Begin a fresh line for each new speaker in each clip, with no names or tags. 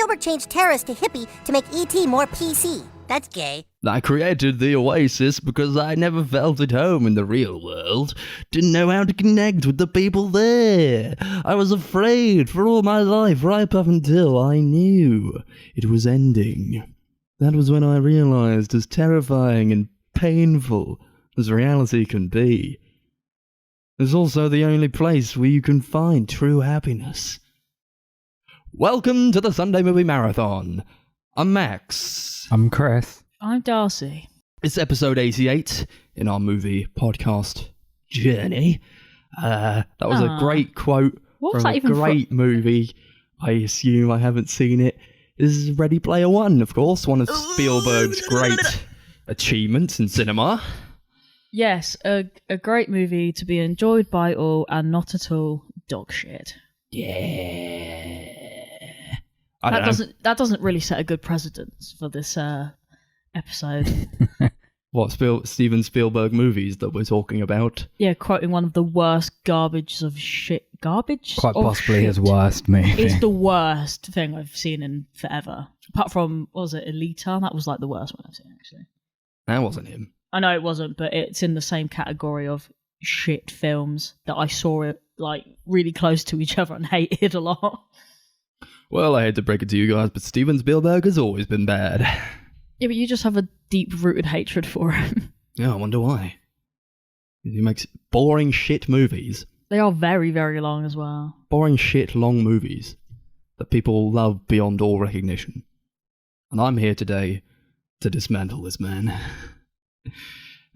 Spielberg changed terrorist to hippie to make E.T. more PC. That's gay.
I created the Oasis because I never felt at home in the real world. Didn't know how to connect with the people there. I was afraid for all my life, right up until I knew it was ending. That was when I realized as terrifying and painful as reality can be. It's also the only place where you can find true happiness. Welcome to the Sunday Movie Marathon. I'm Max.
I'm Chris.
I'm Darcy.
It's episode 88 in our movie podcast journey. That was a great quote from a great movie. I assume I haven't seen it. This is Ready Player One, of course, one of Spielberg's great achievements in cinema.
Yes, a great movie to be enjoyed by all and not at all dog shit.
Yeah.
That doesn't really set a good precedence for this episode.
What, Steven Spielberg movies that we're talking about?
Yeah, quoting one of the worst garbage of shit. Garbage?
Quite possibly his worst movie.
It's the worst thing I've seen in forever. Apart from, what was it, Elita? That was like the worst one I've seen, actually.
That wasn't him.
I know it wasn't, but it's in the same category of shit films that I saw it like really close to each other and hated a lot.
Well, I hate to break it to you guys, but Steven Spielberg has always been bad.
Yeah, but you just have a deep-rooted hatred for him.
Yeah, I wonder why. He makes boring shit movies.
They are very, very long as well.
Boring shit long movies that people love beyond all recognition. And I'm here today to dismantle this man. It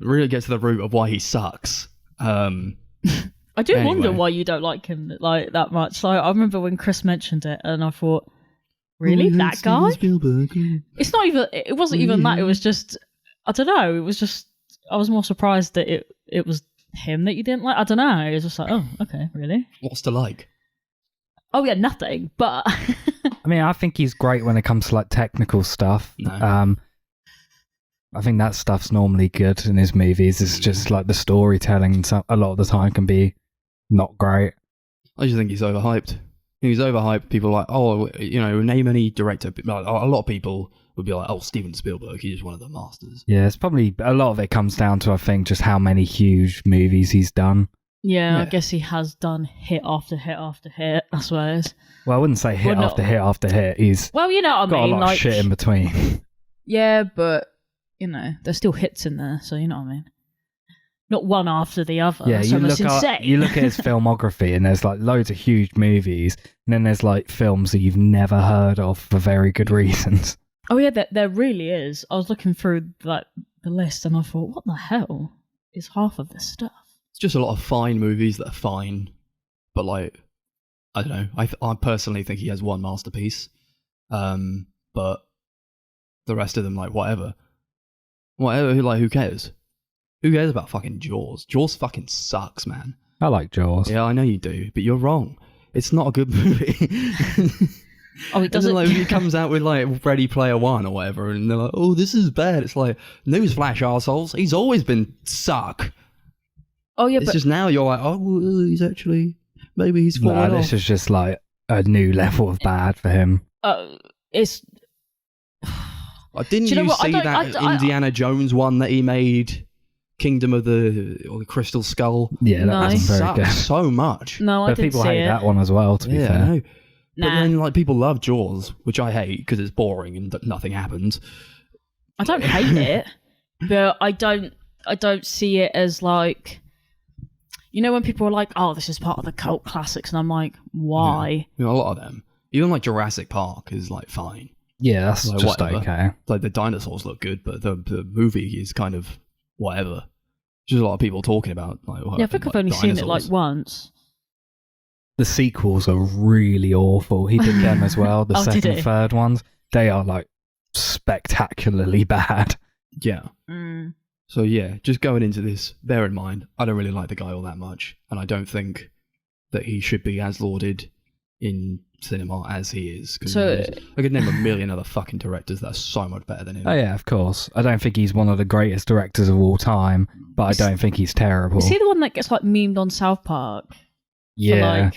really gets to the root of why he sucks.
I do wonder why you don't like him like that much. Like, I remember when Chris mentioned it, and I thought, really, that guy? It's not even. It wasn't even that. It was just, I don't know. It was just, I was more surprised that it was him that you didn't like. I don't know. It was just like, oh, okay, really?
What's to like?
Oh yeah, nothing. But
I mean, I think he's great when it comes to like technical stuff.
No.
I think that stuff's normally good in his movies. It's just like the storytelling a lot of the time can be not great.
I just think he's overhyped. He's overhyped. People are like, oh, name any director. Like, a lot of people would be like, oh, Steven Spielberg, he's just one of the masters.
Yeah, it's probably, a lot of it comes down to, I think, just how many huge movies he's done.
Yeah, I guess he has done hit after hit after hit, I suppose.
Well, I wouldn't say hit after hit after hit. He's
you know what I mean.
Got a lot of shit in between.
Yeah, but, there's still hits in there, so you know what I mean. Not one after the other.
Yeah,
you look at
his filmography and there's like loads of huge movies, and then there's like films that you've never heard of for very good reasons.
Oh yeah, there really is. I was looking through like the list and I thought, what the hell is half of this stuff?
It's just a lot of fine movies that are fine, but like, I don't know. I personally think he has one masterpiece, but the rest of them, like, whatever, like, who cares? Who cares about fucking Jaws? Jaws fucking sucks, man.
I like Jaws.
Yeah, I know you do, but you're wrong. It's not a good movie.
Oh, it doesn't.
Like, he comes out with like Ready Player One or whatever, and they're like, "Oh, this is bad." It's like, newsflash, arseholes. He's always been suck.
Oh yeah,
it's just now you're like, "Oh, well, he's actually maybe he's falling off."
This is just like a new level of bad for him.
It's.
Didn't you see that Indiana Jones one that he made? Kingdom of the Crystal Skull.
Yeah, that wasn't very good.
So much.
No, I didn't see it.
But people hate that one as well, to be fair.
I know. But then, like, people love Jaws, which I hate because it's boring and nothing happens.
I don't hate it, but I don't see it as like, when people are like, "Oh, this is part of the cult classics," and I'm like, "Why?"
Yeah. A lot of them, even like Jurassic Park, is like fine.
Yeah, that's like, just whatever. Okay.
Like the dinosaurs look good, but the movie is kind of whatever. Just a lot of people talking about. Like,
I think I've only seen it like once.
The sequels are really awful. He did them as well. The second and third ones, they are like spectacularly bad.
Yeah. So yeah, just going into this, bear in mind, I don't really like the guy all that much, and I don't think that he should be as lauded in cinema as he is. So I could name a million other fucking directors that are so much better than him.
Oh yeah, of course. I don't think he's one of the greatest directors of all time, but I don't think he's terrible.
Is he the one that gets like memed on South Park?
Yeah.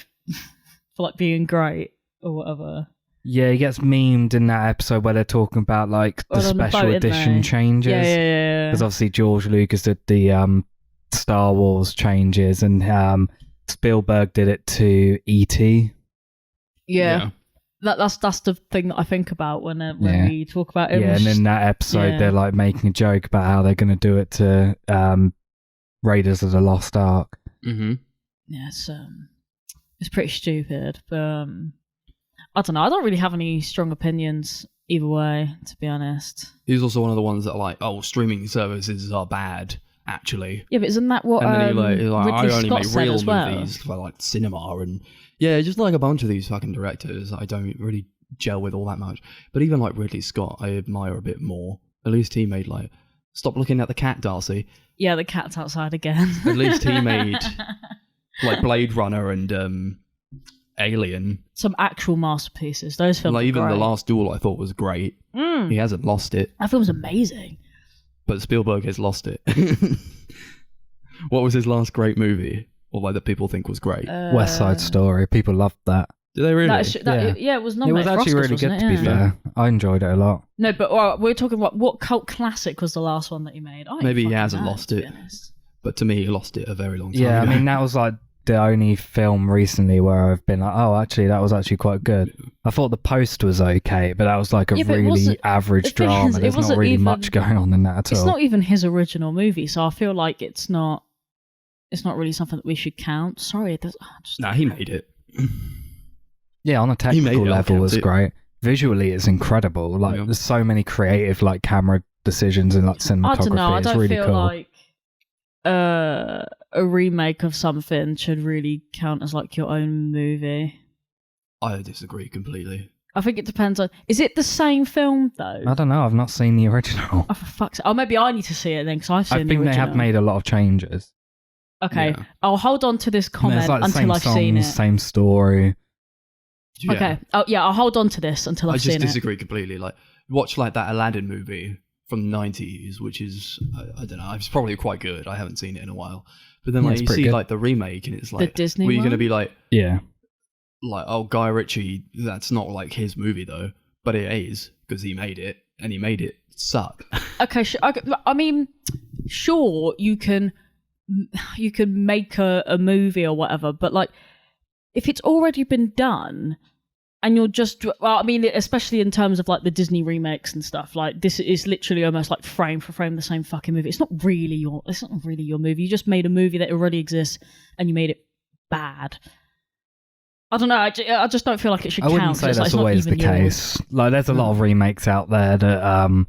For like being great or whatever.
Yeah, he gets memed in that episode where they're talking about like the special edition changes.
Yeah.
Because obviously George Lucas did the Star Wars changes, and Spielberg did it to E.T.
Yeah. That's the thing that I think about when we talk about it.
Yeah, and in that episode they're like making a joke about how they're going to do it to Raiders of the Lost Ark.
Mm-hmm.
Yeah, it's pretty stupid, but I don't know. I don't really have any strong opinions either way, to be honest.
He's also one of the ones that are like, streaming services are bad, actually.
Yeah, but isn't that what
and then he's like
Ridley
I only
Scott
make
said
real
as well?
movies for like cinema, and just like a bunch of these fucking directors I don't really gel with all that much. But even like Ridley Scott, I admire a bit more. At least he made like, stop looking at the cat, Darcy.
Yeah, the cat's outside again.
At least he made like Blade Runner and Alien.
Some actual masterpieces. Those films
like even
great.
The Last Duel I thought was great. He hasn't lost it.
That film's amazing.
But Spielberg has lost it. What was his last great movie? Or like that people think was great?
West Side Story. People loved that.
Did they really?
It was nominated.
It was actually
for Oscars,
really good, to be
Yeah.
fair. I enjoyed it a lot.
No, but we're talking about what cult classic was the last one that he made.
Maybe he hasn't lost it. But to me, he lost it a very long time ago.
I mean, that was like the only film recently where I've been like, actually, that was actually quite good. I thought The Post was okay, but that was like a really average drama. There's not really much going on in that at all.
It's not even his original movie, so I feel like it's not really something that we should count. Sorry,
he made it.
Yeah, on a technical level, it was great. Visually, it's incredible. Like, there's so many creative like camera decisions and like cinematography.
I don't know. I don't
really
feel
cool.
like a remake of something should really count as like your own movie.
I disagree completely.
I think it depends on. Is it the same film though?
I don't know. I've not seen the original.
Oh, for fuck's sake. Oh, maybe I need to see it then because I've seen the original.
I think they have made a lot of changes.
Okay,
Yeah.
I'll hold on to this comment
Like
until I've seen it.
Same story.
Yeah.
Okay. Oh yeah, I'll hold on to this until I've seen it.
I just disagree completely. Like, watch like that Aladdin movie from the 90s, which is I don't know. It's probably quite good. I haven't seen it in a while. But then like you see like the remake, and it's like,
the Disney
were you
one?
going to be like,
like
Guy Ritchie? That's not like his movie though, but it is because he made it, and he made it suck.
Okay, I mean, sure, you can make a movie or whatever, but like, if it's already been done, and you're just, well, I mean, especially in terms of like the Disney remakes and stuff, like this is literally almost like frame for frame the same fucking movie. It's not really your movie. You just made a movie that already exists, and you made it bad. I don't know. I just don't feel like it should count.
I wouldn't say that's always the case. Like, there's a lot of remakes out there that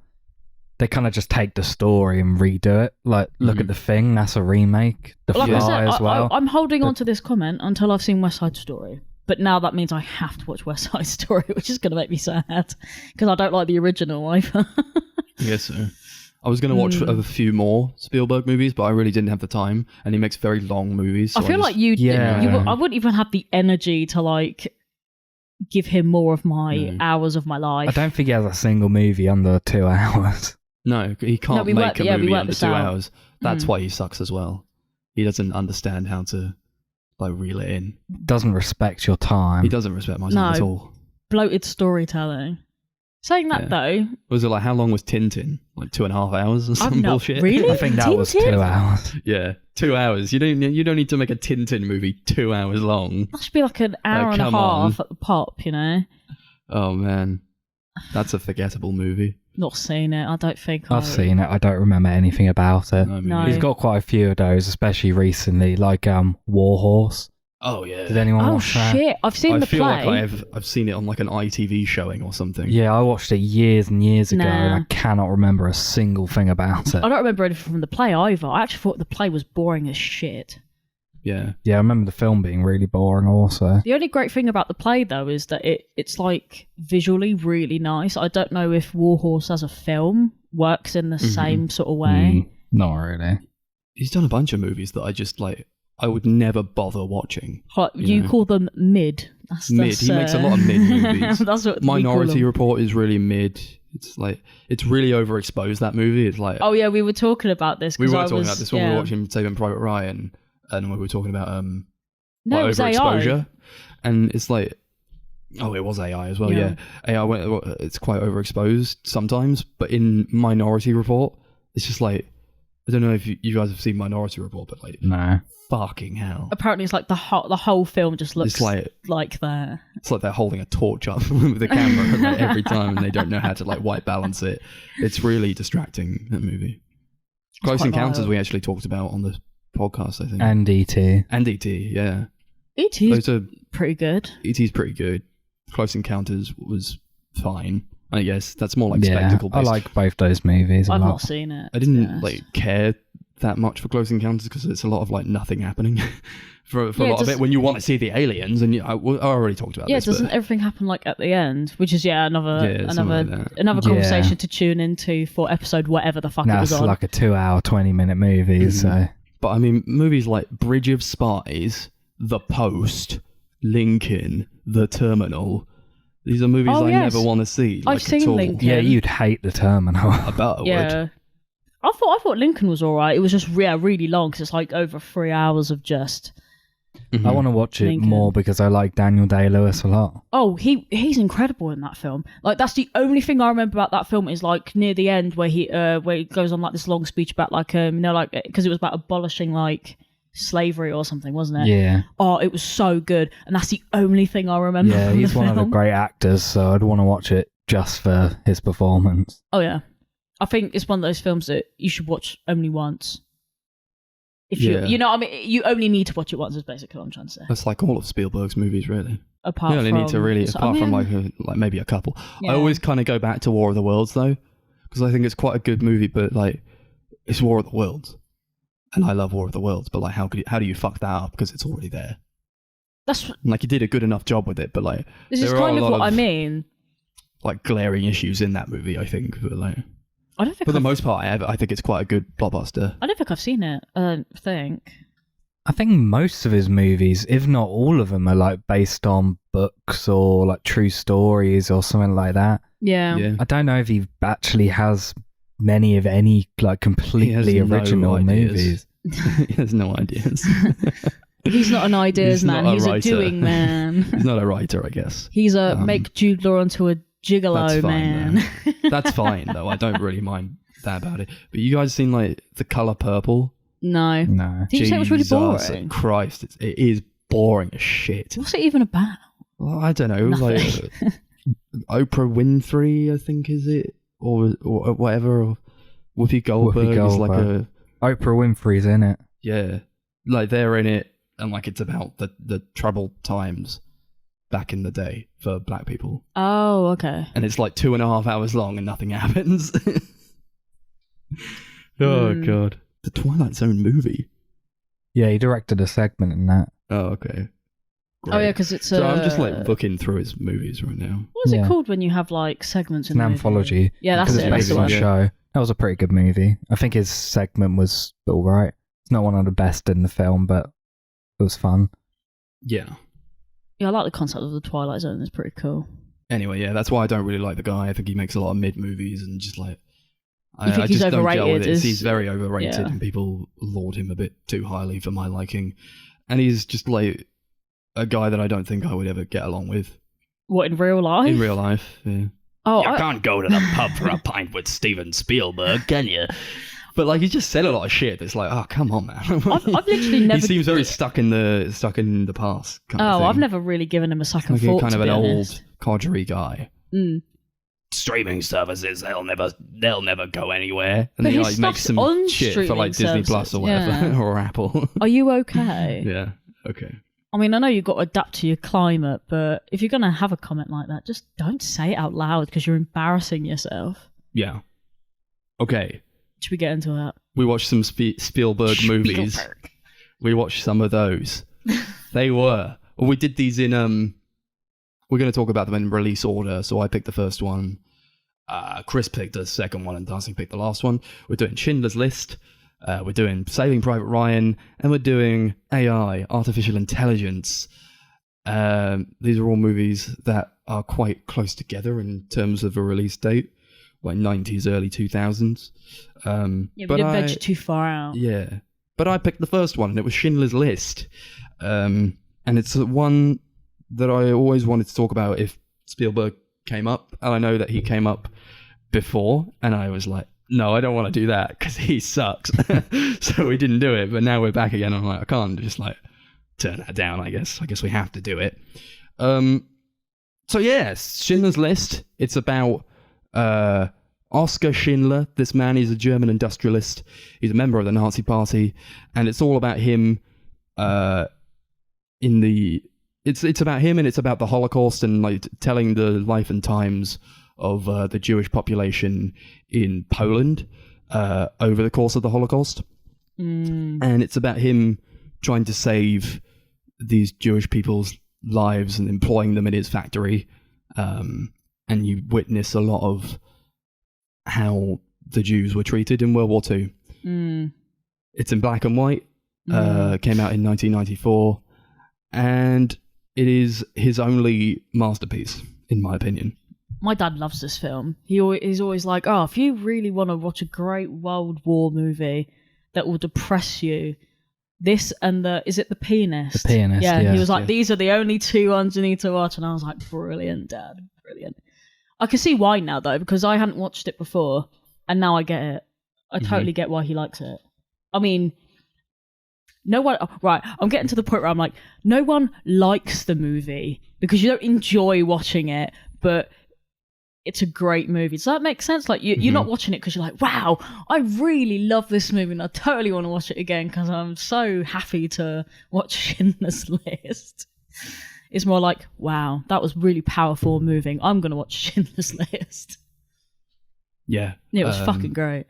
they kind of just take the story and redo it. Like, look at The Thing, that's a remake. The Fly as well.
I'm holding on to this comment until I've seen West Side Story. But now that means I have to watch West Side Story, which is going to make me sad because I don't like the original either.
Yes, so. I was going to watch a few more Spielberg movies, but I really didn't have the time, and he makes very long movies. So
I feel like I wouldn't even have the energy to like give him more of my hours of my life.
I don't think he has a single movie under 2 hours.
No, he can't make a movie under 2 hours. That's why he sucks as well. He doesn't understand how to like reel it in.
Doesn't respect your time.
He doesn't respect my time at all.
Bloated storytelling. Saying that though,
was it like, how long was Tintin? Like 2.5 hours or some bullshit?
Really?
I think that was 2 hours.
Yeah, 2 hours. You don't need to make a Tintin movie 2 hours long.
that should be like an hour and a half at the pop, you know?
Oh man, that's a forgettable movie.
Not seen it. I don't think
I've seen it. I don't remember anything about it.
No.
He's got quite a few of those, especially recently, like War Horse.
Oh yeah.
Did anyone watch that?
Oh shit! I've seen the play.
I feel like I've seen it on like an ITV showing or something.
Yeah, I watched it years and years ago, and I cannot remember a single thing about it.
I don't remember anything from the play either. I actually thought the play was boring as shit.
Yeah.
Yeah, I remember the film being really boring also.
The only great thing about the play though is that it's like visually really nice. I don't know if War Horse as a film works in the same sort of way.
Not really.
He's done a bunch of movies that I just like. I would never bother watching.
You call them mid.
Mid. He makes a lot of mid movies.
That's what
Minority Report is really mid. It's like, it's really overexposed, that movie. It's like,
oh yeah, we were talking about this.
We were talking about this when we were watching Saving Private Ryan, and we were talking about
no,
overexposure. And it's like, Oh, it was AI as well, yeah. AI, it's quite overexposed sometimes, but in Minority Report, it's just like, I don't know if you guys have seen Minority Report, but like,
no.
Fucking hell.
Apparently it's like the whole film just looks like that.
It's like they're holding a torch up with the camera like, every time, and they don't know how to like white balance it. It's really distracting, that movie. Close Encounters we actually talked about on the podcast, I think.
And E.T.
And E.T., yeah.
E.T. is pretty good.
E.T.'s pretty good. Close Encounters was fine. I guess that's more like spectacle based.
I like both those movies.
I've not seen it.
I didn't care that much for Close Encounters because it's a lot of like nothing happening for a lot of it. When you want to see the aliens, and I already talked about this.
Yeah, doesn't everything happen like at the end? Which is another conversation to tune into for episode whatever the fuck it was on.
It's like a 2-hour, 20-minute movie. Mm-hmm. So,
but I mean, movies like Bridge of Spies, The Post, Lincoln, The Terminal. These are movies I never want to see.
I've seen Lincoln.
Yeah, you'd hate The Terminal.
I bet I would.
I thought Lincoln was alright. It was just really long because it's like over 3 hours of just.
Mm-hmm. I want to watch it more because I like Daniel Day-Lewis a lot.
Oh, he's incredible in that film. Like that's the only thing I remember about that film is like near the end where he goes on like this long speech about like because it was about abolishing like slavery or something, wasn't it?
Yeah.
Oh, it was so good, and that's the only thing I remember.
Yeah, he's one of the great actors, so I'd want to watch it just for his performance.
Oh yeah. I think it's one of those films that you should watch only once. If you only need to watch it once. Is basically what I'm trying to say.
That's like all of Spielberg's movies, really.
Apart
from like maybe a couple. Yeah. I always kind of go back to War of the Worlds though, because I think it's quite a good movie. But like, it's War of the Worlds, and I love War of the Worlds. But like, how do you fuck that up? Because it's already there.
That's
like you did a good enough job with it, but like
this is kind of what I mean.
Like glaring issues in that movie, I think. But like.
I don't think
for the most part, I think it's quite a good blockbuster.
I don't think I've seen it. I
think most of his movies, if not all of them, are like based on books or like true stories or something like that.
Yeah.
I don't know if he actually has many of any like completely original movies.
He has no ideas.
He's not an ideas man. He's a doing man.
He's not a writer, I guess.
He's a make Jude Law onto a gigolo man.
That's fine though. I don't really mind that about it. But you guys seen like The Color Purple?
No.
Did
you say it was really boring?
Christ, it is boring as shit.
What's it even about?
Well, I don't know. Like Oprah Winfrey, I think is it, or whatever. Or Whoopi Goldberg is like a
Oprah Winfrey's in it.
Yeah, like they're in it, and like it's about the troubled times back in the day for black people.
Oh, okay.
And it's like 2.5 hours long and nothing happens. Oh, God. The Twilight Zone movie.
Yeah, he directed a segment in that.
Oh, okay. Great.
Oh, yeah, because it's
So I'm just like looking through his movies right now.
What is it called when you have like segments in
an anthology?
Yeah, that's it.
It's based on a show. That was a pretty good movie. I think his segment was all right. It's not one of the best in the film, but it was fun.
Yeah.
Yeah, I like the concept of the Twilight Zone. It's pretty cool.
Anyway, yeah, that's why I don't really like the guy. I think he makes a lot of mid movies and just like
I
just
he's
don't
overrated,
gel with it. He's very overrated, and people laud him a bit too highly for my liking. And he's just like a guy that I don't think I would ever get along with.
What, in real life?
In real life, yeah.
Oh, you can't go to the pub for a pint with Steven Spielberg, can you?
But like he just said a lot of shit. It's like, oh come on, man.
I've literally never.
He seems very stuck in the past. Kind of thing.
I've never really given him a second
like
thought.
Kind of an
honest.
old codgery guy.
Mm.
Streaming services, they'll never go anywhere.
And then he like makes some shit for like Disney Plus or whatever, or Apple.
Are you okay?
Yeah. Okay.
I mean, I know you've got to adapt to your climate, but if you're going to have a comment like that, just don't say it out loud because you're embarrassing yourself.
Yeah. Okay.
Should we get into that?
We watched some Spielberg movies. We watched some of those. They were. Well, we did these in... We're going to talk about them in release order, so I picked the first one. Chris picked the second one, and Darcy picked the last one. We're doing Schindler's List. We're doing Saving Private Ryan, and we're doing AI, Artificial Intelligence. These are all movies that are quite close together in terms of a release date, like 90s, early 2000s.
Yeah, we didn't venture too far out.
Yeah, but I picked the first one, and it was Schindler's List. And it's one that I always wanted to talk about if Spielberg came up, and I know that he came up before, and I was like, no, I don't want to do that because he sucks. So we didn't do it, but now we're back again. I'm like, I can't just like turn that down. I guess we have to do it. So yes, Schindler's List. It's about Oskar Schindler. This man is a German industrialist. He's a member of the Nazi Party, and it's all about him. It's about him, and it's about the Holocaust, and like telling the life and times of the Jewish population in Poland over the course of the Holocaust. And it's about him trying to save these Jewish people's lives and employing them in his factory. And you witness a lot of how the Jews were treated in World War II. It's in black and white. Came out in 1994. And it is his only masterpiece, in my opinion.
My dad loves this film. He's always like, oh, if you really want to watch a great World War movie that will depress you, this and is it The Pianist?
The Pianist,
yeah. He was like, these are the only two ones you need to watch. And I was like, brilliant, Dad, brilliant. I can see why now, though, because I hadn't watched it before, and now I get it. I totally get why he likes it. I mean, no one... Right, I'm getting to the point where I'm like, no one likes the movie because you don't enjoy watching it, but it's a great movie. Does that make sense? Like, you're not watching it because you're like, wow, I really love this movie and I totally want to watch it again because I'm so happy to watch Schindler's List. It's more like, wow, that was really powerful and moving. I'm going to watch Schindler's List.
Yeah.
It was fucking great.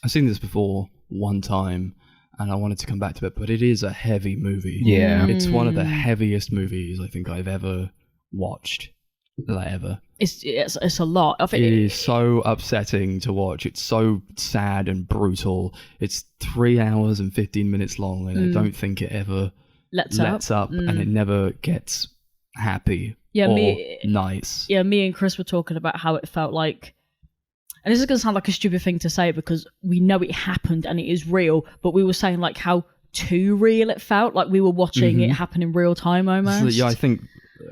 I've seen this before one time and I wanted to come back to it, but it is a heavy movie.
Yeah.
It's one of the heaviest movies I think I've ever watched. Ever.
It's a lot. I think
it is so upsetting to watch. It's so sad and brutal. It's 3 hours and 15 minutes long, and I don't think it ever lets up and it never gets happy or nice.
Yeah, me and Chris were talking about how it felt like, and this is going to sound like a stupid thing to say because we know it happened and it is real, but we were saying like how too real it felt, like we were watching it happen in real time almost.
So, yeah, I think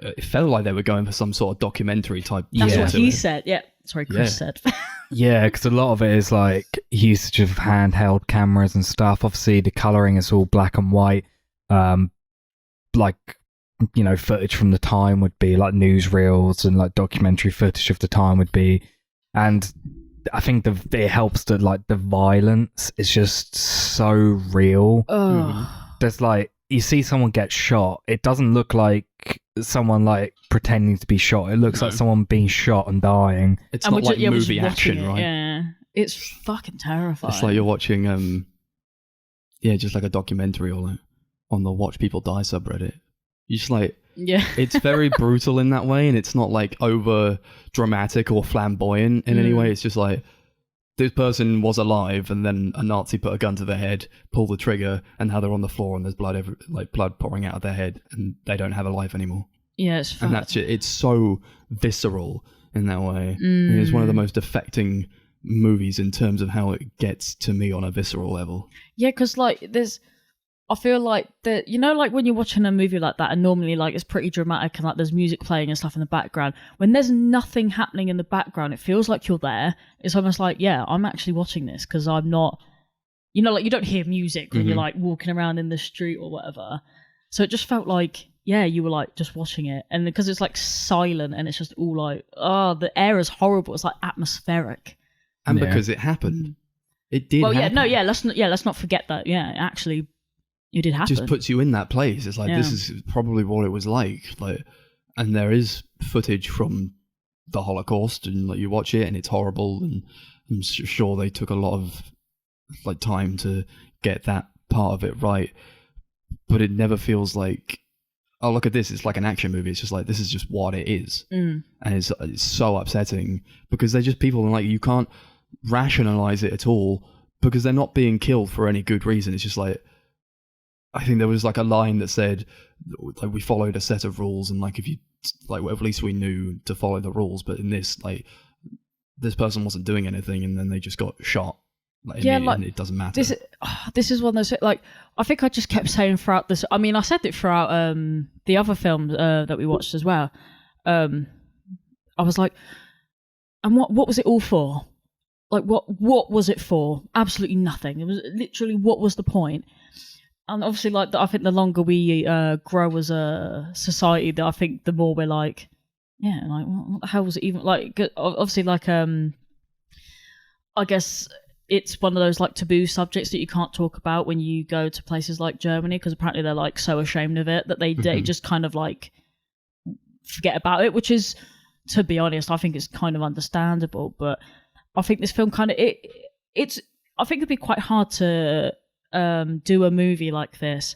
it felt like they were going for some sort of documentary type.
That's what he said. Yeah, sorry, Chris said.
Yeah, because a lot of it is like usage of handheld cameras and stuff. Obviously, the colouring is all black and white. Like, you know, footage from the time would be like newsreels, and like documentary footage of the time would be. And I think it helps that like the violence is just so real. There's like, you see someone get shot, it doesn't look like someone like pretending to be shot. It looks like someone being shot and dying.
It's not like movie action, right?
Yeah, it's fucking terrifying.
It's like you're watching, just like a documentary or like on the Watch People Die subreddit. You just like, it's very brutal in that way, and it's not like over dramatic or flamboyant in any way. It's just like, this person was alive, and then a Nazi put a gun to their head, pulled the trigger, and now they're on the floor, and there's blood pouring out of their head, and they don't have a life anymore.
Yeah, it's
and that's it. It's so visceral in that way. And it's one of the most affecting movies in terms of how it gets to me on a visceral level.
Yeah, because like I feel like that, you know, like when you're watching a movie like that, and normally like it's pretty dramatic and like there's music playing and stuff in the background. When there's nothing happening in the background, it feels like you're there. It's almost like, yeah, I'm actually watching this because I'm not, you know, like you don't hear music when you're like walking around in the street or whatever. So it just felt like, yeah, you were like just watching it, and because it's like silent and it's just all like, oh, the air is horrible. It's like atmospheric,
and because it happened, it did. Well,
happen. Let's not forget that. Yeah, actually. It did happen.
Just puts you in that place. It's like, this is probably what it was like. And there is footage from the Holocaust, and like you watch it and it's horrible, and I'm sure they took a lot of like time to get that part of it right. But it never feels like, oh, look at this, it's like an action movie. It's just like, this is just what it is. And it's so upsetting because they're just people, and like you can't rationalize it at all because they're not being killed for any good reason. It's just like, I think there was like a line that said, like, we followed a set of rules, and like if you like, well, at least we knew to follow the rules. But in this, like, this person wasn't doing anything, and then they just got shot. Like, and it doesn't matter.
this is one of those, like, I think I just kept saying throughout this. I mean, I said it throughout the other film that we watched as well. I was like, and what was it all for? Like, what was it for? Absolutely nothing. It was literally, what was the point? And obviously, like, I think the longer we grow as a society, I think the more we're like, yeah, like, what the hell was it even? Like, obviously, like, I guess it's one of those, like, taboo subjects that you can't talk about when you go to places like Germany, because apparently they're, like, so ashamed of it that they just kind of, like, forget about it, which is, to be honest, I think it's kind of understandable. But I think this film kind of, it's I think it'd be quite hard to do a movie like this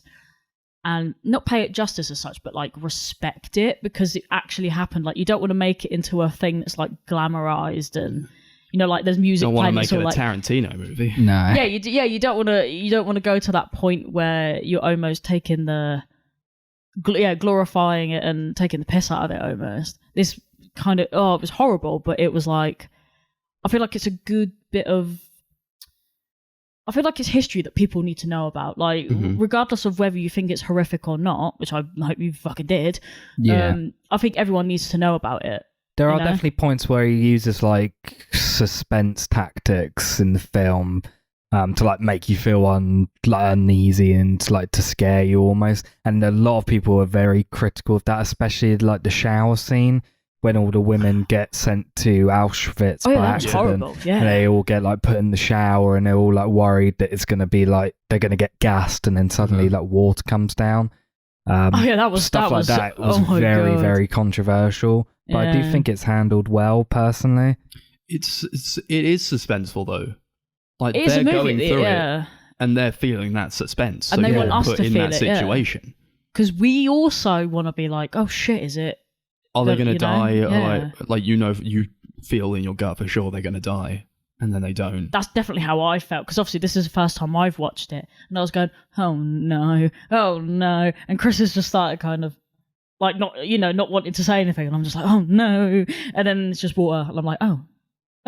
and not pay it justice as such, but like respect it, because it actually happened. Like, you don't want to make it into a thing that's like glamorized and, you know, like there's music
Don't
playing.
want to make it a
like,
Tarantino movie.
No.
yeah, you don't want to go to that point where you're almost taking the glorifying it and taking the piss out of it almost. This kind of, it was horrible, but it was like, I feel like it's a good bit of, I feel like it's history that people need to know about. Like, regardless of whether you think it's horrific or not, which I hope you fucking did.
Yeah.
I think everyone needs to know about it.
There are definitely points where he uses like suspense tactics in the film to like make you feel uneasy and like to scare you almost. And a lot of people are very critical of that, especially like the shower scene when all the women get sent to Auschwitz by accident.
Horrible. Yeah.
And they all get like put in the shower and they're all like worried that it's going to be like they're going to get gassed, and then suddenly like water comes down.
That was
very, very controversial. But I do think it's handled well, personally.
It is suspenseful though. Like,
it is
they're
a movie,
going through it, and they're feeling that suspense.
And
so
they
you're
want us
put
to
in
feel
that
it,
situation.
Because we also want to be like, oh shit, is it?
Are they going to die?
Yeah.
Or like, you know, you feel in your gut for sure they're going to die, and then they don't.
That's definitely how I felt, because obviously this is the first time I've watched it, and I was going, oh no, and Chris has just started kind of like not wanting to say anything, and I'm just like, oh no, and then it's just water, and I'm like, oh,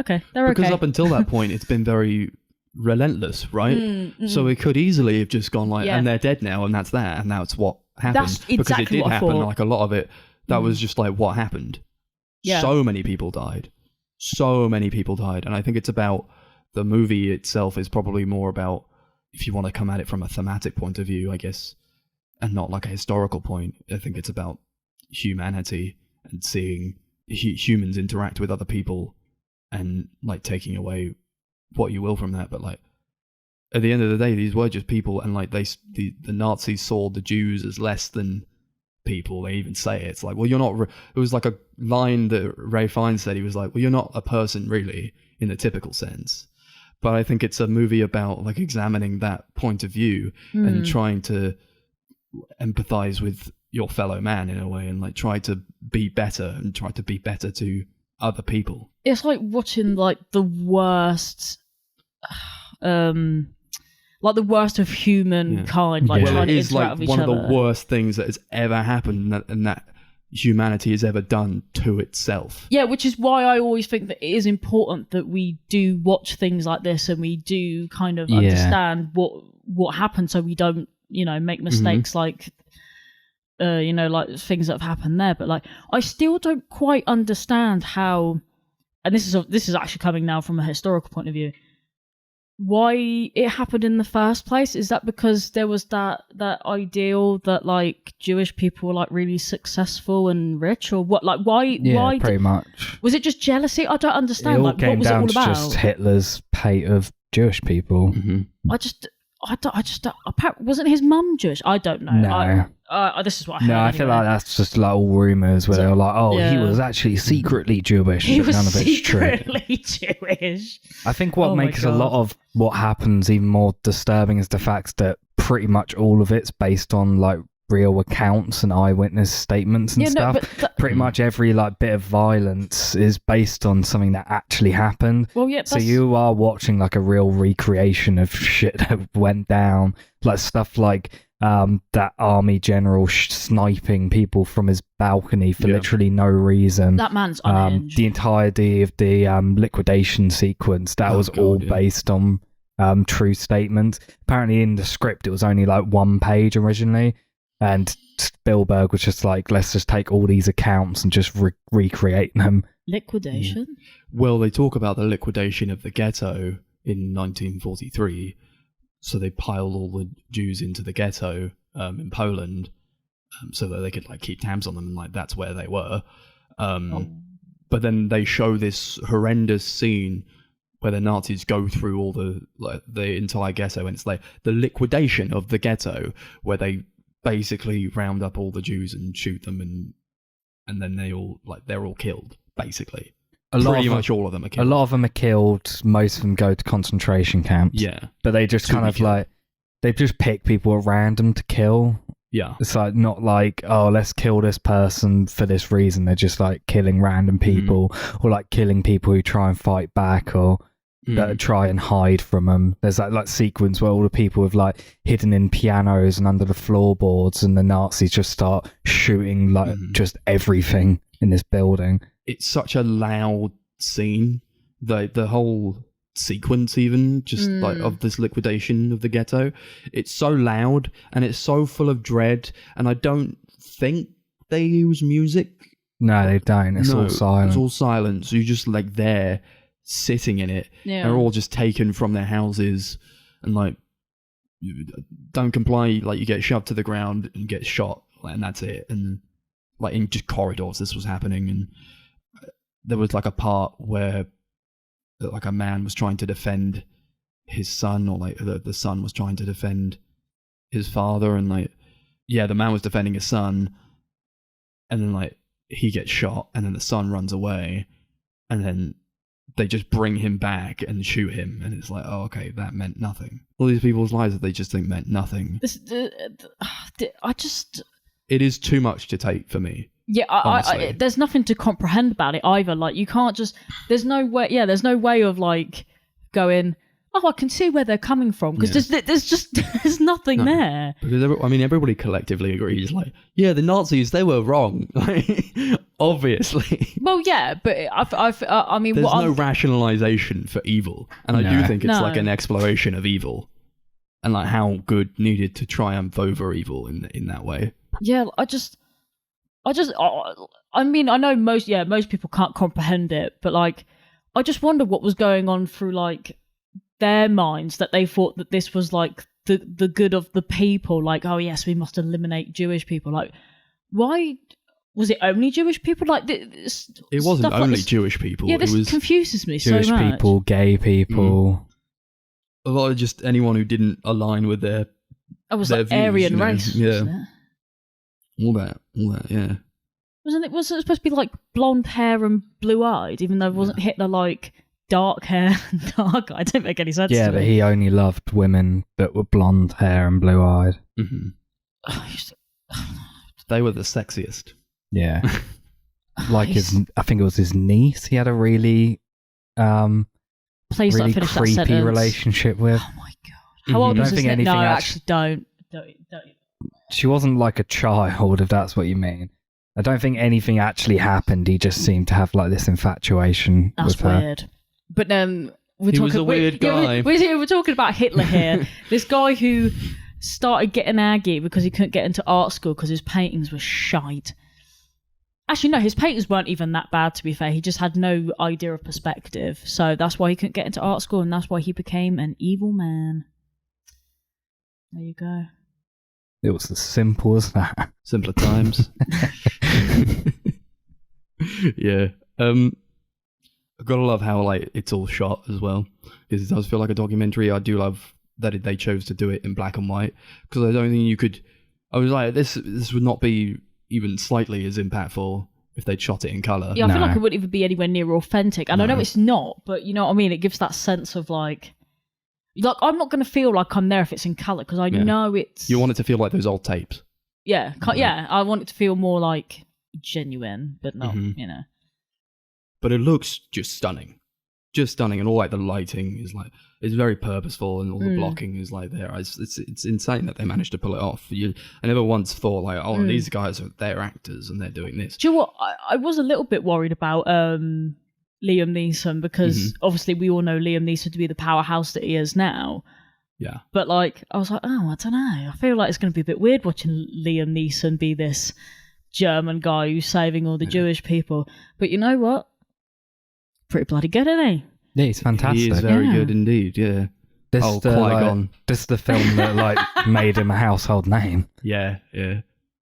okay, they're okay.
Because up until that point, it's been very relentless, right? So it could easily have just gone like, and they're dead now, and that's that, and that's what happened.
That's exactly
because it did
what I
happen.
thought.
Like, a lot of it, that was just like what happened.
Yeah.
So many people died. And I think it's about, the movie itself is probably more about, if you want to come at it from a thematic point of view, I guess, and not like a historical point, I think it's about humanity and seeing humans interact with other people and like taking away what you will from that. But like, at the end of the day, these were just people, and like the Nazis saw the Jews as less than people. They even say it. It's like, well, you're not. It was like a line that Ray Fiennes said. He was like, well, you're not a person really in the typical sense. But I think it's a movie about like examining that point of view and trying to empathize with your fellow man in a way, and like try to be better and try to be better to other people.
It's like watching like the worst, like the worst of humankind, like trying to interact with each other.
One of the worst things that has ever happened, and that humanity has ever done to itself.
Yeah, which is why I always think that it is important that we do watch things like this, and we do kind of understand what happened, so we don't, make mistakes like, like things that have happened there. But like, I still don't quite understand how, and this is actually coming now from a historical point of view, why it happened in the first place. Is that because there was that ideal that like Jewish people were like really successful and rich, or what? Like, why?
Yeah,
why
pretty much.
Was it just jealousy? I don't understand.
It all
like,
came
what was
down
it all
to
about?
just Hitler's hate of Jewish people.
I just apparently, wasn't his mum Jewish? I don't know.
No.
This is what I heard.
No, I feel like that's just like all rumours where they were like, oh, he was actually secretly Jewish.
He was
none of it's true.
secretly Jewish.
I think what makes a lot of what happens even more disturbing is the fact that pretty much all of it's based on like real accounts and eyewitness statements and stuff. Pretty much every like bit of violence is based on something that actually happened.
Well, yeah.
So you are watching like a real recreation of shit that went down, like stuff like that army general sniping people from his balcony for literally no reason.
That man's unhinged.
The entirety of the liquidation sequence, that was all based on true statements. Apparently in the script it was only like 1 page originally, and Spielberg was just like, let's just take all these accounts and just recreate them.
Liquidation?
Well, they talk about the liquidation of the ghetto in 1943. So they piled all the Jews into the ghetto in Poland, so that they could like keep tabs on them, and like that's where they were. But then they show this horrendous scene where the Nazis go through all the entire ghetto, and it's like the liquidation of the ghetto, where they basically round up all the Jews and shoot them, and then they're all killed basically. Pretty much all of them are killed.
A lot of them are killed. Most of them go to concentration camps.
Yeah,
but they just kind of like they just pick people at random to kill.
Yeah,
it's like not like, oh, let's kill this person for this reason. They're just like killing random people, or like killing people who try and fight back, or that try and hide from them. There's that like sequence where all the people have like hidden in pianos and under the floorboards, and the Nazis just start shooting like just everything in this building.
It's such a loud scene. The whole sequence, even just like of this liquidation of the ghetto, it's so loud and it's so full of dread. And I don't think they use music.
No, they don't. It's all silent.
It's all silent. So you're just like there, sitting in it.
Yeah.
They're all just taken from their houses, and like, you don't comply, like you get shoved to the ground and get shot, and that's it. And like in just corridors, this was happening. And there was like a part where like a man was trying to defend his son, or like the son was trying to defend his father, and like, yeah, the man was defending his son, and then like he gets shot, and then the son runs away, and then they just bring him back and shoot him, and it's like, oh, okay, that meant nothing. All these people's lives that they just think meant nothing. It is too much to take for me.
Yeah, I there's nothing to comprehend about it either. Like, you can't just, there's no way of like going, oh, I can see where they're coming from, because there's nothing there.
Because everybody collectively agrees, like, yeah, the Nazis, they were wrong, like, obviously.
Well, yeah, but I mean,
there's no rationalization for evil, and I do think it's like an exploration of evil, and like how good needed to triumph over evil in that way.
Yeah, I mean, I know most people can't comprehend it, but like, I just wonder what was going on through like their minds, that they thought that this was like the good of the people. Like, oh yes, we must eliminate Jewish people. Like, why was it only Jewish people? Like, this,
it wasn't only
like
Jewish people.
Yeah, this confuses me
Jewish
so much.
people, gay people.
A lot of just anyone who didn't align with their.
It was like Aryan race.
Yeah.
Wasn't it?
All that, yeah.
Wasn't it supposed to be like blonde hair and blue eyed, even though wasn't Hitler like dark hair and dark eyed? It didn't make any sense to me.
Yeah, but he only loved women that were blonde hair and blue eyed.
They were the sexiest.
Yeah. Like I think it was his niece he had a really
Please
really
don't finish
creepy
that sentence.
relationship with.
Oh my god. How old was this? No, actually don't.
She wasn't like a child, if that's what you mean. I don't think anything actually happened. He just seemed to have like this infatuation with her.
That's weird. But
he was a weird guy.
We're talking about Hitler here. This guy who started getting aggy because he couldn't get into art school because his paintings were shite. Actually, no, his paintings weren't even that bad, to be fair. He just had no idea of perspective. So that's why he couldn't get into art school, and that's why he became an evil man. There you go.
It was as simple as that.
Simpler times. Yeah. I've got to love how like it's all shot as well, because it does feel like a documentary. I do love that they chose to do it in black and white, because I don't think you could. I was like, this would not be even slightly as impactful if they'd shot it in colour.
Yeah, I feel like it wouldn't even be anywhere near authentic. And I know it's not, but you know what I mean? It gives that sense of like I'm not going to feel like I'm there if it's in colour, because I know it's...
You want it to feel like those old tapes.
Yeah, yeah. I want it to feel more like genuine, but not, you know.
But it looks just stunning. Just stunning, and all like the lighting is like, it's very purposeful, and all the blocking is like there. It's insane that they managed to pull it off. I never once thought like, oh, these guys they're actors and they're doing this.
Do you know what? I was a little bit worried about Liam Neeson because obviously we all know Liam Neeson to be the powerhouse that he is now.
Yeah.
But like, I was like, oh, I don't know. I feel like it's going to be a bit weird watching Liam Neeson be this German guy who's saving all the Jewish people. But you know what? Pretty bloody good, isn't he?
Yeah, he's fantastic.
He is very good indeed, yeah.
This
Qui-Gon.
This is the film that like made him a household name.
Yeah, yeah.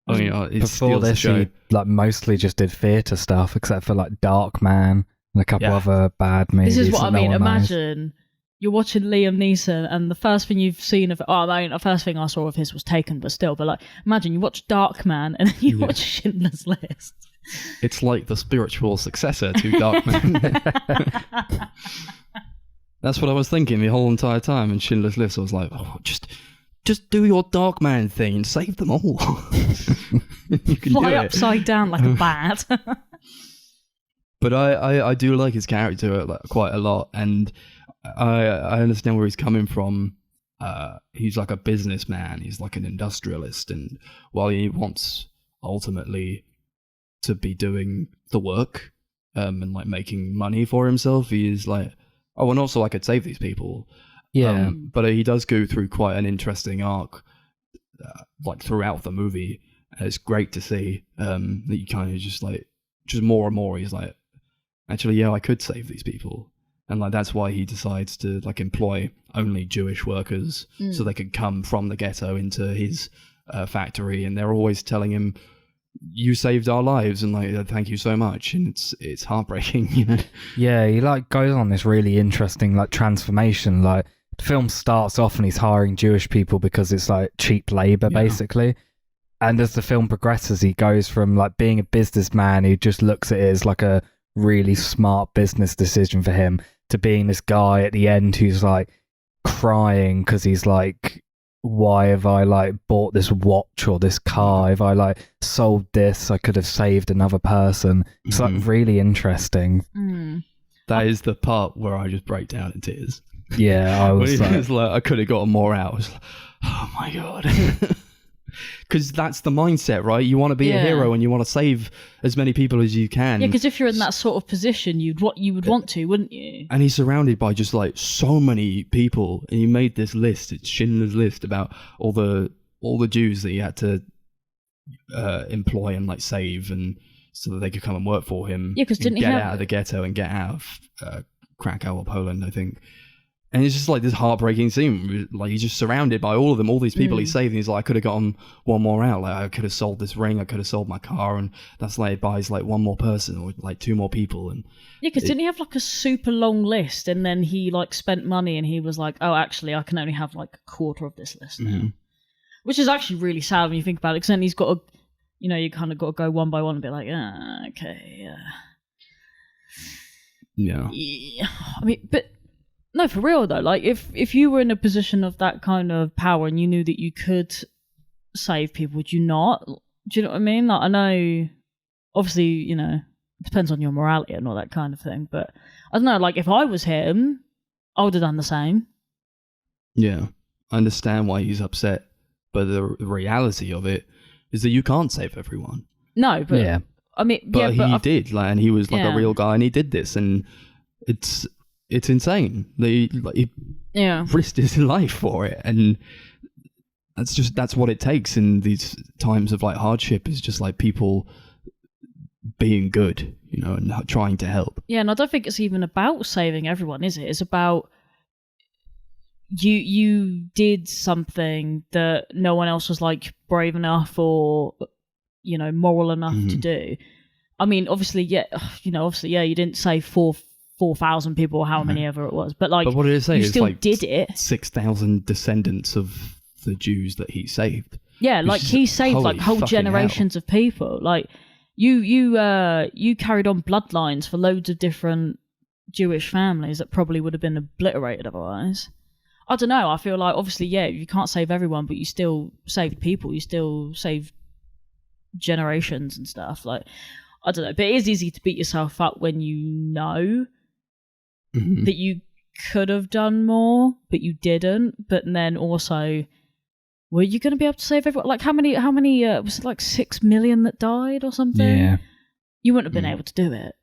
I mean, it
Before
steals the
this,
show.
he like mostly just did theatre stuff, except for like Dark Man and a couple other bad movies.
This is what I
that no
mean.
one knows.
Imagine you're watching Liam Neeson, and the first thing you've seen of the first thing I saw of his was Taken, but still. But like, imagine you watch Dark Man and then you watch Schindler's List.
It's like the spiritual successor to Darkman. That's what I was thinking the whole entire time in Schindler's List. I was like, oh, just do your Darkman thing and save them all. You can
Fly
do
upside down like a bat.
But I do like his character quite a lot, and I understand where he's coming from. He's like a businessman. He's like an industrialist, and while he wants ultimately to be doing the work and like making money for himself, he is like, oh, and also I could save these people.
Yeah.
But he does go through quite an interesting arc, like throughout the movie. And it's great to see that you kind of just more and more, he's like, actually, yeah, I could save these people. And like that's why he decides to like employ only Jewish workers so they could come from the ghetto into his factory, and they're always telling him, you saved our lives, and like thank you so much. And it's heartbreaking, you know.
Yeah, he like goes on this really interesting like transformation. Like the film starts off and he's hiring Jewish people because it's like cheap labor basically. And as the film progresses, he goes from like being a businessman who just looks at it as like a really smart business decision for him to being this guy at the end who's like crying because he's like, why have I like bought this watch or this car? If I like sold this, I could have saved another person. It's like really interesting.
That is the part where I just break down in tears.
Yeah, I was
like, I could have gotten more out. I was like, oh my god. Because that's the mindset, right? You want to be a hero and you want to save as many people as you can.
Yeah, because if you're in that sort of position, you would want to, wouldn't you?
And he's surrounded by just like so many people, and he made this list. It's Schindler's List about all the Jews that he had to employ and like save, and so that they could come and work for him.
Yeah, because didn't he
get
have
out of the ghetto and get out of Krakow or Poland, I think. And it's just like this heartbreaking scene. Like he's just surrounded by all of them, all these people he saved. And he's like, I could have gotten one more out. Like I could have sold this ring. I could have sold my car. And that's like it buys like one more person or like two more people. And
yeah, because didn't he have like a super long list? And then he like spent money and he was like, oh, actually, I can only have like a quarter of this list now. Which is actually really sad when you think about it. Because then he's got to, you kind of got to go one by one and be like, okay,
yeah.
I mean, but no, for real though, like if you were in a position of that kind of power and you knew that you could save people, would you not? Do you know what I mean? Like I know, obviously, it depends on your morality and all that kind of thing, but I don't know, like if I was him, I would have done the same.
Yeah, I understand why he's upset, but the reality of it is that you can't save everyone.
No, but
yeah.
I mean,
but
yeah,
he did, like, and he was like
Yeah.
a real guy, and he did this, and it's insane. He risked his life for it, and that's what it takes in these times of like hardship. Is just like people being good, and trying to help.
Yeah, and I don't think it's even about saving everyone, is it? It's about you did something that no one else was like brave enough or moral enough to do. I mean, obviously, yeah, you didn't save 4,000 people or how many ever it was, but like,
But what did it say?
you
It's
still
like
did it.
6,000 descendants of the Jews that he saved.
Yeah, like
is
he saved like
holy
whole
fucking
generations of people. Like you carried on bloodlines for loads of different Jewish families that probably would have been obliterated otherwise. I don't know. I feel like obviously, yeah, you can't save everyone, but you still saved people. You still saved generations and stuff. Like I don't know, but it is easy to beat yourself up when you know that you could have done more, but you didn't. But then also, were you going to be able to save everyone? Like how many? Was it like 6 million that died or something?
Yeah.
You wouldn't have been able to do it.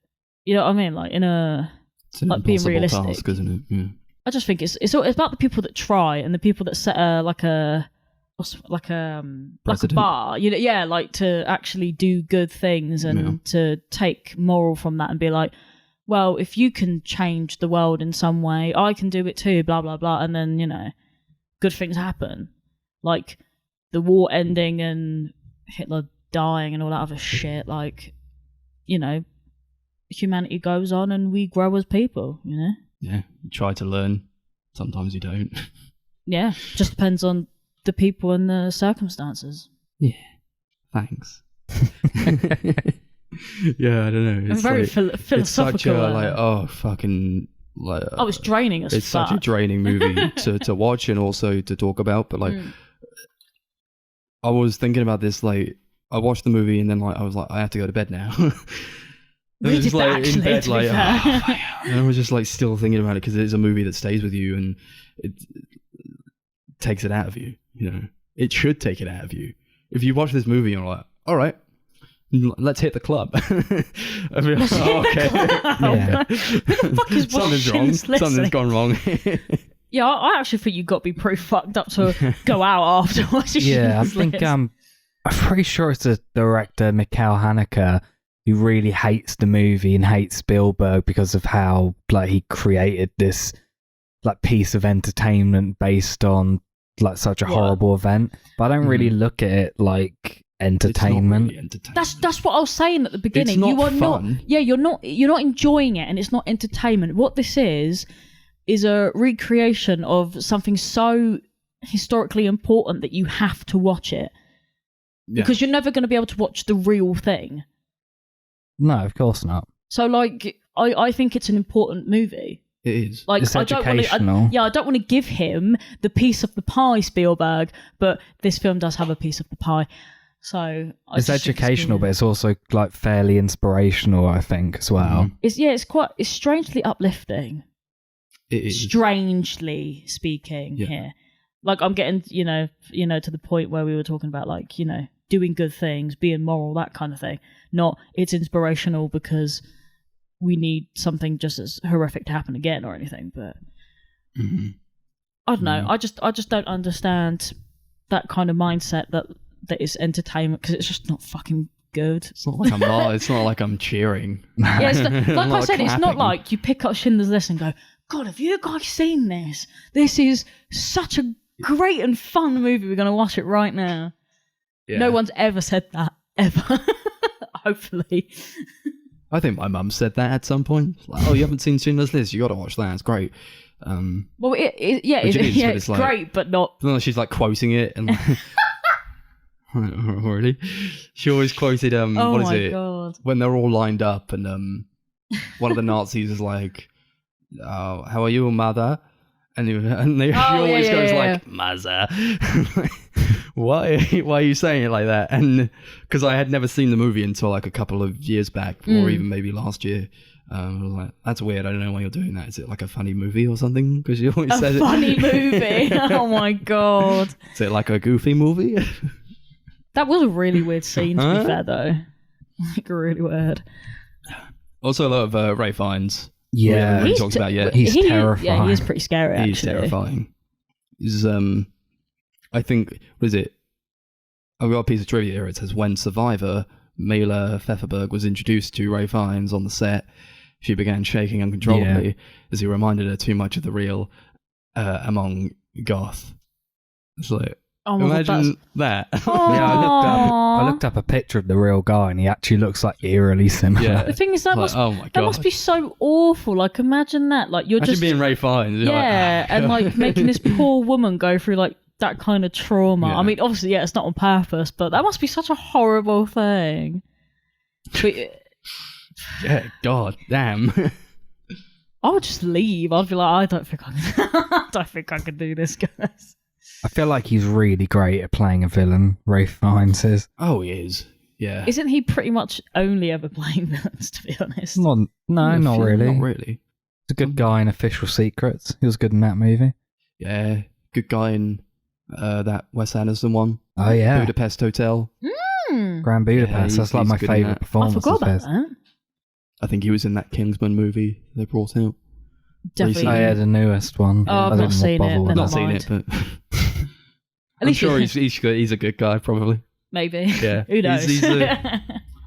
You know what I mean? Like in a
It's an
like being
impossible
realistic.
task, isn't it? Yeah.
I just think it's about the people that try and the people that set a
Precedent.
bar, you know, yeah, like to actually do good things and to take moral from that and be like, well, if you can change the world in some way, I can do it too, blah blah blah, and then, you know, good things happen, like the war ending and Hitler dying and all that other shit. Like, you know, humanity goes on and we grow as people, you know.
Yeah, you try to learn. Sometimes you don't.
Yeah, just depends on the people and the circumstances.
Yeah, thanks. Yeah, I don't know.
I'm very
like,
philosophical.
It's such a fucking like.
It's draining as
It's
fuck.
such a draining movie to watch and also to talk about. But like, I was thinking about this. Like, I watched the movie and then like I was like, I have to go to bed now. I
We
was
did
just, like,
that, actually,
in bed,
to be
like,
fair.
and I was just like still thinking about it because it's a movie that stays with you and it takes it out of you. You know, it should take it out of you. If you watch this movie and you're like, all right, let's hit the club. I mean, okay.
Yeah.
Who the fuck is
Something's
watching
wrong.
this listening?
Something's gone wrong.
Yeah, I actually think you've got to be pretty fucked up to go out after watching
Yeah, I
this
think
list.
I'm pretty sure it's the director Mikhail Haneke who really hates the movie and hates Spielberg because of how like he created this like piece of entertainment based on like such a horrible event. But I don't really look at it like entertainment.
It's not really entertainment.
That's what I was saying at the beginning.
It's not
you are
fun.
not. Yeah, you're not enjoying it, and it's not entertainment. What this is a recreation of something so historically important that you have to watch it because you're never going to be able to watch the real thing.
No, of course not.
So, like, I think it's an important movie.
It is.
Like,
It's
I don't
educational.
I don't want to give him the piece of the pie, Spielberg, but this film does have a piece of the pie. So I
It's
just think
educational, but it's also like fairly inspirational, I think, as well.
it's strangely uplifting.
It is.
Strangely speaking, here, like I'm getting, you know, to the point where we were talking about, like, you know, doing good things, being moral, that kind of thing. Not it's inspirational because we need something just as horrific to happen again or anything. But I don't know. I just don't understand that kind of mindset that is entertainment because it's just not fucking good.
It's not like it's not like I'm cheering.
Yeah, it's like
I'm
I
not
said, it's not
clapping.
like you pick up Schindler's List and go, God, have you guys seen this? This is such a great and fun movie. We're going to watch it right now.
Yeah.
No one's ever said that, ever. Hopefully.
I think my mum said that at some point. Like, oh, you haven't seen Schindler's List? You got to watch that. It's great.
Well, it's
it's like-
great, but not.
No, she's like quoting it and like, already. She always quoted
Oh
what is
my
it?
God.
When they're all lined up and one of the Nazis is like, "Oh, how are you, mother?" And she always goes like, "Mother." Why are you saying it like that? And because I had never seen the movie until like a couple of years back, or even maybe last year. I was like, that's weird. I don't know why you're doing that. Is it like a funny movie or something? Because she always says
Funny
it.
movie. Oh my God.
Is it like a goofy movie?
That was a really weird scene, to
Huh?
be fair, though. Like, really weird.
Also, a lot of Ray Fiennes.
Yeah.
We haven't really
He's
talked
t-
about yet.
He's
Yeah,
terrifying.
he is pretty scary, actually.
He's terrifying. He's I think, what is it? I've got a piece of trivia here. It says when Survivor, Mila Pfefferberg was introduced to Ray Fiennes on the set, she began shaking uncontrollably as he reminded her too much of the real Among Goth. It's like,
Oh my God,
imagine that.
Yeah, I looked up a picture of the real guy, and he actually looks like eerily similar.
Yeah.
The thing is, that
Like,
must
oh my
that
God.
must be so awful. Like, imagine that. Like, you're
Imagine
just
being Ray Fiennes. You're
yeah,
like,
and like making this poor woman go through like that kind of trauma.
Yeah.
I mean, obviously, yeah, it's not on purpose, but that must be such a horrible thing. But
yeah, God damn.
I would just leave. I'd be like, I don't think I can do this, guys.
I feel like he's really great at playing a villain, Ray Fiennes is.
Oh, he is. Yeah.
Isn't he pretty much only ever playing villains, to be honest?
Not really.
Not really.
He's a good guy in Official Secrets. He was good in that movie.
Yeah, good guy in that Wes Anderson one.
Oh, yeah.
Budapest Hotel.
Grand Budapest.
he's-
That's like
he's
my
good in
favourite
that.
I
performance
forgot
of
about
his.
that.
I think he was in that Kingsman movie they brought out.
Definitely.
Oh, yeah, the newest one.
Oh, I've not seen it. Never
Not seen
mind.
it, but
At
I'm
least
sure
you-
he's a good guy, probably.
Maybe.
Yeah.
Who knows?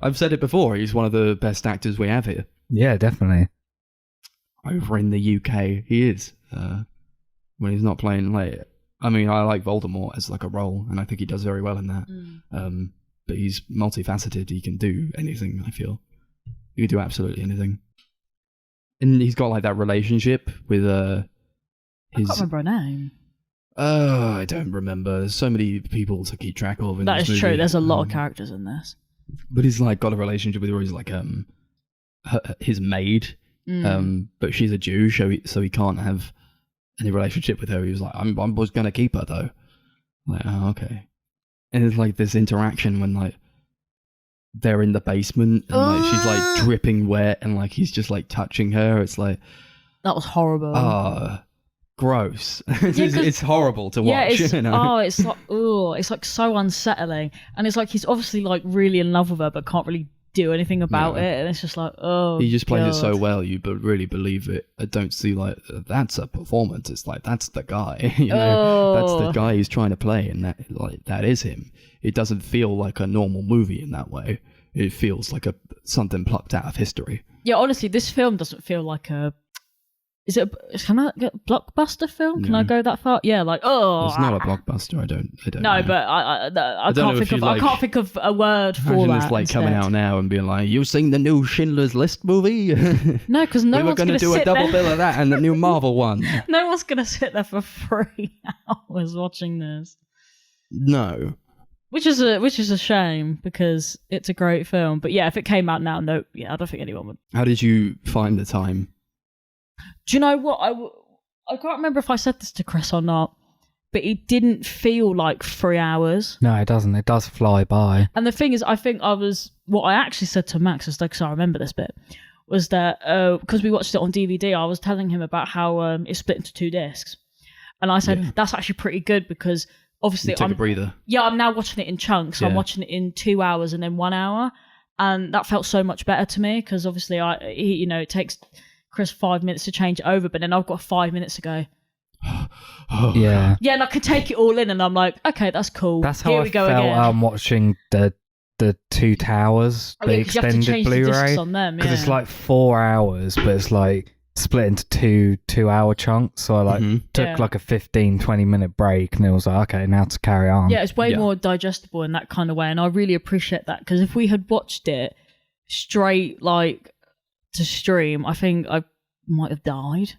I've said it before, he's one of the best actors we have here.
Yeah, definitely.
Over in the UK, he is. When he's not playing, like, I mean, I like Voldemort as like a role, and I think he does very well in that. But he's multifaceted, he can do anything, I feel. He can do absolutely anything. And he's got like that relationship with
I can't remember her name.
I don't remember. There's so many people to keep track of in
That
this
is
movie.
true. There's a lot of characters in this.
But he's like got a relationship with her. He's like his maid, but she's a Jew, so he can't have any relationship with her. He was like, I was gonna keep her though. I'm like, oh, okay. And it's like this interaction when like they're in the basement and like she's like dripping wet and like he's just like touching her. It's like,
That was horrible.
gross.
Yeah, 'cause-
it's horrible to watch.
Yeah, it's,
you know?
it's like, it's like so unsettling, and it's like he's obviously like really in love with her, but can't really do anything about
No.
it, and it's just like, oh,
He just plays it so
God.
well, you really believe it. I don't see like that's a performance. It's like that's the guy, you know, that's the guy he's trying to play, and that is him. It doesn't feel like a normal movie in that way. It feels like something plucked out of history.
Yeah, honestly, this film doesn't feel like a. Can I get blockbuster film? Can I go that far? Yeah, like
It's not a blockbuster. I don't
No,
know.
but I
don't
can't
know
think
if
of
you like-
I can't think of a word for
Imagine
that.
it's like coming
instead.
out now and being like, "You seen the new Schindler's List movie?"
No, because no
we were
one's
going to do a
sit
double
there.
bill of that and the new Marvel one.
No one's gonna sit there for 3 hours watching this.
No.
Which is a shame because it's a great film. But yeah, if it came out now, I don't think anyone would.
How did you find the time?
Do you know what? I can't remember if I said this to Chris or not, but it didn't feel like 3 hours.
No, it doesn't. It does fly by.
And the thing is, I think what I actually said to Max, is like, 'cause I remember this bit, was that because we watched it on DVD, I was telling him about how it's split into 2 discs. And I said, that's actually pretty good because obviously
Take a breather.
Yeah, I'm now watching it in chunks. I'm
Yeah.
watching it in 2 hours and then 1 hour. And that felt so much better to me because obviously it takes Chris 5 minutes to change it over, but then I've got 5 minutes to go.
Yeah.
Yeah, and I can take it all in and I'm like, okay, that's cool.
That's how
Here
I
we go
felt
again.
watching the Two Towers,
Oh,
the
yeah, 'cause you have to
extended
change the discs
Blu-ray.
on them,
Because it's
yeah.
like 4 hours, but it's like split into 2 hour chunks. So I like took
Yeah.
like a 15-20 minute break and it was like, okay, now to carry on.
Yeah, it's way
Yeah.
more digestible in that kind of way, and I really appreciate that because if we had watched it straight like to stream, I think I might have died.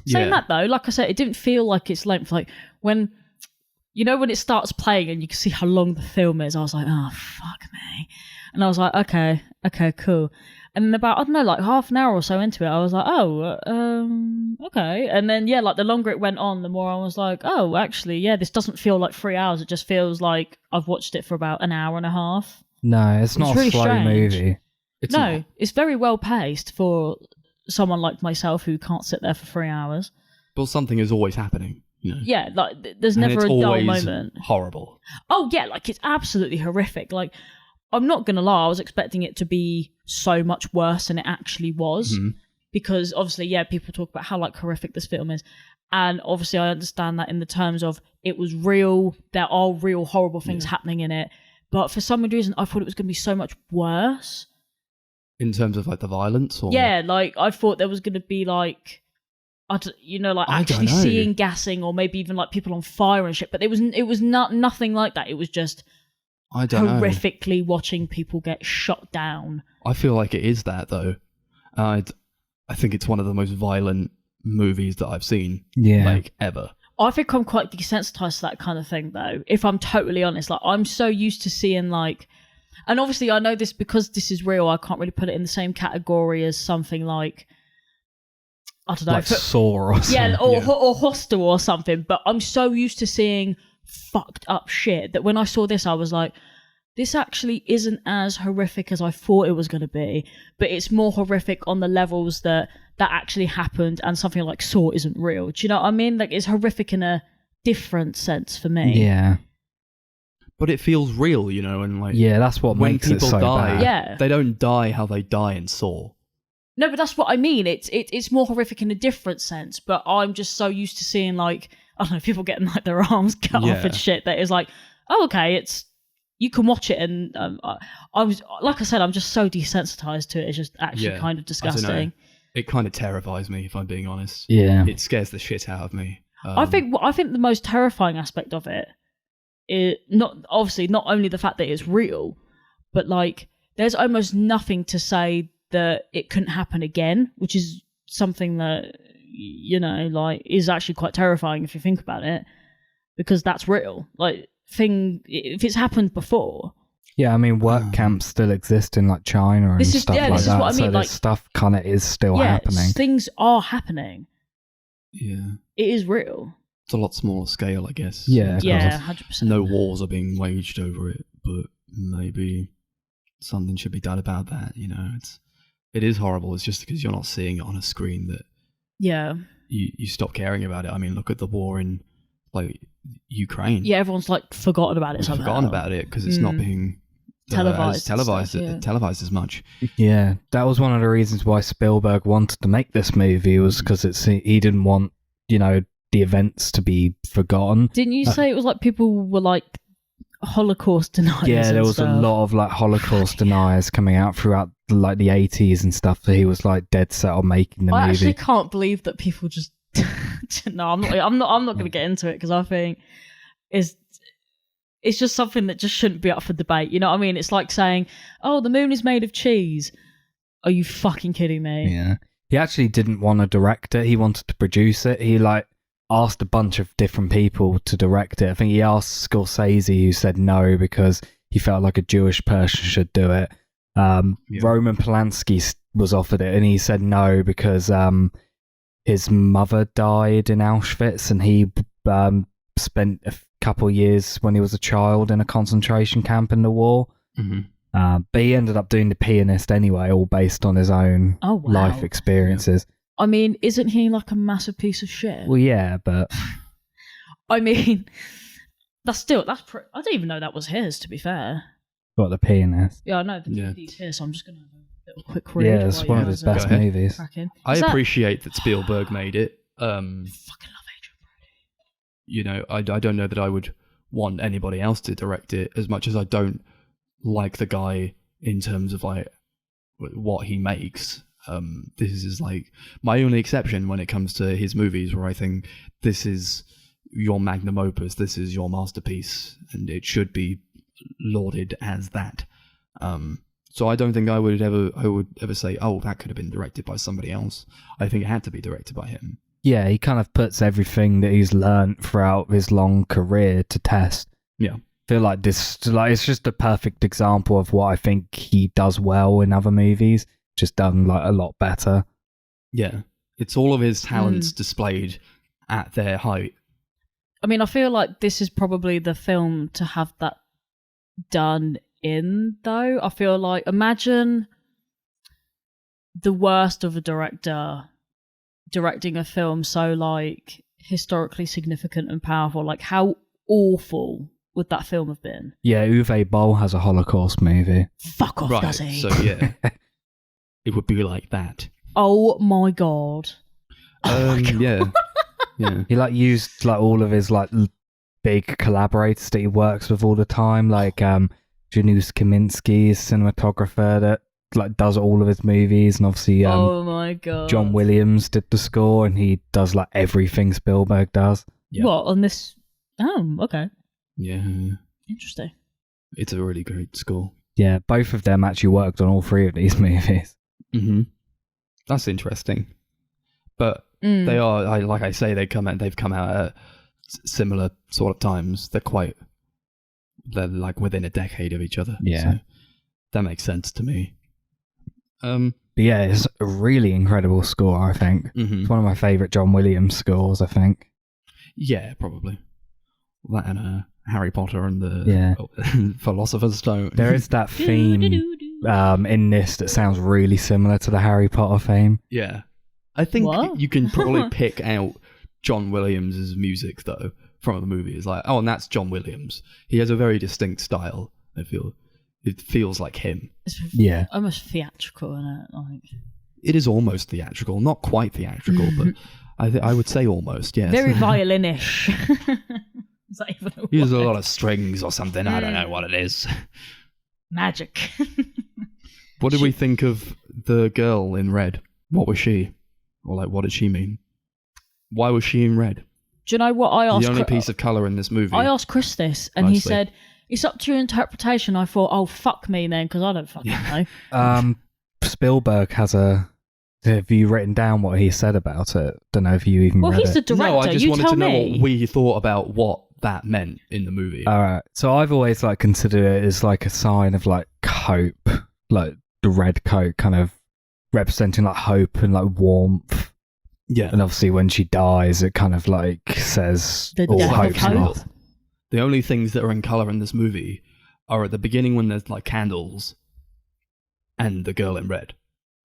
Saying that though, like I said, it didn't feel like its length. Like when it starts playing and you can see how long the film is, I was like, oh fuck me, and I was like, okay, cool. And then about, I don't know, like half an hour or so into it, I was like, okay. And then, yeah, like the longer it went on, the more I was like, oh, actually, yeah, this doesn't feel like 3 hours. It just feels like I've watched it for about an hour and a half.
No, it's not
really
a slow
strange.
movie.
It's
No,
not.
it's very well paced for someone like myself who can't sit there for 3 hours.
But something is always happening. You know?
Yeah, like there's
And
never
it's
a dull
always
moment.
horrible.
Oh, yeah, like it's absolutely horrific. Like, I'm not going to lie, I was expecting it to be so much worse than it actually was. Because obviously, yeah, people talk about how like horrific this film is. And obviously I understand that in the terms of it was real, there are real horrible things happening in it. But for some reason, I thought it was going to be so much worse.
In terms of like the violence? Or...
Yeah, like I thought there was going to be like, like
I
actually
don't know.
seeing gassing or maybe even like people on fire and shit. But it was nothing like that. It was just
I don't know.
horrifically watching people get shot down.
I feel like it is that though. I think it's one of the most violent movies that I've seen.
Yeah.
Like ever.
I think I'm quite desensitized to that kind of thing, though. If I'm totally honest, like I'm so used to seeing like, and obviously I know this because this is real. I can't really put it in the same category as something like, I don't know,
Like Saw or something.
yeah, or Hostel or something. But I'm so used to seeing fucked up shit that when I saw this, I was like, this actually isn't as horrific as I thought it was going to be, but it's more horrific on the levels that actually happened, and something like Saw isn't real. Do you know what I mean? Like, it's horrific in a different sense for me.
Yeah.
But it feels real, you know, and like
Yeah, that's what
when
makes it
people
so
die,
bad.
Yeah.
they don't die how they die in Saw.
No, but that's what I mean. It's more horrific in a different sense. But I'm just so used to seeing like, I don't know, people getting like their arms cut off and shit. That is like, oh, okay, you can watch it. And I was, like I said, I'm just so desensitized to it. It's just actually kind of disgusting.
It kind of terrifies me, if I'm being honest.
Yeah,
it scares the shit out of me.
I think the most terrifying aspect of it is not only the fact that it's real, but like there's almost nothing to say that it couldn't happen again, which is something that, you know, like is actually quite terrifying if you think about it, because that's real. Like if it's happened before.
Yeah, I mean, work camps still exist in like China and stuff like that. This is what I mean. So like, this stuff kind of is still happening.
Things are happening.
Yeah,
it is real.
It's a lot smaller scale, I guess.
Yeah,
100%.
No wars are being waged over it, but maybe something should be done about that. You know, it is horrible. It's just because you're not seeing it on a screen that you stop caring about it. I mean, look at the war in like Ukraine.
Yeah, everyone's like forgotten about it.
Forgotten about it because it's not being televised as much.
Yeah, that was one of the reasons why Spielberg wanted to make this movie, was because he didn't want, you know, the events to be forgotten.
Didn't you say it was like people were like Holocaust deniers?
Yeah, there was a lot of like Holocaust deniers coming out throughout like the 80s and stuff. So he was like dead set on making the movie.
I actually can't believe that people just no, I'm not going to get into it, because I think it's just something that just shouldn't be up for debate. You know what I mean? It's like saying, oh, the moon is made of cheese. Are you fucking kidding me?
Yeah. He actually didn't want to direct it. He wanted to produce it. He like asked a bunch of different people to direct it. I think he asked Scorsese, who said no because he felt like a Jewish person should do it. Roman Polanski was offered it, and he said no because his mother died in Auschwitz, and he spent a couple years when he was a child in a concentration camp in the war. But he ended up doing The Pianist anyway, all based on his own life experiences.
I mean, isn't he like a massive piece of shit?
Well, yeah, but
I mean, I don't even know that was his, to be fair.
What, The Pianist?
Yeah, I know the DVD's here, so I'm just going to have a little quick read.
Yeah, it's one of his best movies.
I appreciate that Spielberg made it.
Fucking love Adrian Brody.
You know, I don't know that I would want anybody else to direct it as much as I don't like the guy in terms of like what he makes. This is like my only exception when it comes to his movies, where I think this is your magnum opus, this is your masterpiece, and it should be lauded as that. So I don't think I would ever say, oh, that could have been directed by somebody else. I think it had to be directed by him.
Yeah, he kind of puts everything that he's learnt throughout his long career to test.
Yeah.
I feel like this, like, it's just a perfect example of what I think he does well in other movies, just done like a lot better.
Yeah. It's all of his talents displayed at their height.
I mean, I feel like this is probably the film to have that done in, though. I feel like, imagine the worst of a director directing a film so like historically significant and powerful. Like, how awful would that film have been?
Yeah, Uwe Boll has a Holocaust movie.
Fuck off, does he?
So yeah, it would be like that.
Oh my god.
Yeah. Yeah.
He like used like all of his like big collaborators that he works with all the time, like Janusz Kaminski's cinematographer that like does all of his movies, and obviously
oh my god,
John Williams did the score, and he does like everything Spielberg does.
Yeah.
What on this? Oh, okay.
Yeah.
Interesting.
It's a really great score.
Yeah, both of them actually worked on all three of these movies.
Mm-hmm. That's interesting. But they are, like I say, they've come out at similar sort of times. They're like within a decade of each other.
Yeah.
So that makes sense to me.
But yeah, it's a really incredible score, I think. It's one of my favourite John Williams scores, I think.
Yeah, probably. That and Harry Potter and the Philosopher's Stone.
There is that theme in this that sounds really similar to the Harry Potter theme.
Yeah. I think you can probably pick out John Williams' music, though, from the movie. It's like, oh, and that's John Williams. He has a very distinct style, I feel. It feels like him.
It's
yeah.
almost theatrical, isn't it? Like,
It is almost theatrical, not quite theatrical, but I would say almost, yes.
Very violinish. Is that even a
Use a
word?
lot of strings or something. I don't know what it is.
Magic.
What did we think of the girl in red? What was she? Or like, what did she mean? Why was she in red?
Do you know what I asked?
The only piece of colour in this movie.
I asked Chris this, and he said, it's up to your interpretation. I thought, oh, fuck me then, because I don't fucking know.
Spielberg has have you written down what he said about it? Don't know if you even read
he's the
it.
director.
No, I just
you
wanted
tell
to know
me.
what we thought about what that meant in the movie.
All right. So I've always like considered it as like a sign of like hope, like the red coat kind of representing like hope and like warmth.
Yeah.
And obviously when she dies, it kind of like says
The
all
death of
hope's
hope.
lost.
The only things that are in colour in this movie are at the beginning when there's like candles and the girl in red.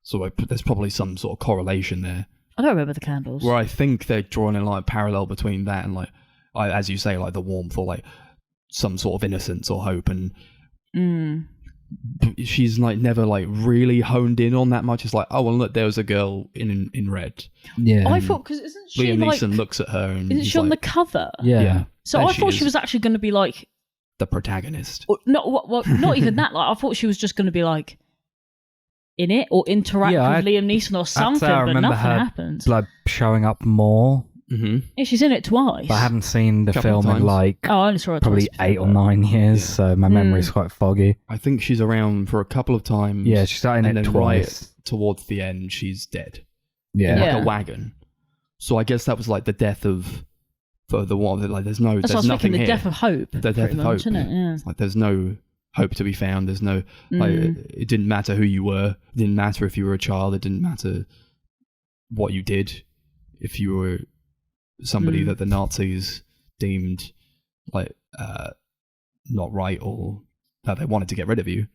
So there's probably some sort of correlation there.
I don't remember the candles.
Where I think they're drawing a like parallel between that and like, as you say, like the warmth or like some sort of innocence or hope. And she's like never like really honed in on that much. It's like, oh well, look, there was a girl in red.
Yeah.
I thought, because isn't she
Liam
like...
Neeson looks at her and
Isn't
he's
she on the
like,
cover?
Yeah.
So
And
I thought she
is
was actually going to be like...
the protagonist.
Or, not even that. Like I thought she was just going to be like in it or interact
Yeah,
with Liam Neeson or something,
I
but
remember
nothing
her
happens.
like showing up more.
Mm-hmm.
Yeah, she's in it twice.
But I haven't seen the
Couple of
film in
times.
like
Oh, I only saw it
probably
twice before
8 or
that.
9 years, so my memory's quite foggy.
I think she's around for a couple of times.
Yeah, she's in
and
it
then
twice.
right towards the end, she's dead.
Yeah.
In like
Yeah.
a wagon. So I guess that was like the death of for the one. Like there's no,
That's what I
there's
was
nothing
thinking, the
here.
death of hope.
The death
pretty
of
much,
hope.
isn't it? Yeah.
It's like there's no hope to be found. There's no like it didn't matter who you were. It didn't matter if you were a child. It didn't matter what you did. If you were somebody that the Nazis deemed like not right or that they wanted to get rid of you,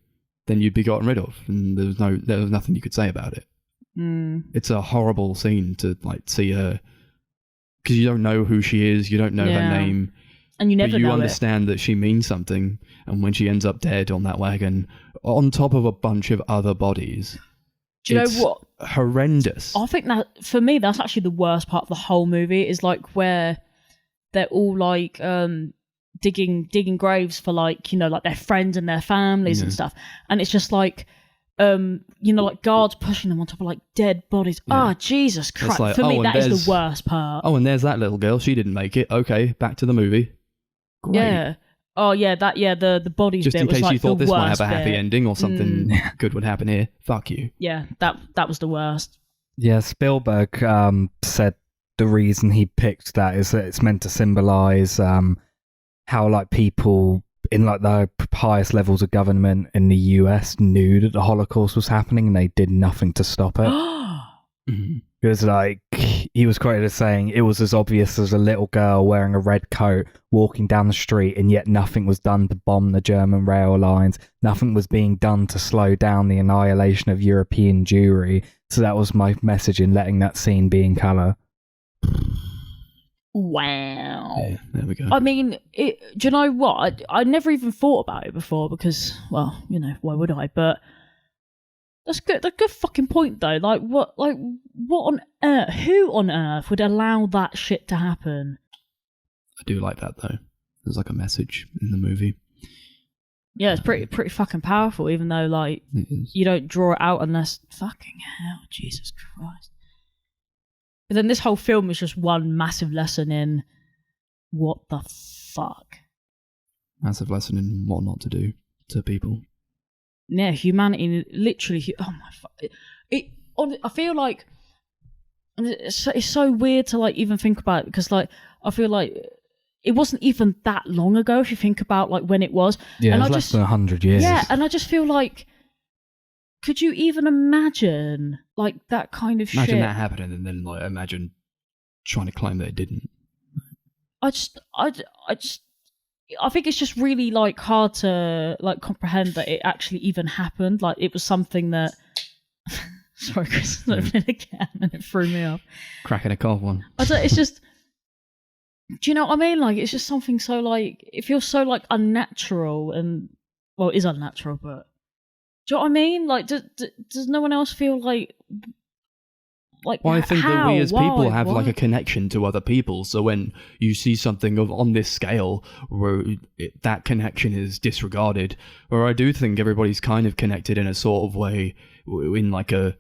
then you'd be gotten rid of, and there was nothing you could say about it. It's a horrible scene to like see her, because you don't know who she is, you don't know her name,
And you never
but you
know
understand that she means something. And when she ends up dead on that wagon, on top of a bunch of other bodies,
Do you
it's
know what?
horrendous.
I think that, for me, that's actually the worst part of the whole movie, is like where they're all like digging graves for like, you know, like their friends and their families and stuff. And it's just like, you know, like guards pushing them on top of like dead bodies. Oh, Jesus Christ.
like,
for me,
and
that is
there's-
the worst part.
Oh, and there's that little girl. She didn't make it. Okay, back to the movie. Great.
Yeah. Oh, yeah, the bodies
Just
bit
in
was
case
like
you thought
the
this might have
worst
a happy
bit.
ending or something good would happen here. Fuck you.
Yeah, that was the worst.
Yeah, Spielberg said the reason he picked that is that it's meant to symbolize how like people in like the highest levels of government in the US knew that the Holocaust was happening and they did nothing to stop it. It was like, he was quoted as saying, it was as obvious as a little girl wearing a red coat walking down the street, and yet nothing was done to bomb the German rail lines. Nothing was being done to slow down the annihilation of European Jewry. So that was my message in letting that scene be in colour.
Wow.
Yeah, there we go.
I mean, do you know what? I never even thought about it before because, well, you know, why would I? But that's good. That's a good fucking point, though. What on earth? Who on earth would allow that shit to happen?
I do like that though. There's like a message in the movie.
Yeah, it's pretty fucking powerful. Even though, like,
It is.
you don't draw it out unless fucking hell, Jesus Christ. But then this whole film is just one massive lesson in what the fuck.
Massive lesson in what not to do to people.
Yeah, humanity literally. Oh my fuck! I feel like it's so weird to like even think about it, because like I feel like it wasn't even that long ago if you think about like when it was.
Yeah,
and
it was
I
less
just,
than 100 years.
Yeah, and I just feel like, could you even imagine like that kind of
Imagine
shit?
that happening, and then like imagine trying to claim that it didn't.
I think it's just really like hard to like comprehend that it actually even happened. Like it was something that. Sorry, Chris, I opened it again and it threw me off.
Cracking a cold one.
It's just. Do you know what I mean? Like it's just something so like it feels so like unnatural, and well, it is unnatural, but do you know what I mean? Like, does no one else feel like Like,
Well, I think that we as
Why?
people have like a
What?
connection to other people. So when you see something on this scale where that connection is disregarded, or I do think everybody's kind of connected in a sort of way, in like an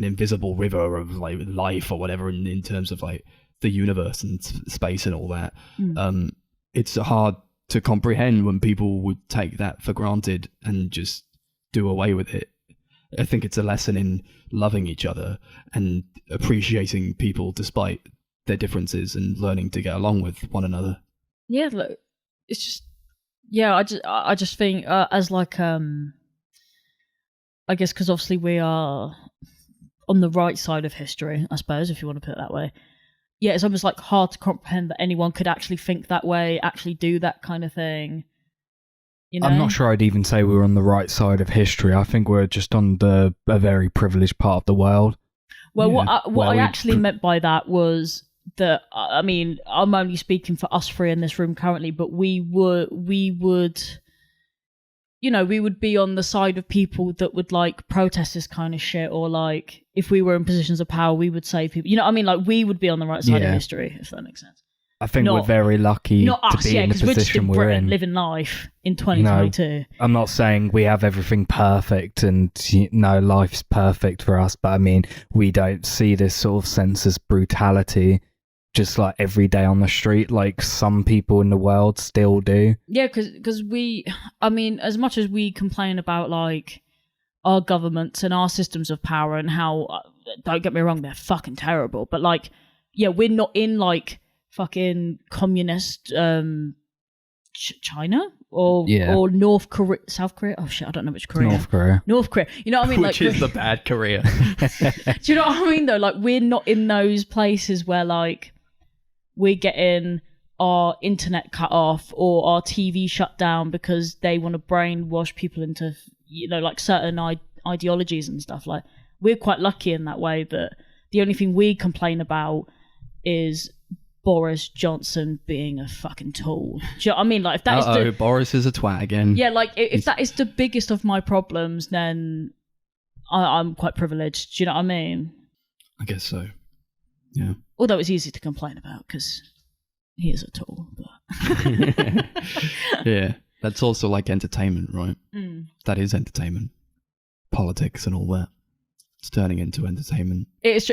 invisible river of like life or whatever, in terms of like the universe and space and all that. It's hard to comprehend when people would take that for granted and just do away with it. I think it's a lesson in loving each other and appreciating people despite their differences and learning to get along with one another.
Yeah, look, it's just, yeah, I just think as like I guess because obviously we are on the right side of history, I suppose, if you want to put it that way. Yeah, it's almost like hard to comprehend that anyone could actually think that way, actually do that kind of thing. You know?
I'm not sure I'd even say we were on the right side of history. I think we're just on a very privileged part of the world.
Well,
Yeah.
what I actually meant by that was that, I mean, I'm only speaking for us three in this room currently, but we would, you know, we would be on the side of people that would like protest this kind of shit, or like if we were in positions of power, we would save people. You know what I mean? Like we would be on the right side of history, if that makes sense.
I think we're very lucky
Not
to
us,
be in the
because we're just
position
in
we're
Britain
in.
living life in 2022.
I'm not saying we have everything perfect and life's perfect for us, but I mean, we don't see this sort of senseless brutality just like every day on the street like some people in the world still do.
Yeah, because I mean, as much as we complain about like our governments and our systems of power and how, don't get me wrong, they're fucking terrible, but like, yeah, we're not in like fucking communist China or North Korea, South Korea. Oh shit, I don't know which Korea. North Korea. You know what I mean?
Which
like,
is the bad Korea.
do you know what I mean though? Like we're not in those places where like we're getting our internet cut off or our TV shut down because they want to brainwash people into, you know, like certain ideologies and stuff. Like we're quite lucky in that way that the only thing we complain about is Boris Johnson being a fucking tool. Do you know what I mean? Like if that is
Boris is a twat again.
Yeah, like if that is the biggest of my problems, then I'm quite privileged. Do you know what I mean?
I guess so. Yeah.
Although it's easy to complain about because he is a tool. But
Yeah, that's also like entertainment, right? That is entertainment. Politics and all that. It's turning into entertainment.
It's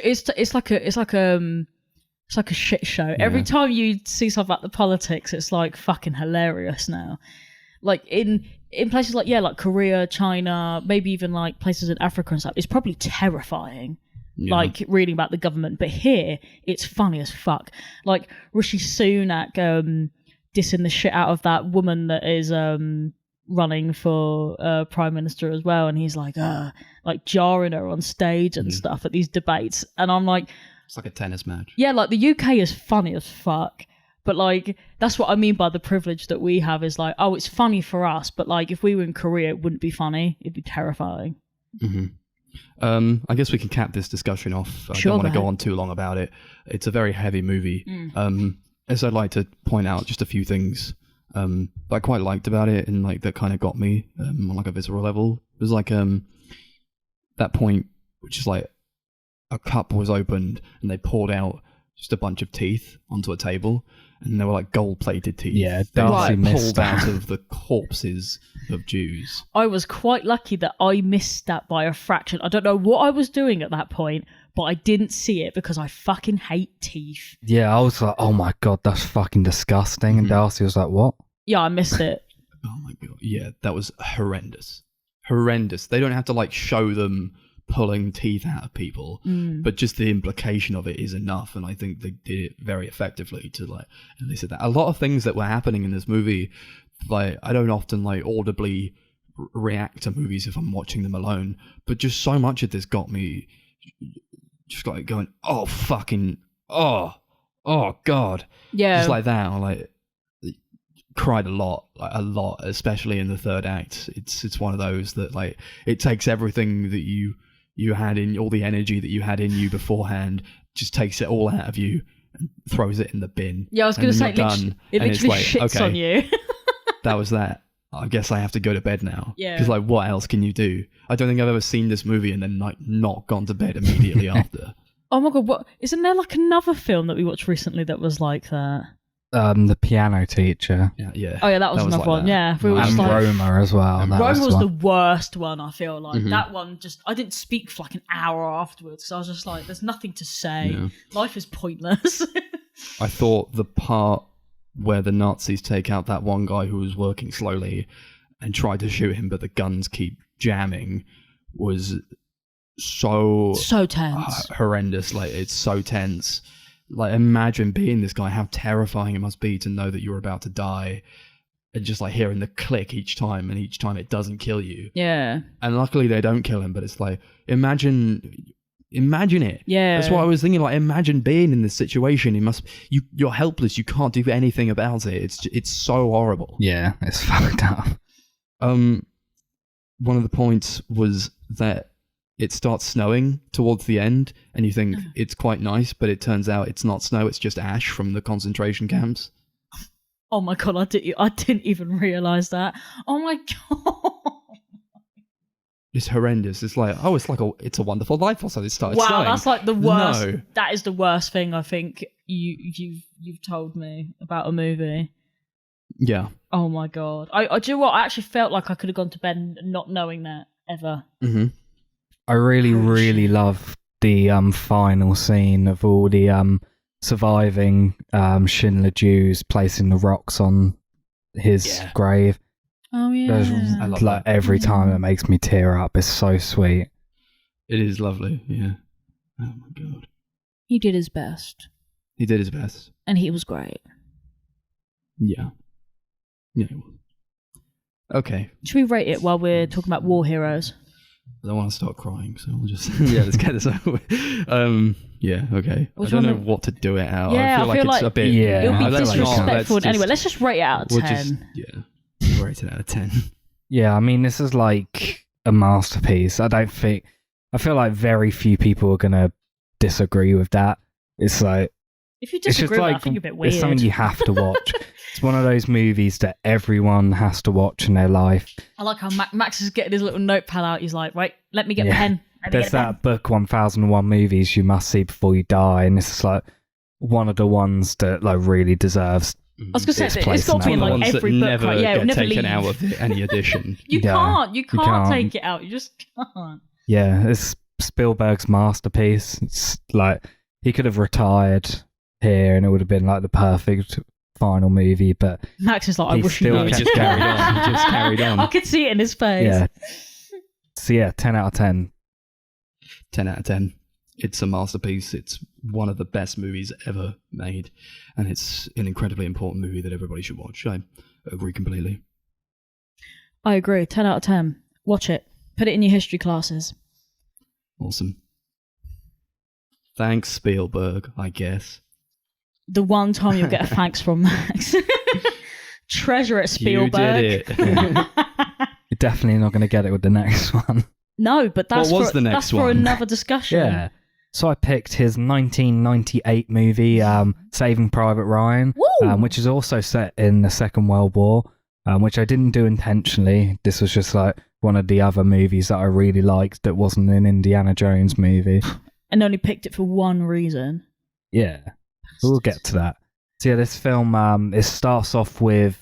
like a shit show.
Yeah.
Every time you see stuff about the politics, it's like fucking hilarious now. Like in places like like Korea, China, maybe even like places in Africa and stuff, it's probably terrifying.
Yeah.
Like reading about the government, but here it's funny as fuck. Like Rishi Sunak dissing the shit out of that woman that is running for prime minister as well, and he's like jarring her on stage and stuff at these debates, and I'm like,
it's like a tennis match.
yeah, like the UK is funny as fuck, but like that's what I mean by the privilege that we have is like, oh, it's funny for us, but like if we were in Korea, it wouldn't be funny, it'd be terrifying.
I guess we can cap this discussion off. I don't want to go on too long about it. It's a very heavy movie. As I'd like to point out just a few things that I quite liked about it and like that kind of got me on like a visceral level. It was like that point, which is like a cup was opened and they poured out just a bunch of teeth onto a table, and they were like gold-plated teeth.
Yeah,
they were
Darcy
like
missed
pulled out of the corpses of Jews.
I was quite lucky that I missed that by a fraction. I don't know what I was doing at that point, but I didn't see it because I fucking hate teeth.
Yeah, I was like, oh my god, that's fucking disgusting. And Darcy was like, what?
Yeah, I missed it.
Oh my god, yeah, that was horrendous. They don't have to like show them pulling teeth out of people, but just the implication of it is enough, and I think they did it very effectively to like elicit that. A lot of things that were happening in this movie, like I don't often like audibly react to movies if I'm watching them alone, but just so much of this got me just like going, oh fucking, oh god,
Yeah,
just like that. Or like cried a lot, especially in the third act. It's one of those that like it takes everything that you had in, all the energy that you had in you beforehand, just takes it all out of you and throws it in the bin.
Yeah, I was going to say,
it literally
shits on you.
That was that. I guess I have to go to bed now.
Yeah.
Because like, what else can you do? I don't think I've ever seen this movie and then like not gone to bed immediately after.
Oh my god, what isn't there like another film that we watched recently that was like that?
The piano teacher.
Yeah.
Oh yeah, that was another
like
one.
that.
Yeah, we were
And
just like,
Roma as well. That
Rome was
one.
the worst one. I feel like
Mhm.
that one. Just I didn't speak for like an hour afterwards. So I was just like, "There's nothing to say.
Yeah.
Life is pointless."
I thought the part where the Nazis take out that one guy who was working slowly and tried to shoot him, but the guns keep jamming, was so
So tense.
horrendous. Like, it's so tense. Like, imagine being this guy, how terrifying it must be to know that you're about to die, and just like hearing the click each time, and each time it doesn't kill you.
Yeah.
And luckily they don't kill him, but it's like, imagine it.
Yeah.
That's what I was thinking. Like, imagine being in this situation. You're helpless. You can't do anything about it. It's so horrible.
Yeah, it's fucked up.
One of the points was that it starts snowing towards the end, and you think it's quite nice, but it turns out it's not snow. It's just ash from the concentration camps.
Oh my god, I didn't even realize that. Oh my god.
It's horrendous. It's like, it's a Wonderful Life or something. It started
Wow,
snowing.
that's like the worst.
No.
That is the worst thing I think you've told me about a movie.
Yeah.
Oh my god. I do you know what? I actually felt like I could have gone to bed not knowing that ever.
Mm-hmm.
I really love the final scene of all the surviving Schindler Jews placing the rocks on his grave.
Oh yeah.
I love
Like
that.
every time it makes me tear up. It's so sweet.
It is lovely. Yeah. Oh my god.
He did his best.
He did his best.
And he was great.
Yeah. Yeah. He was. Okay.
Should we rate it while we're talking about war heroes?
I don't want to start crying, so we'll just let's get this over with. Yeah, okay.
Which
I don't
one
know what to do it out.
Yeah,
I feel like it's a bit.
Yeah.
It'll be
I don't like
disrespectful.
that.
Anyway, let's just rate it out of 10.
We'll rate it out of 10.
Yeah, I mean, this is like a masterpiece. I feel like very few people are going to disagree with that. It's like,
If you
it's just
disagree with that, I
like,
think you're a bit weird.
it's something you have to watch. It's one of those movies that everyone has to watch in their life.
I like how Max is getting his little notepad out. He's like, right, let me get a
Yeah.
pen. Let me
There's
get a pen.
that book, 1001 Movies You Must See Before You Die, and this is like one of the ones that like really deserves.
I was going to
its
say,
place
it's got to be
in
in
that
like
one.
Ones that
every book.
never
Right? Yeah, it
get
will never
taken
leave.
out of any edition.
You
Yeah,
you can't
can't.
take it out. You just can't.
Yeah, it's Spielberg's masterpiece. It's like he could have retired here, and it would have been like the perfect final movie. But
Max is like, I
He
wish you
still
No,
would.
he just carried on. He just carried on.
I could see it in his face.
yeah, so yeah, 10 out of 10.
10 out of 10. It's a masterpiece. It's one of the best movies ever made, and it's an incredibly important movie that everybody should watch. I agree completely.
I agree. 10 out of 10. Watch it. Put it in your history classes.
Awesome. Thanks, Spielberg, I guess.
The one time you'll get a thanks from Max. Treasure it, Spielberg.
You did it.
You're definitely not going to get it with the next one.
No, but that's
What was
for,
the next
that's for
one?
another discussion.
Yeah. So I picked his 1998 movie, Saving Private Ryan,
Woo!
which is also set in the Second World War, which I didn't do intentionally. This was just like one of the other movies that I really liked that wasn't an Indiana Jones movie.
And only picked it for one reason.
Yeah, we'll get to that. So yeah, this film, it starts off with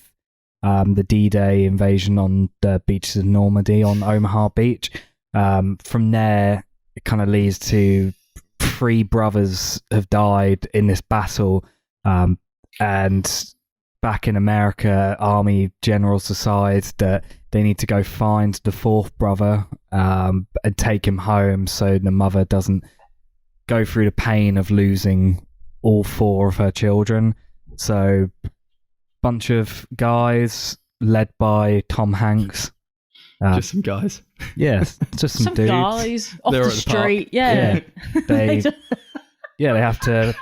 the D-Day invasion on the beaches of Normandy on Omaha Beach. From there, it kind of leads to 3 brothers have died in this battle, and back in America, army generals decide that they need to go find the 4th brother and take him home so the mother doesn't go through the pain of losing all 4 of her children. So, bunch of guys led by Tom Hanks.
Just some guys.
Yes, just some dudes.
guys off
They're
the
at the park.
street. Yeah.
They have to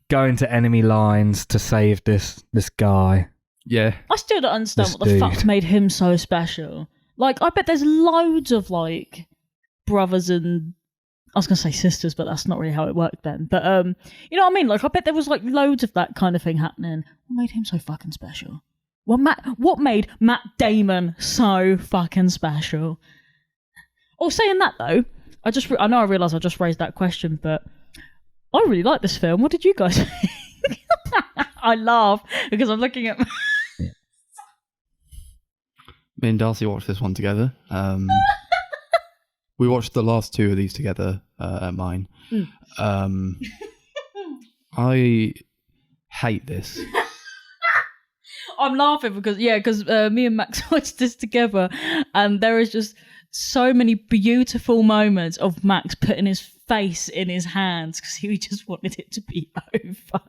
go into enemy lines to save this guy.
Yeah.
I still don't understand
This
what the fuck
dude.
made him so special. Like, I bet there's loads of, like, brothers and... I was going to say sisters, but that's not really how it worked then. But, you know what I mean? Like, I bet there was, like, loads of that kind of thing happening. What made him so fucking special? What made Matt Damon so fucking special? Oh, saying that, though, I know I realised I just raised that question, but I really like this film. What did you guys think? I laugh because I'm looking at.
Me and Darcy watched this one together. We watched the last two of these together at mine. I hate this.
I'm laughing because me and Max watched this together, and there is just so many beautiful moments of Max putting his face in his hands because he just wanted it to be over.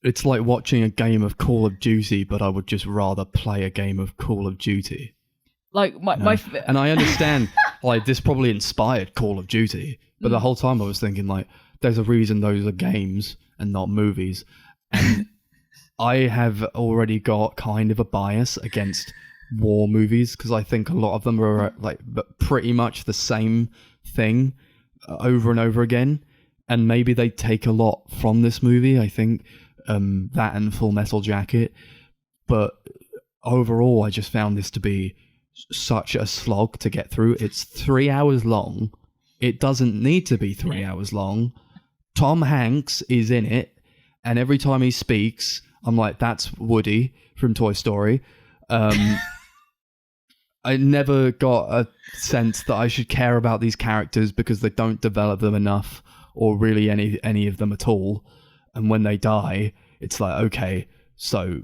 It's like watching a game of Call of Duty, but I would just rather play a game of Call of Duty.
Like
and I understand, like, this probably inspired Call of Duty, but the whole time I was thinking, like, there's a reason those are games and not movies, and I have already got kind of a bias against war movies because I think a lot of them are like pretty much the same thing over and over again, and maybe they take a lot from this movie. I think that and Full Metal Jacket, but overall I just found this to be such a slog to get through. It's 3 hours long. It doesn't need to be 3 hours long. Tom Hanks is in it, and every time he speaks, I'm like, that's Woody from Toy Story. I never got a sense that I should care about these characters because they don't develop them enough, or really any of them at all. And when they die, it's like, okay, so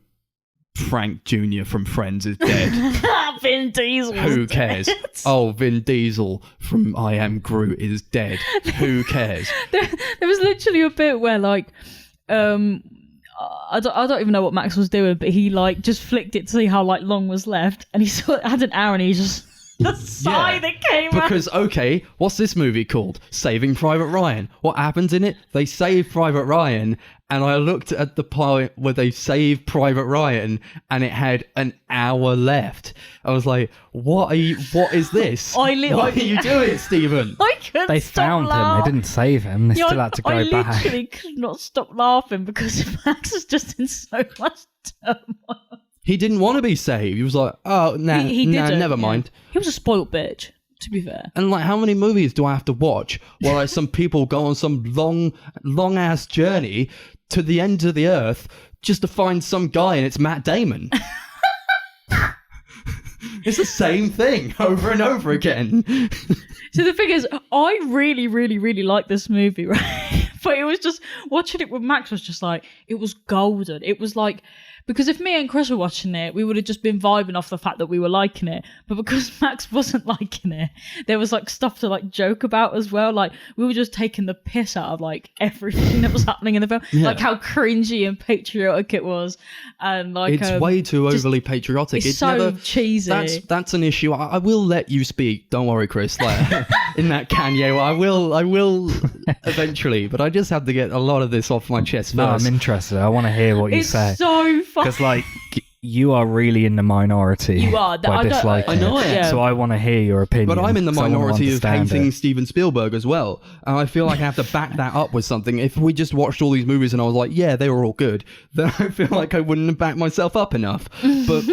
Frank Jr. from Friends is dead.
Vin Diesel.
Who cares? Oh, Vin Diesel from I Am Groot is dead. Who cares?
There was literally a bit where, like, I don't even know what Max was doing, but he like just flicked it to see how like long was left, and he had an hour, and he just the sigh that came out.
Because okay, what's this movie called? Saving Private Ryan. What happens in it? They save Private Ryan, and I looked at the point where they saved Private Ryan, and it had an hour left. I was like, what is this? What are you doing, Stephen?
I couldn't
They
stop
found him.
laughing.
They didn't save him. They still had to go back.
I literally could not stop laughing because Max was just in so much turmoil.
He didn't want to be saved. He was like, oh,
He didn't,
never mind.
He was a spoilt bitch, to be fair.
And like, how many movies do I have to watch while like some people go on some long ass journey to the end of the earth just to find some guy and it's Matt Damon? It's the same thing over and over again.
So the thing is, I really, really, really like this movie, right? But it was just, watching it with Max was just like, it was golden. It was like, because if me and Chris were watching it, we would have just been vibing off the fact that we were liking it. But because Max wasn't liking it, there was like stuff to like joke about as well. Like we were just taking the piss out of like everything that was happening in the film.
Yeah.
Like how cringy and patriotic it was. And like
it's way too overly patriotic.
It's so cheesy.
That's an issue. I will let you speak. Don't worry, Chris. Like in that Kanye, I will eventually. But I just have to get a lot of this off my chest first.
No, I'm interested. I want to hear what you say.
It's so funny.
Because, like, you are really in the minority.
You are.
By disliking
I know
it.
I am.
So I want to hear your opinion.
But I'm in the minority of hating
it.
Steven Spielberg as well. And I feel like I have to back that up with something. If we just watched all these movies and I was like, yeah, they were all good, then I feel like I wouldn't have backed myself up enough. But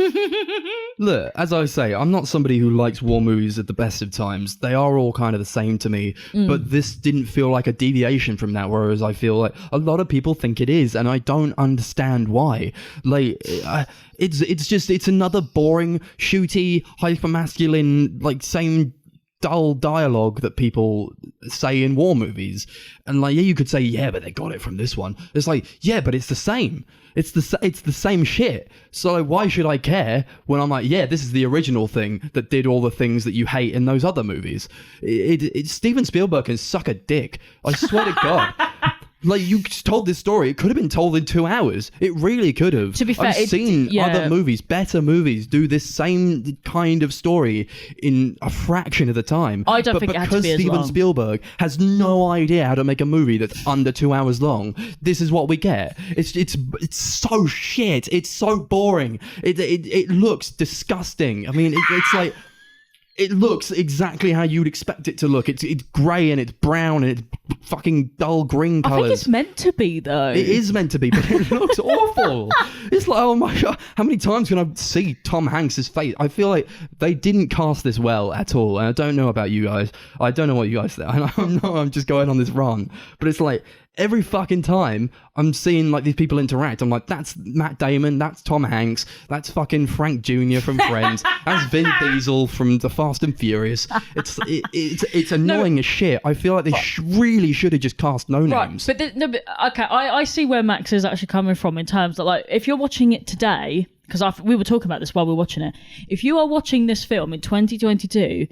look, as I say, I'm not somebody who likes war movies at the best of times. They are all kind of the same to me. But this didn't feel like a deviation from that, whereas I feel like a lot of people think it is, and I don't understand why. Like, it's another boring, shooty, hyper-masculine, like, same dull dialogue that people say in war movies. And like, yeah, you could say, yeah, but they got it from this one. It's like, yeah, but it's the same. It's the same shit. So like, why should I care when I'm like, yeah, this is the original thing that did all the things that you hate in those other movies. Steven Spielberg can suck a dick. I swear to God. Like, you told this story. It could have been told in 2 hours. It really could have.
To be fair,
I've seen other movies, better movies, do this same kind of story in a fraction of the time.
I don't think it had to be as long.
Because Steven Spielberg has no idea how to make a movie that's under 2 hours long, this is what we get. It's so shit. It's so boring. It looks disgusting. I mean, it's like... It looks exactly how you'd expect it to look. It's grey and it's brown and it's fucking dull green colours.
I think it's meant to be, though.
It is meant to be, but it looks awful. It's like, oh my God, how many times can I see Tom Hanks' face? I feel like they didn't cast this well at all. And I don't know about you guys. I don't know what you guys think. I'm just going on this run. But it's like, every fucking time I'm seeing like these people interact, I'm like, that's Matt Damon, that's Tom Hanks, that's fucking Frank Jr. from Friends, that's Vin Diesel from The Fast and Furious. It's annoying as shit. I feel like they really should have just cast no names.
But okay, I see where Max is actually coming from in terms of like, if you're watching it today, because we were talking about this while we were watching it. If you are watching this film in 2022,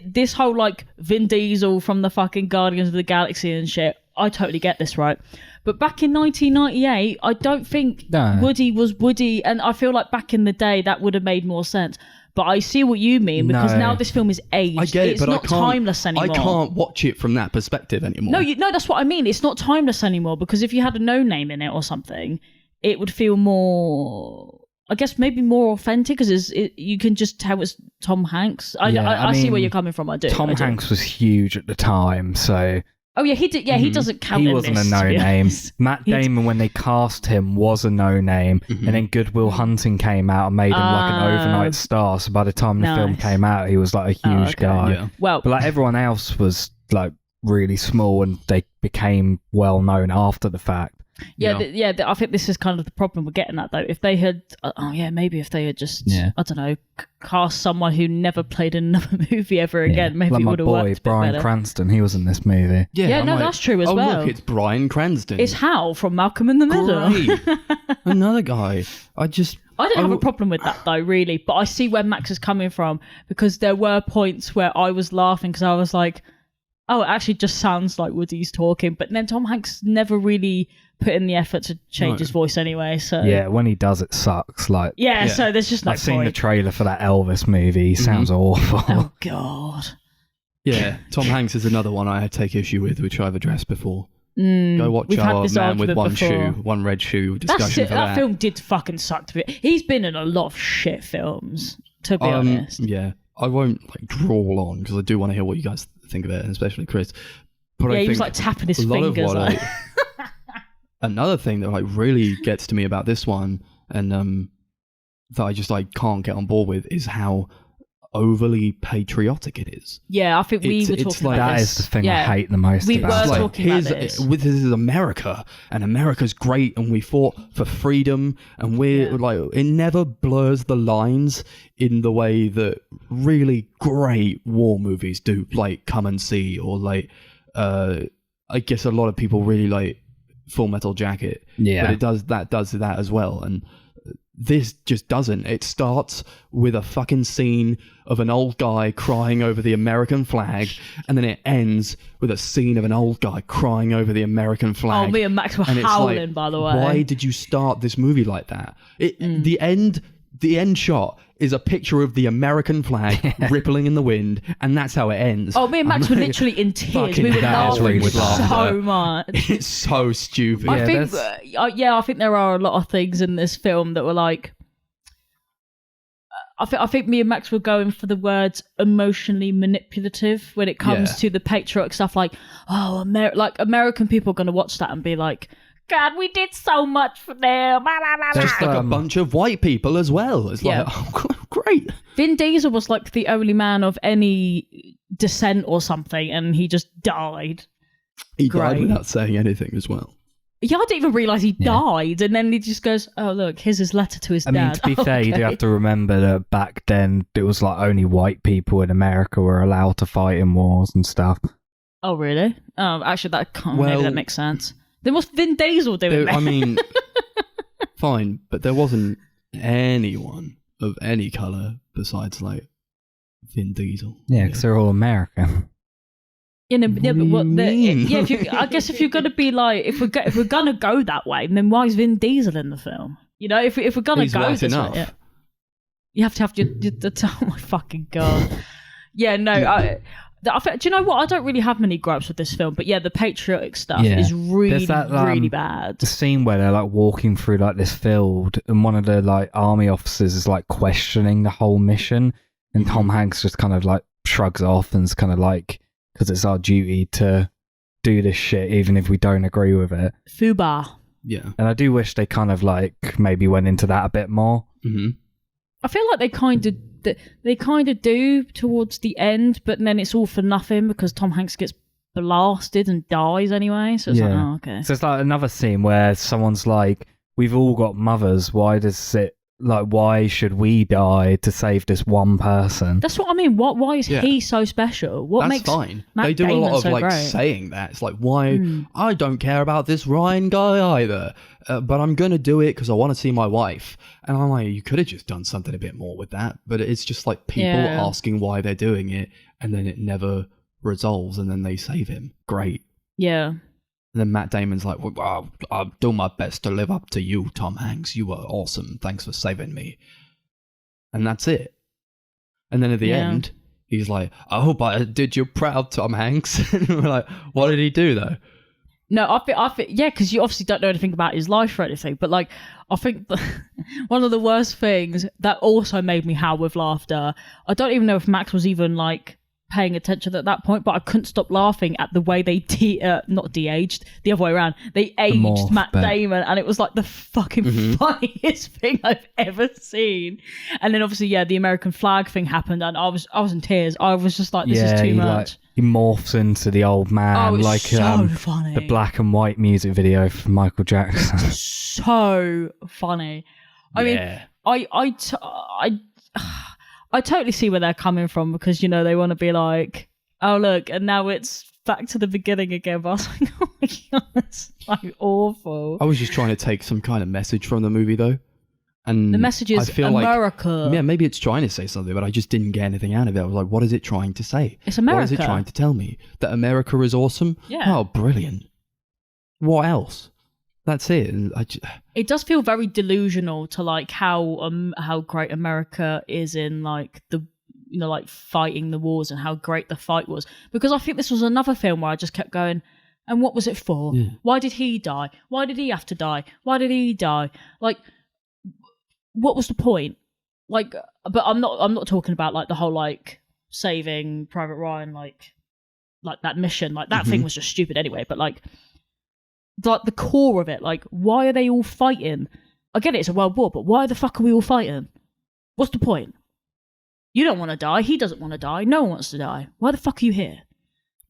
this whole like Vin Diesel from the fucking Guardians of the Galaxy and shit, I totally get this, right? But back in 1998, I don't think Woody was Woody, and I feel like back in the day that would have made more sense. But I see what you mean, because now this film is aged.
I get it,
it's
but
not timeless anymore.
I can't watch it from that perspective anymore.
No, that's what I mean. It's not timeless anymore, because if you had a no name in it or something, it would feel more, I guess, maybe more authentic, because you can just tell it's Tom Hanks. I see where you're coming from. I do.
Tom Hanks was huge at the time, so.
Oh yeah, he did. Yeah, he doesn't count.
He
in
wasn't
this,
a no-name. Matt Damon, when they cast him, was a no-name, and then Good Will Hunting came out and made him like an overnight star. So by the time the film came out, he was like a huge guy.
Yeah.
Well,
but like everyone else was like really small, and they became well known after the fact.
I think this is kind of the problem we're getting at, though. If they had, maybe if they had just, I don't know, cast someone who never played in another movie ever again, maybe
like
it would have worked a bit
Bryan
better.
Cranston, he was in this movie.
Yeah, no, that's true as well.
Look, it's Bryan Cranston.
It's Hal from Malcolm in the Middle.
Great. Another guy. I don't
have a problem with that, though, really. But I see where Max is coming from, because there were points where I was laughing because I was like, oh, it actually just sounds like Woody's talking. But then Tom Hanks never really put in the effort to change his voice anyway. So
yeah, when he does, it sucks. Like
so there's just no
I've seen the trailer for that Elvis movie. He sounds awful.
Oh God.
Yeah, Tom Hanks is another one I take issue with, which I've addressed before. Go watch our Man with One Red Shoe discussion for that.
That film did fucking suck to be. He's been in a lot of shit films, to be honest.
Yeah, I won't like drawl on, because I do want to hear what you guys think of it, and especially Chris. But I
he
think
was like tapping his
a lot
fingers.
Of what another thing that like really gets to me about this one, and that I just like can't get on board with, is how overly patriotic it is.
Yeah, I think we were talking about
that
this.
is the thing I hate the most
we
about
were
it.
talking about this.
This is America, and America's great, and we fought for freedom, and we're like, it never blurs the lines in the way that really great war movies do, like Come and See, or like I guess a lot of people really like Full Metal Jacket, but it does that as well, and this just doesn't. It starts with a fucking scene of an old guy crying over the American flag, and then it ends with a scene of an old guy crying over the American flag.
Oh, me and Max were howling, like, by the way.
Why did you start this movie like that? The end shot is a picture of the American flag rippling in the wind, and that's how it ends.
Oh, me and Max were literally in tears. We were laughing so much.
It's so stupid.
I think there are a lot of things in this film that were like, I think me and Max were going for the words emotionally manipulative when it comes to the patriotic stuff. Like, oh, American people are going to watch that and be like, God, we did so much for them.
Just like a bunch of white people as well. It's like, oh, great.
Vin Diesel was like the only man of any descent or something, and he just died.
He died without saying anything as well.
Yeah, I didn't even realise he died, and then he just goes, oh, look, here's his letter to his dad.
I mean, to be fair, you do have to remember that back then, it was like only white people in America were allowed to fight in wars and stuff.
Oh, really? Oh, actually, maybe that makes sense. Then what's Vin Diesel doing?
I mean, fine, but there wasn't anyone of any colour besides like Vin Diesel.
Yeah, because they're all American.
I guess if you're gonna be like, if we're gonna go that way, then why is Vin Diesel in the film? You know, if we're gonna go this way, you have to have your oh my fucking God. Yeah, no. Do you know what? I don't really have many gripes with this film, but the patriotic stuff is really, really bad.
The scene where they're like walking through like this field, and one of the like army officers is like questioning the whole mission, and Tom Hanks just kind of like shrugs off and is kind of like, because it's our duty to do this shit, even if we don't agree with it.
Fubar.
Yeah.
And I do wish they kind of like maybe went into that a bit more.
Mm-hmm.
I feel like they kind of do towards the end, but then it's all for nothing because Tom Hanks gets blasted and dies anyway. So it's like, oh, okay.
So it's like another scene where someone's like, "We've all got mothers. Why should we die to save this one person?"
That's what I mean. Why is he so special? What
That's
makes
fine.
Matt
They do a
Damon
lot of
so
like
great?
saying that. It's like, why? I don't care about this Ryan guy either, but I'm gonna do it because I want to see my wife. And I'm like, you could have just done something a bit more with that. But it's just like people asking why they're doing it, and then it never resolves, and then they save him. Great.
Yeah.
And then Matt Damon's like, well, I'll do my best to live up to you, Tom Hanks. You were awesome. Thanks for saving me. And that's it. And then at the end, he's like, I hope I did you proud, Tom Hanks. And we're like, what did he do, though?
No, I think, yeah, because you obviously don't know anything about his life or anything. But like, I think one of the worst things that also made me howl with laughter. I don't even know if Max was even like paying attention at that point, but I couldn't stop laughing at the way they not de-aged, the other way around. They aged Matt Damon, and it was like the fucking funniest thing I've ever seen. And then obviously, the American flag thing happened, and I was in tears. I was just like, this is too much.
He morphs into the old man,
it's
like
so funny.
The black and white music video from Michael Jackson.
So funny. I mean, I totally see where they're coming from, because, you know, they want to be like, oh, look, and now it's back to the beginning again. But I was like, oh my God, it's like awful.
I was just trying to take some kind of message from the movie, though. And
the message is America.
Like, maybe it's trying to say something, but I just didn't get anything out of it. I was like, what is it trying to say?
It's America.
What is it trying to tell me? That America is awesome?
Yeah.
Oh, brilliant. What else? That's it. And
it does feel very delusional to like how great America is in like the, you know, like fighting the wars and how great the fight was. Because I think this was another film where I just kept going, and what was it for?
Yeah.
Why did he die? Why did he have to die? Why did he die? Like, what was the point? Like, but I'm not talking about like the whole like saving Private Ryan, like that mission, like that thing was just stupid anyway. But like the core of it, like, why are they all fighting? I get it, it's a world war, but why the fuck are we all fighting? What's the point? You don't want to die. He doesn't want to die. No one wants to die. Why the fuck are you here?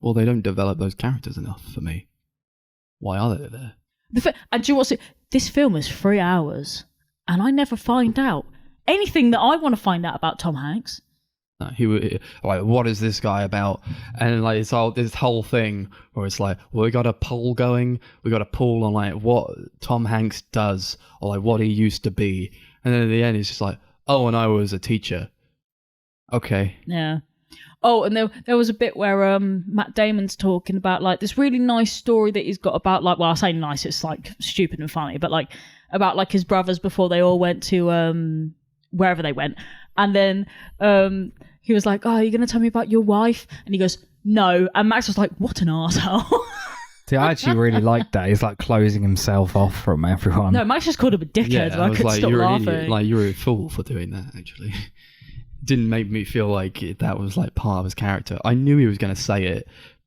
Well, they don't develop those characters enough for me. Why are they there?
And do you know what's it? This film is 3 hours, and I never find out anything that I want to find out about Tom Hanks.
No, he like, what is this guy about? And like, it's all this whole thing where it's like, well, we got a poll going. We got a poll on like what Tom Hanks does, or like what he used to be. And then at the end, it's just like, oh, and I was a teacher. Okay.
Yeah. Oh, and there was a bit where Matt Damon's talking about like this really nice story that he's got about like, well, I say nice, it's like stupid and funny, but like about like his brothers before they all went to wherever they went. And then he was like, oh, are you going to tell me about your wife? And he goes, no. And Max was like, what an arsehole.
See, I actually really liked that. He's like closing himself off from everyone.
No, Max just called him a dickhead.
Yeah,
and I couldn't stop
you're
laughing.
an idiot. Like, you're a fool for doing that, actually. Didn't make me feel like that was like part of his character. I knew he was going to say it.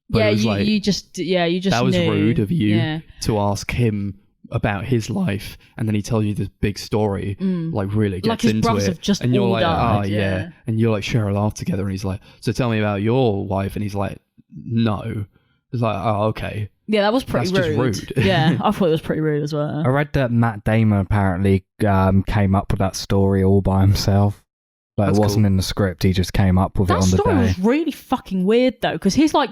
But it was
you just
that was
knew.
rude of you
Yeah.
to ask him about his life, and then he tells you this big story, like really gets
Like his
into
brothers
it,
have just
and you're
all
like,
died,
oh yeah, and you're like share a laugh together, and he's like, so tell me about your wife, and he's like, no. It's like, oh, okay.
Yeah, that was pretty
That's
rude.
just rude.
Yeah, I thought it was pretty rude as well.
I read that Matt Damon apparently came up with that story all by himself. Like,
That's
it wasn't
cool.
in the script. He just came up with it
That
on the
story
day.
was really fucking weird though, because he's like,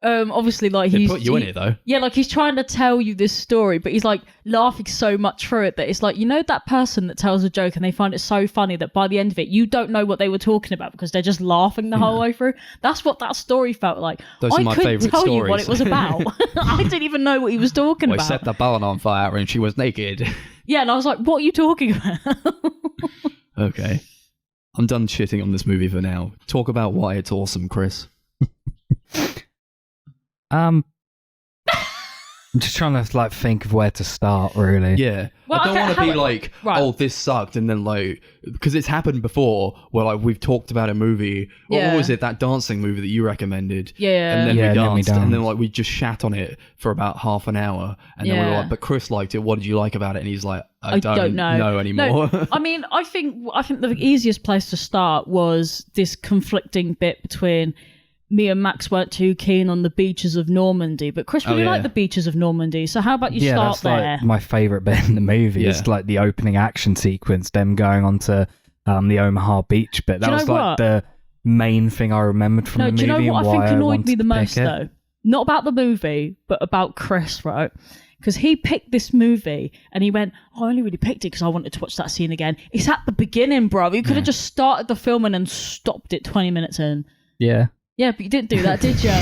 obviously like
They
he's
put you in it though.
Yeah, like he's trying to tell you this story, but he's like laughing so much through it that it's like, you know, that person that tells a joke and they find it so funny that by the end of it, you don't know what they were talking about because they're just laughing the whole way through. That's what that story felt like.
Those are
I
my
couldn't
favourite
tell you what
stories.
it was about. I didn't even know what he was talking
Well, I
about.
set the barn on fire and she was naked.
Yeah, and I was like, what are you talking about?
Okay. I'm done shitting on this movie for now. Talk about why it's awesome, Chris.
I'm just trying to like think of where to start, really.
Yeah.
Well,
I don't
okay,
want to be
how-
like,
right.
oh, this sucked, and then like, because it's happened before where like we've talked about a movie.
Yeah.
What was it, that dancing movie that you recommended?
Yeah.
And then
Yeah,
we
and then we
danced, and then
danced.
like we just shat on it for about half an hour, and then we were
Yeah.
like, but Chris liked it. What did you like about it? And he's like, I
I
don't
don't know
anymore.
No, I mean, I think the easiest place to start was this conflicting bit between me and Max weren't too keen on the beaches of Normandy, but Chris really liked the beaches of Normandy. So how about you start there?
That's like my favourite bit in the movie.
Yeah.
It's like the opening action sequence, them going onto the Omaha beach bit. That was like the main thing I remembered from the movie.
Do you know what I think annoyed me the most,
though?
though? Not about the movie, but about Chris, right? Because he picked this movie and he went, I only really picked it because I wanted to watch that scene again. It's at the beginning, bro. You could have just started the film and then stopped it 20 minutes in.
Yeah.
Yeah, but you didn't do that, did you?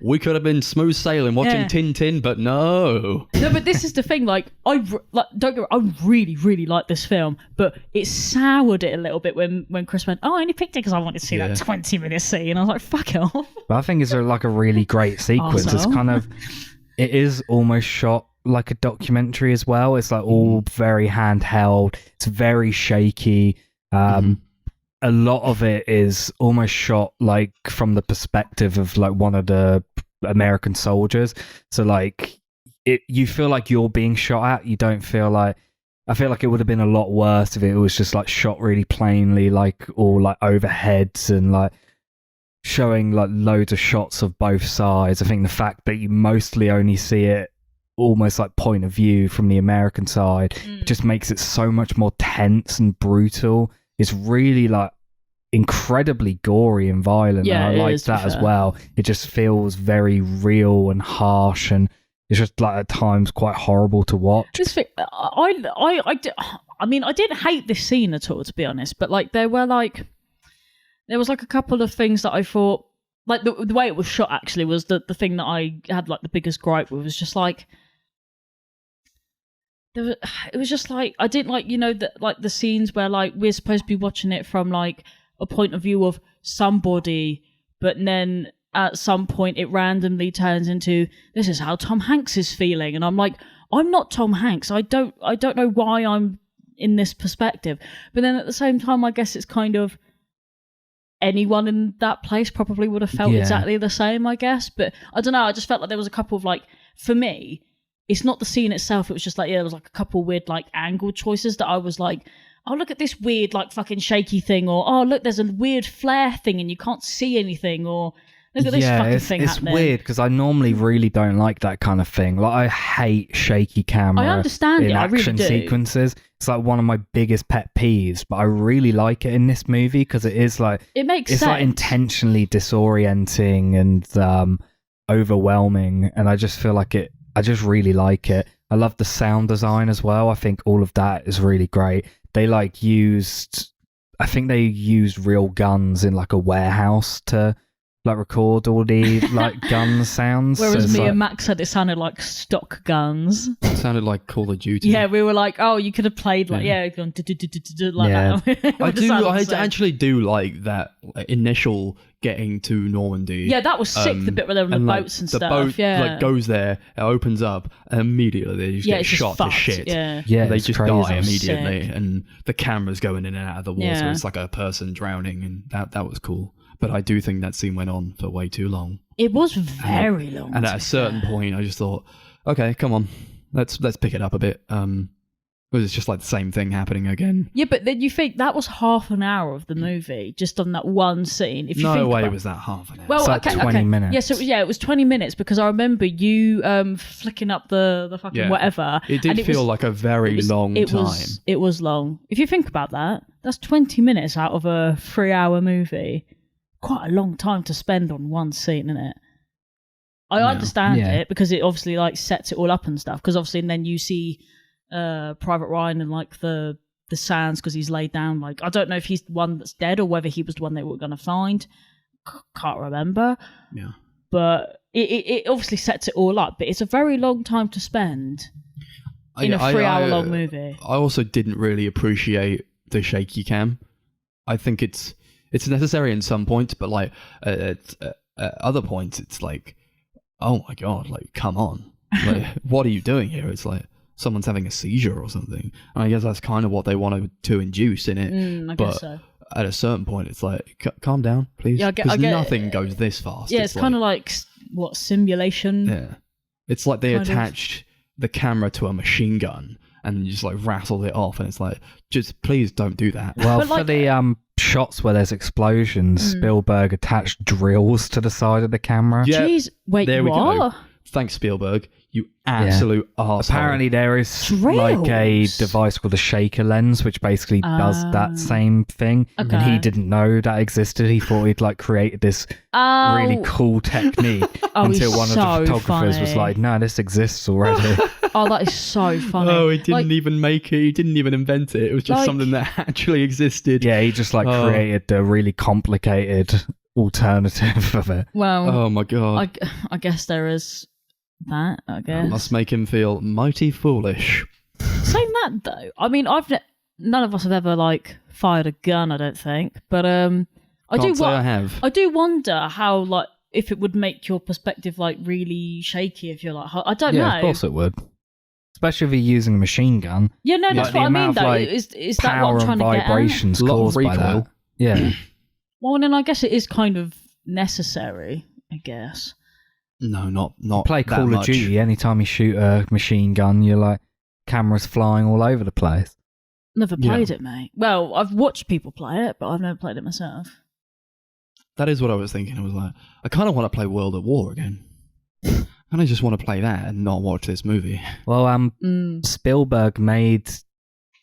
We could have been smooth sailing watching Tintin, but no.
No, but this is the thing. Like, don't get me wrong, I really, really like this film, but it soured it a little bit when Chris went, I only picked it because I wanted to see that 20-minute scene. I was like, fuck it off.
But I think it's like a really great sequence. It's kind of, it is almost shot like a documentary as well. It's like all very handheld. It's very shaky. A lot of it is almost shot like from the perspective of like one of the American soldiers. So like you feel like you're being shot at. You don't feel like, I feel like it would have been a lot worse if it was just like shot really plainly, like all like overheads and like showing like loads of shots of both sides. I think the fact that you mostly only see it almost like point of view from the American side just makes it so much more tense and brutal. It's really like incredibly gory and violent.
Yeah,
and I like that as well. It just feels very real and harsh, and it's just like at times quite horrible to watch.
This thing, I mean, I didn't hate this scene at all, to be honest, but like there was like a couple of things that I thought, like the way it was shot actually was the thing that I had like the biggest gripe with, was just like, it was just like, I didn't like, like the scenes where like we're supposed to be watching it from like a point of view of somebody, but then at some point it randomly turns into, this is how Tom Hanks is feeling, and I'm like, I'm not Tom Hanks. I don't know why I'm in this perspective. But then at the same time, I guess it's kind of, anyone in that place probably would have felt exactly the same, I guess. But I don't know, I just felt like there was a couple of like, for me, it's not the scene itself, it was just like, there was like a couple weird like angle choices that I was like, oh, look at this weird like fucking shaky thing, or oh, look, there's a weird flare thing and you can't see anything, or look at this fucking thing happening.
It's weird because I normally really don't like that kind of thing. Like, I hate shaky camera.
I understand
in
it, I really
action
do.
sequences. It's like one of my biggest pet peeves, but I really like it in this movie because it is like,
it makes
it's
sense.
like intentionally disorienting and overwhelming, and I just feel like I just really like it. I love the sound design as well. I think all of that is really great. They I think they used real guns in like a warehouse to like record all the like gun sounds.
Whereas
so
me
like,
and Max said it sounded like stock guns.
It sounded like Call of Duty.
Yeah, we were like, oh, you could have played like, going like that.
I actually do like that initial getting to Normandy.
Yeah, that was sick, the bit where they're on the boats and
the
stuff.
boat
yeah.
goes there, it opens up, and immediately they just get
it's just
shot to
fucked,
shit.
Yeah,
They
it's
just
crazy.
die immediately,
Sick.
and the camera's going in and out of the water.
Yeah.
It's like a person drowning, and that was cool. But I do think that scene went on for way too long.
It was very long.
And at a certain point, I just thought, okay, come on, let's pick it up a bit. Because it's just like the same thing happening again.
Yeah, but then you think that was half an hour of the movie just on that one scene. If you
No
think
way
about,
was that half an hour.
Well,
It's like 20 minutes.
Yeah, so it was 20 minutes because I remember you flicking up the fucking whatever.
It did feel like a very long time.
It was long. If you think about that, that's 20 minutes out of a 3-hour movie. Quite a long time to spend on one scene, isn't it? I understand it because it obviously like sets it all up and stuff. Because obviously, and then you see Private Ryan and like the sands because he's laid down. Like, I don't know if he's the one that's dead or whether he was the one they were going to find. Can't remember.
Yeah,
but it obviously sets it all up. But it's a very long time to spend in a 3-hour long movie.
I also didn't really appreciate the shaky cam. I think it's necessary in some points, but like at other points, it's like, oh my god, like come on, like what are you doing here? It's like someone's having a seizure or something. And I guess that's kind of what they wanted to induce in it.
I
but
guess so.
At a certain point, it's like, calm down, please,
Yeah,
because
I get
nothing goes this fast.
Yeah, it's kind of like what, simulation?
Yeah, it's like they
kind of.
attached the camera to a machine gun and just like rattled it off, and it's like, just please don't do that.
Well,
But
for
like-
the shots where there's explosions, Spielberg attached drills to the side of the camera.
Yeah.
Jeez, wait,
There we
what?
go. Thanks, Spielberg. You absolute arsehole.
Apparently there is like a
Drills?
device called a shaker lens, which basically does that same thing. And he
Okay.
didn't know that existed. He thought he'd like created this really cool technique until
he's
one of the
so
photographers was
funny.
like, no, this exists already.
Oh, that is so funny.
Oh, he didn't
Like,
even make it. He didn't even invent it. It was just
Like-
something that actually existed.
Yeah, he just like created a really complicated alternative of it.
Well,
Oh my god.
I guess there is that. I
That
guess.
must make him feel mighty foolish.
Saying that though, I mean, none of us have ever like fired a gun. I don't think, but I
Can't say I have.
I do wonder how like if it would make your perspective like really shaky if you're like I don't know.
Yeah, of course it would. Especially if you're using a machine gun.
Yeah, no, that's
Like, the
what I mean.
amount of,
Though
like,
is that what
Power
I'm trying
and
to get at?
vibrations
A lot of
caused by
recoil.
that. Yeah.
Well, then I guess it is kind of necessary. I guess.
No, not
Play
that
Call of
much.
Duty, anytime you shoot a machine gun, you're like, cameras flying all over the place.
Never
Yeah.
played it, mate. Well, I've watched people play it, but I've never played it myself.
That is what I was thinking. I was like, I kind of want to play World at War again. And I just want to play that and not watch this movie.
Well, Spielberg made,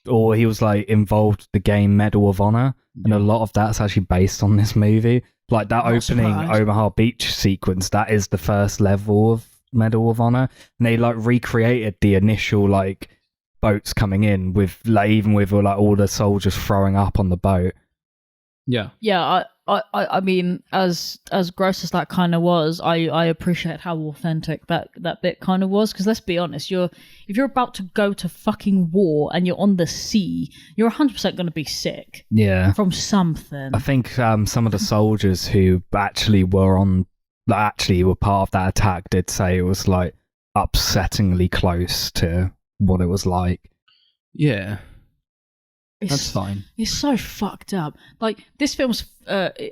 or he was like involved with the game Medal of Honor, and a lot of that's actually based on this movie. Like that
Not
opening
surprised.
Omaha Beach sequence, that is the first level of Medal of Honor, and they like recreated the initial like boats coming in with like even with like all the soldiers throwing up on the boat.
Yeah.
Yeah, I mean, as gross as that kind of was, I appreciate how authentic that bit kind of was. Because let's be honest, if you're about to go to fucking war and you're on the sea, you're 100% going to be sick
Yeah.
from something.
I think some of the soldiers who actually were part of that attack did say it was like upsettingly close to what it was like.
Yeah.
It's,
That's fine.
It's so fucked up. Like this film's, I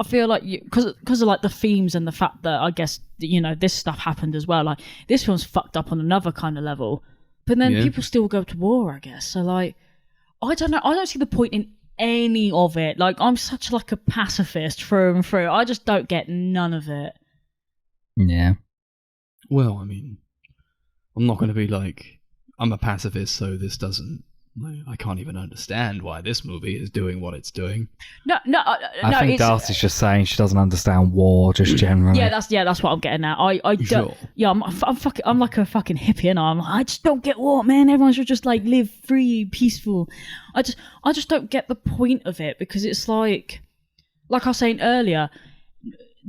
feel like because of like the themes and the fact that I guess this stuff happened as well. Like this film's fucked up on another kind of level, but then
Yeah.
people still go to war, I guess. So like, I don't know. I don't see the point in any of it. Like I'm such like a pacifist through and through. I just don't get none of it.
Yeah.
Well, I mean, I'm not going to be like, I'm a pacifist, so this doesn't. I can't even understand why this movie is doing what it's doing.
No,
I think
it's,
Darcy's just saying she doesn't understand war, just generally.
Yeah, that's what I'm getting at. I don't.
Sure.
Yeah, I'm like a fucking hippie, and I just don't get war, man. Everyone should just like live free, peaceful. I just don't get the point of it because it's like I was saying earlier,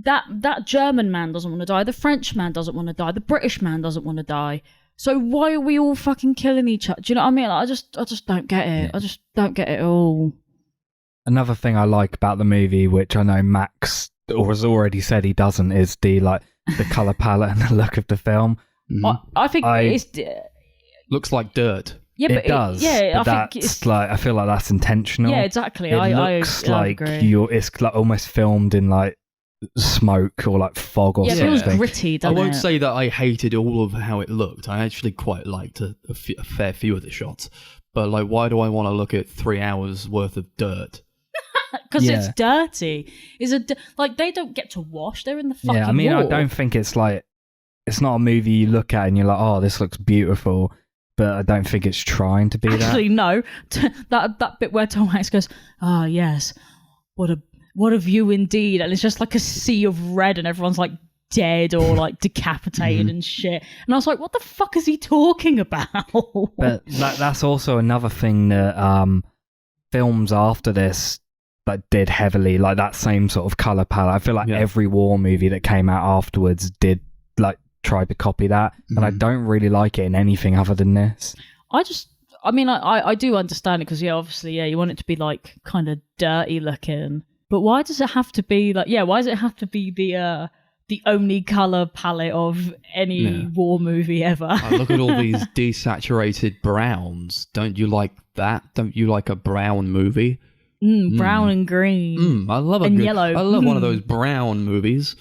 that German man doesn't want to die, the French man doesn't want to die, the British man doesn't want to die. So why are we all fucking killing each other? Do you know what I mean? Like, I just don't get it. I just don't get it at all.
Another thing I like about the movie, which I know Max has already said he doesn't, is the colour palette and the look of the film.
I think it's
Looks like dirt.
yeah,
It
but
does.
yeah,
but
I
that's
think it's
like I feel like that's intentional.
yeah, exactly.
It
I
looks
I
like
agree.
it's like almost filmed in like smoke or like fog or
Yeah, it feels
something.
gritty,
I
doesn't
won't
it?
say that I hated all of how it looked. I actually quite liked a fair few of the shots. But like, why do I want to look at 3 hours worth of dirt?
Because
Yeah.
it's dirty. Like they don't get to wash. They're in the fucking
Yeah, I mean,
war.
I don't think it's like it's not a movie you look at and you're like, oh, this looks beautiful. But I don't think it's trying to be
Actually, no. That bit where Tom Hanks goes, "Ah, yes, what a view indeed," and it's just like a sea of red, and everyone's like dead or like decapitated and shit. And I was like, "What the fuck is he talking about?"
But that's also another thing that films after this did heavily, like that same sort of colour palette. I feel like every war movie that came out afterwards did like try to copy that, and I don't really like it in anything other than this.
I mean, I do understand it because obviously, you want it to be like kind of dirty looking. But why does it have to be like? Yeah, why does it have to be the only color palette of any war movie ever?
Look at all these desaturated browns. Don't you like that? Don't you like a brown movie?
Brown and green.
I love
And yellow.
I love one of those brown movies.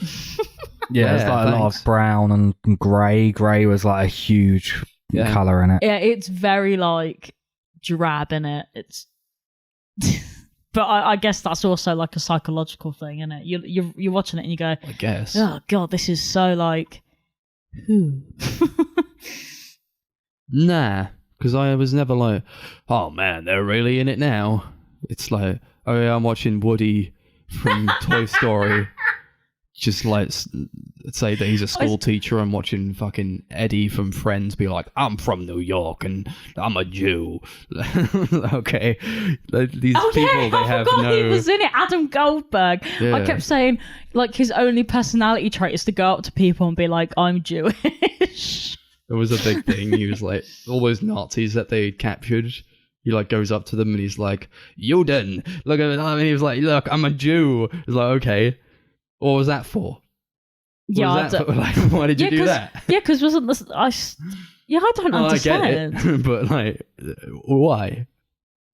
Yeah, there's like a lot
thanks.
of brown and grey. Grey was like a huge colour in it.
Yeah, it's very like drab in it. It's But I guess that's also like a psychological thing, isn't it? You're watching it and you go,
I guess.
oh God, this is so like, who?
Nah, because I was never like, oh man, they're really in it now. It's like, oh yeah, I'm watching Woody from Toy Story. Just like say that he's a school teacher. I'm watching fucking Eddie from Friends be like, I'm from New York and I'm a Jew. Okay, these people they have no.
He was in it. Adam Goldberg.
Yeah.
I kept saying like his only personality trait is to go up to people and be like, I'm Jewish.
It was a big thing. He was like all those Nazis that they captured. He like goes up to them and he's like, Juden. Look at it. I mean, he was like, look, I'm a Jew. He's like, okay. What was that for?
Yeah,
Like, why did you do that?
Yeah, because wasn't this? I don't understand.
I get it, but like, why?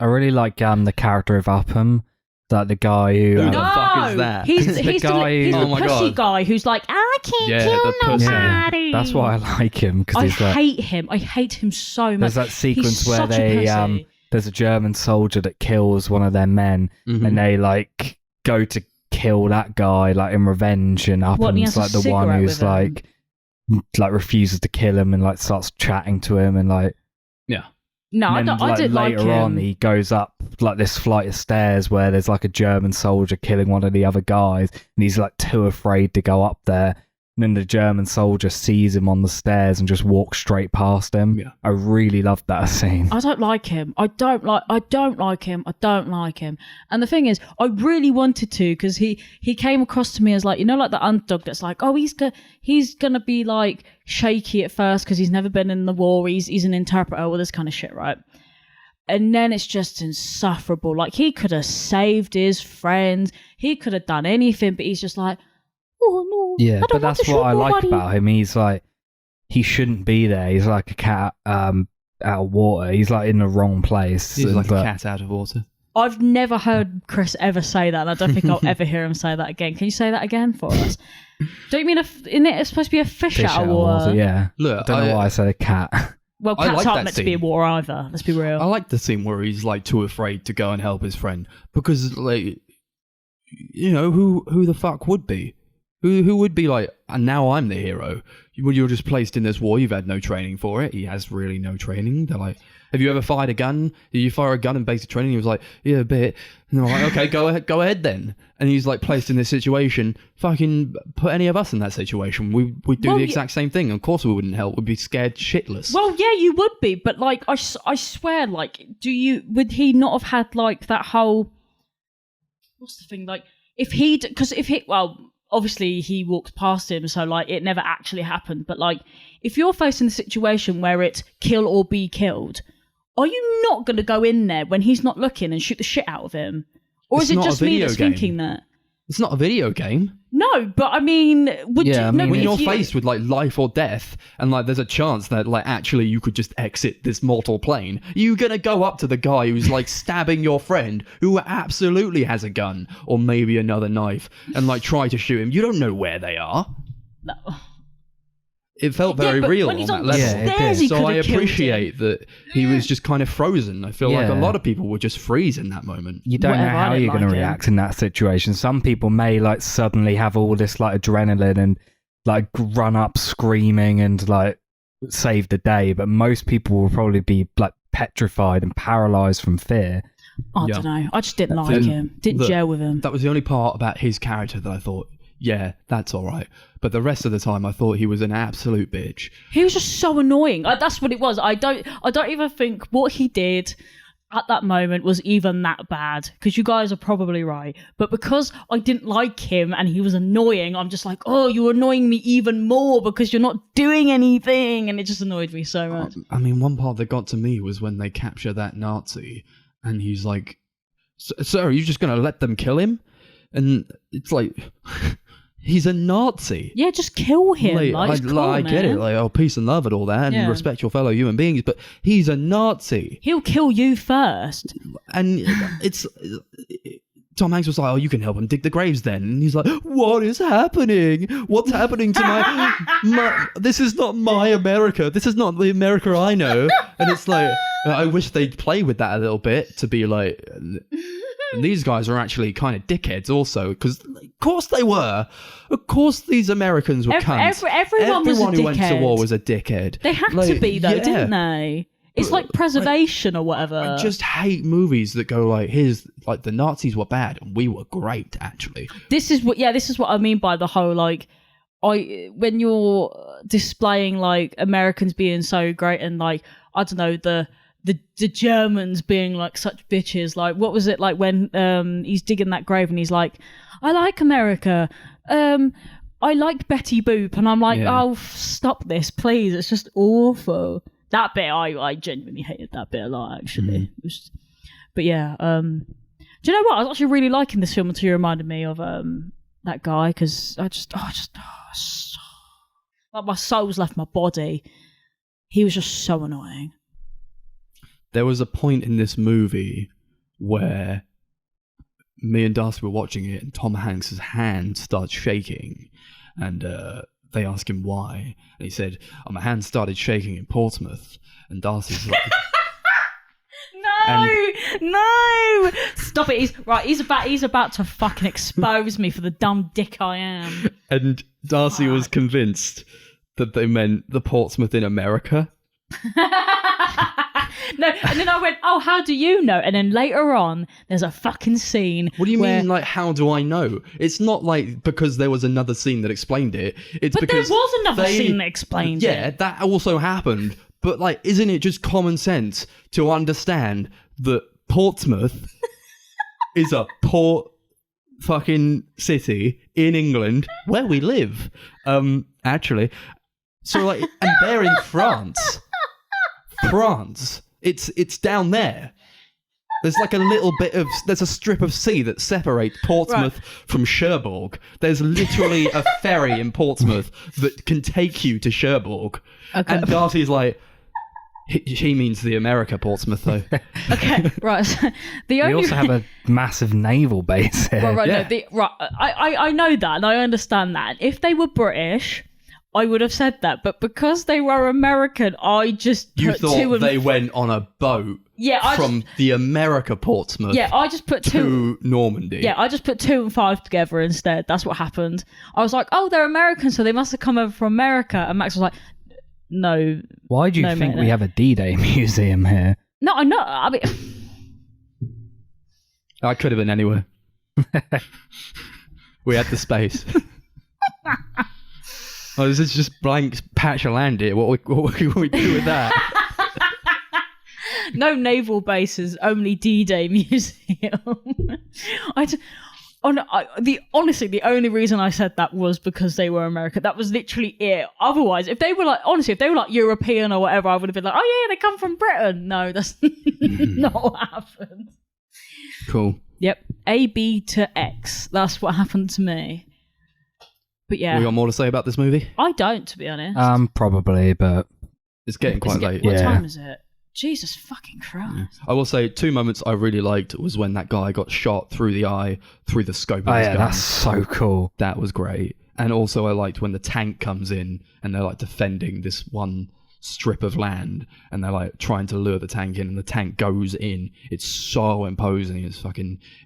I really like the character of Upham, that the guy who.
Who the fuck is that?
He's
The
the
guy
he's
who-
the
Oh my
pussy
God.
guy who's like, I can't
Yeah,
kill
the pussy.
nobody.
That's why I like him, because
I
he's like.
hate him. I hate him so much.
There's that sequence
He's
where
such a
they
pussy.
there's a German soldier that kills one of their men,
Mhm.
and they like go to kill that guy like in revenge, and
What, and he
Upham's
has a
like the one
cigarette
who's
with him?
like refuses to kill him and like starts chatting to him and like.
No, I
And then,
didn't like
later on,
him.
he goes up like this flight of stairs where there's like a German soldier killing one of the other guys, and he's like too afraid to go up there. And then the German soldier sees him on the stairs and just walks straight past him.
Yeah.
I really loved that scene.
I don't like him. I don't like him. And the thing is, I really wanted to, because he came across to me as like, you know, like the underdog that's like, oh, he's gonna be like shaky at first because he's never been in the war. He's an interpreter, all this kind of shit, right? And then it's just insufferable. Like, he could have saved his friends. He could have done anything, but he's just like, oh no.
Yeah,
I don't
but
want to
that's what
shoot
I like
nobody.
about him. He's like, he shouldn't be there. He's like a cat out of water. He's like in the wrong place.
He's like a
But-
cat out of water.
I've never heard Chris ever say that, and I don't think I'll ever hear him say that again. Can you say that again for us? Don't you mean isn't it supposed to be a fish out of water?
Yeah.
Look,
I don't know why I said a cat.
Well,
I
cats
like
aren't
that
meant to be in
scene.
water either. Let's be real.
I like the scene where he's like too afraid to go and help his friend because, like, you know, who the fuck would be? Who would be like, and now I'm the hero? You're just placed in this war. You've had no training for it. He has really no training. They're like, have you ever fired a gun? Did you fire a gun in basic training? He was like, yeah, a bit. And they're like, okay, go ahead then. And he's like placed in this situation. Fucking put any of us in that situation. We'd do
Well,
the exact same thing. Of course we wouldn't help. We'd be scared shitless.
Well, yeah, you would be, but like, I swear, like, would he not have had like that whole, what's the thing, like, obviously he walked past him, so like it never actually happened, but like, if you're facing a situation where it's kill or be killed, are you not going to go in there when he's not looking and shoot the shit out of him? Or
It's
is it
not a
just me
video
that's
game.
thinking that?
It's not a video game.
No, but I mean, would
Yeah,
you?
I
No,
mean,
When
if
you're
you-
faced with like life or death, and like there's a chance that like actually you could just exit this mortal plane, you're gonna go up to the guy who's like stabbing your friend, who absolutely has a gun or maybe another knife, and like try to shoot him. You don't know where they are.
No.
It felt
Yeah,
very
but
real
when
on
he's
that
on the
level.
Yeah, it
stairs,
did.
he
So
could
I
have killed him.
appreciate that he was just kind of frozen. I feel like a
Yeah.
lot of people would just freeze in that moment.
You don't
Whatever,
know
I
how
didn't
you're going
like
to
him.
react in that situation. Some people may like suddenly have all this like adrenaline and like run up screaming and like save the day, but most people will probably be like petrified and paralyzed from fear.
I
Yeah.
don't know. I just didn't
That's
like
it.
him. Didn't
Look,
gel with him.
That was the only part about his character that I thought, yeah, that's all right. But the rest of the time, I thought he was an absolute bitch.
He was just so annoying. That's what it was. I don't even think what he did at that moment was even that bad, because you guys are probably right. But because I didn't like him and he was annoying, I'm just like, oh, you're annoying me even more because you're not doing anything, and it just annoyed me so much.
I mean, one part that got to me was when they capture that Nazi, and he's like, "Sir, are you just going to let them kill him?" And it's like, he's a Nazi.
Yeah, just kill him. Like, it's cool,
I get it,
man.
like, oh, peace and love and all that, and
Yeah.
respect your fellow human beings, but he's a Nazi.
He'll kill you first.
And it's Tom Hanks was like, oh, you can help him dig the graves then. And he's like, what is happening? What's happening to my this is not my America. This is not the America I know. And it's like, I wish they'd play with that a little bit to be like, And these guys are actually kind of dickheads also, because of course they were. Of course these Americans were cunts.
Everyone was a
who went to
dickhead.
war was a dickhead.
They had to be, though, didn't they? It's like preservation or whatever.
I just hate movies that go like, here's like the Nazis were bad and we were great, actually.
This is what I mean by the whole like, when you're displaying like Americans being so great and like, I don't know, the Germans being like such bitches. Like, what was it like when he's digging that grave and he's like, I like America. I like Betty Boop. And I'm like, oh, stop this, please. It's just awful. That bit, I genuinely hated that bit a lot, actually. But yeah, do you know what? I was actually really liking this film until you reminded me of that guy, because like my soul's left my body. He was just so annoying.
There was a point in this movie where me and Darcy were watching it and Tom Hanks' hand started shaking, and they asked him why, and he said, my hand started shaking in Portsmouth. And Darcy's like,
no, stop it. He's about to fucking expose me for the dumb dick I am.
And Darcy was convinced that they meant the Portsmouth in America.
No, and then I went, oh, how do you know? And then later on, there's a fucking scene.
What do you mean, like, how do I know? It's not like because there was another scene that explained it. It's
but
because
there was another scene that explained it.
Yeah, that also happened. But, like, isn't it just common sense to understand that Portsmouth is a port fucking city in England where we live, actually. So, like, and they're in France. It's down there. There's like a little bit of, there's a strip of sea that separates Portsmouth from Cherbourg. There's literally a ferry in Portsmouth that can take you to Cherbourg. Okay. And Darcy's like, he means the America Portsmouth, though.
Okay, right. So
we also have a massive naval base here.
I know that and I understand that. If they were British, I would have said that, but because they were American, I just put
you thought they went on a boat from the America Portsmouth
I just put
to Normandy.
Yeah, I just put 2 and 5 together instead. That's what happened. I was like, oh, they're American, so they must have come over from America. And Max was like, no.
Why do you think we have a D-Day museum here?
No, I know. I mean,
I could have been anywhere. We had the space. Oh, this is just blank patch of land here. What can we do with that?
No naval bases, only D-Day museum. Honestly, the only reason I said that was because they were American. That was literally it. Otherwise, if they were like European or whatever, I would have been like, oh yeah, they come from Britain. No, that's not what happened.
Cool.
Yep. A, B to X. That's what happened to me. But yeah.
We got more to say about this movie?
I don't, to be honest.
Probably, but
it's getting quite late.
What time is it? Jesus fucking Christ. Yeah.
I will say 2 moments I really liked was when that guy got shot through the eye, through the scope of his gun.
That's so cool.
That was great. And also I liked when the tank comes in and they're like defending this one strip of land and they're like trying to lure the tank in and the tank goes in. It's so imposing.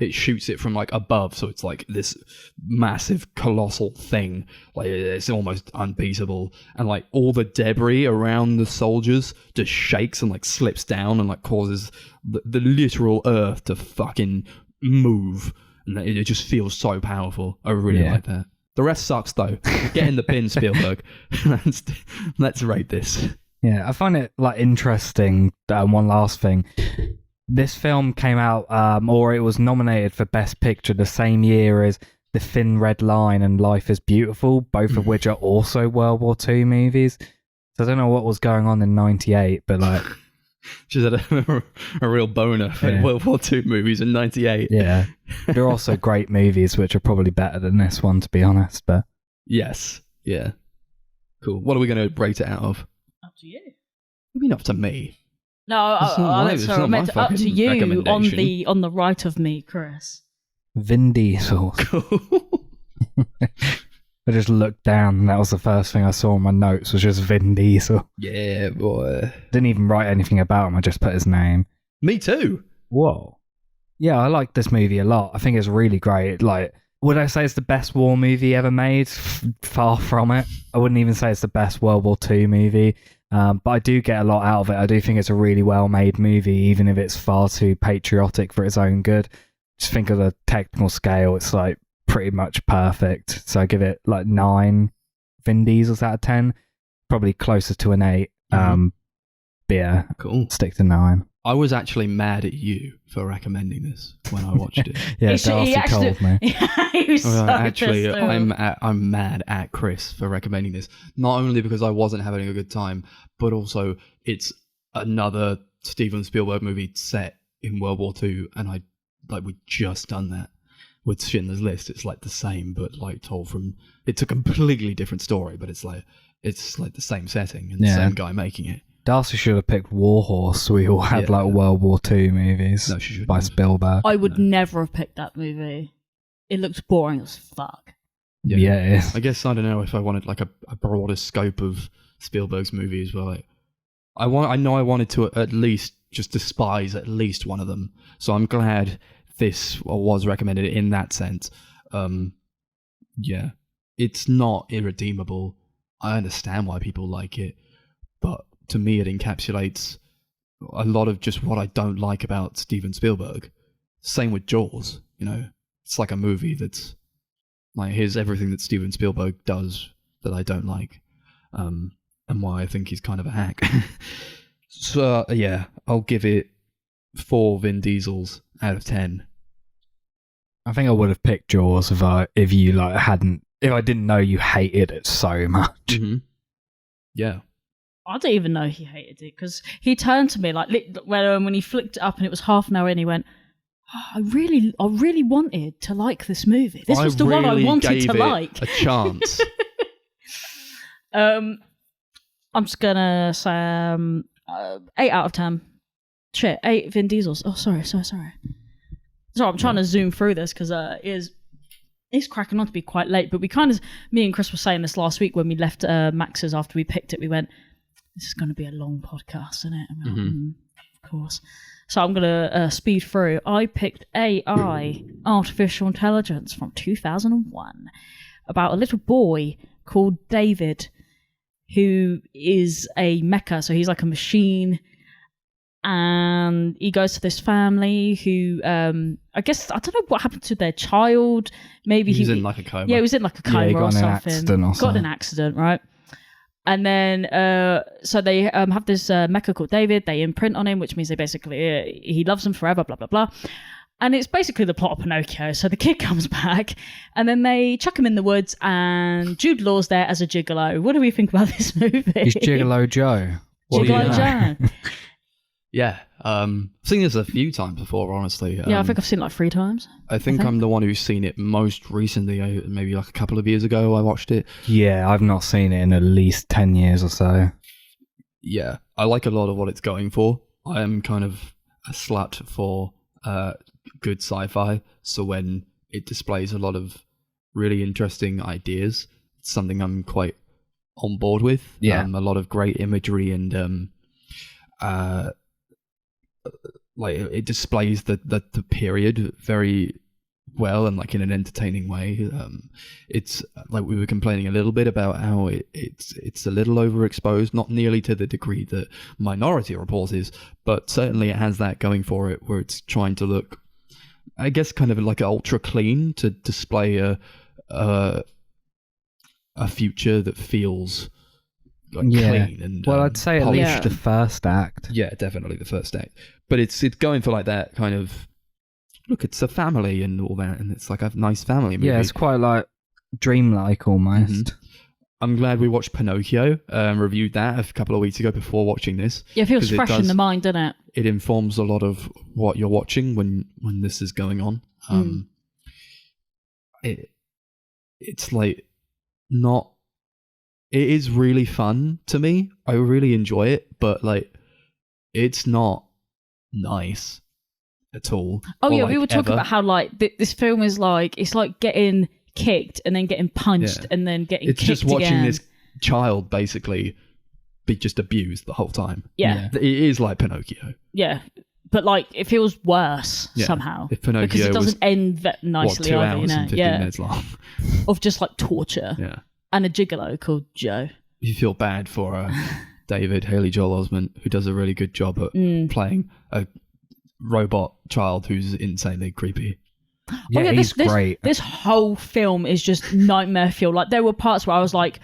It shoots it from like above, so it's like this massive colossal thing. Like it's almost unbeatable, and like all the debris around the soldiers just shakes and like slips down and like causes the literal earth to fucking move, and it just feels so powerful. I really like that. The rest sucks though. Get in the bin, Spielberg. Let's rate this.
Yeah, I find it like interesting. One last thing. This film came out, or it was nominated for Best Picture the same year as The Thin Red Line and Life is Beautiful, both of which are also World War II movies. So I don't know what was going on in '98, but like...
Just had a real boner for World War II movies in '98.
Yeah. They're also great movies, which are probably better than this one, to be honest. But
yes. Yeah. Cool. What are we going to rate it out of?
Up to you.
I mean, up to me.
No, I meant up to you on the right of me, Chris.
Vin Diesel.
Cool.
I just looked down and that was the first thing I saw in my notes was just Vin Diesel.
Yeah, boy.
Didn't even write anything about him, I just put his name.
Me too.
Whoa. Yeah, I like this movie a lot. I think it's really great. Like, would I say it's the best war movie ever made? Far from it. I wouldn't even say it's the best World War II movie. But I do get a lot out of it. I do think it's a really well-made movie, even if it's far too patriotic for its own good. Just think of the technical scale. It's like pretty much perfect. So I give it like 9 Vin Diesels out of 10. Probably closer to an 8. But yeah,
Cool.
stick to 9.
I was actually mad at you for recommending this when I watched it.
Yeah, Darcy told me.
He was so
Actually,
pissed off.
I'm mad at Chris for recommending this. Not only because I wasn't having a good time, but also it's another Steven Spielberg movie set in World War II, and we'd just done that with Schindler's List. It's like the same, but like told from. It's a completely different story, but it's like the same setting and the same guy making it.
Darcy should have picked War Horse, so we all had like World War II movies by Spielberg.
I would never have picked that movie. It looks boring as fuck.
Yeah, it is.
I guess I don't know if I wanted like a broader scope of Spielberg's movies. Well, like, I know I wanted to at least just despise at least one of them. So I'm glad this was recommended in that sense. Yeah, it's not irredeemable. I understand why people like it, but to me, it encapsulates a lot of just what I don't like about Steven Spielberg. Same with Jaws, you know. It's like a movie that's like, here's everything that Steven Spielberg does that I don't like, and why I think he's kind of a hack. So, yeah, I'll give it 4 Vin Diesels out of 10.
I think I would have picked Jaws if I didn't know you hated it so much.
Mm-hmm. Yeah.
I don't even know he hated it, because he turned to me like when he flicked it up and it was half an hour in, he went, I really wanted to like this movie. This was the one I wanted to like.
A chance.
I'm just gonna say 8 out of 10. Shit, 8 Vin Diesels. Oh, sorry. Sorry, I'm trying to zoom through this because it's cracking on to be quite late. But me and Chris were saying this last week when we left Max's after we picked it. We went, this is going to be a long podcast, isn't it? And we went, of course. So I'm going to speed through. I picked AI, Artificial Intelligence, from 2001, about a little boy called David, who is a mecha. So he's like a machine, and he goes to this family who, I guess, I don't know what happened to their child. Maybe
he was in like a coma.
Yeah, he was in like a coma or something.
Got
in an accident, right? And then, so they have this mecha called David. They imprint on him, which means they basically, he loves them forever, blah, blah, blah. And it's basically the plot of Pinocchio. So the kid comes back, and then they chuck him in the woods, and Jude Law's there as a gigolo. What do we think about this movie?
He's Gigolo Joe.
Gigolo Joe.
Yeah. I've seen this a few times before, honestly.
Yeah, I think I've seen it like 3 times.
I think I'm the one who's seen it most recently, maybe like a couple of years ago I watched it.
Yeah, I've not seen it in at least 10 years or so.
Yeah, I like a lot of what it's going for. I am kind of a slut for good sci-fi, so when it displays a lot of really interesting ideas, it's something I'm quite on board with.
Yeah.
A lot of great imagery and like it displays the period very well and like in an entertaining way. It's like we were complaining a little bit about how it's a little overexposed, not nearly to the degree that Minority Report is, but certainly it has that going for it, where it's trying to look, I guess, kind of like ultra clean to display a future that feels like clean and
I'd say at least the first act.
Yeah, definitely the first act. But it's going for like that kind of, look, it's a family and all that, and it's like a nice family movie.
Yeah, it's quite like dreamlike almost.
Mm-hmm. I'm glad we watched Pinocchio, reviewed that a couple of weeks ago before watching this.
Yeah, it feels fresh in the mind, doesn't it?
It informs a lot of what you're watching when this is going on. It's like not. It is really fun to me. I really enjoy it, but like, it's not nice at all.
Oh yeah, we were talking about how like this film is like, it's like getting kicked and then getting punched and then getting kicked again. It's just watching
this child basically be just abused the whole time.
Yeah.
It is like Pinocchio.
Yeah. but like it feels worse somehow
If Pinocchio
because it doesn't end nicely
2
either,
hours and 15 minutes long.
Of just like torture.
Yeah.
And a gigolo called Joe.
You feel bad for David Haley Joel Osment, who does a really good job at playing a robot child who's insanely creepy.
Yeah, he's great.
This whole film is just nightmare fuel. Like there were parts where I was like,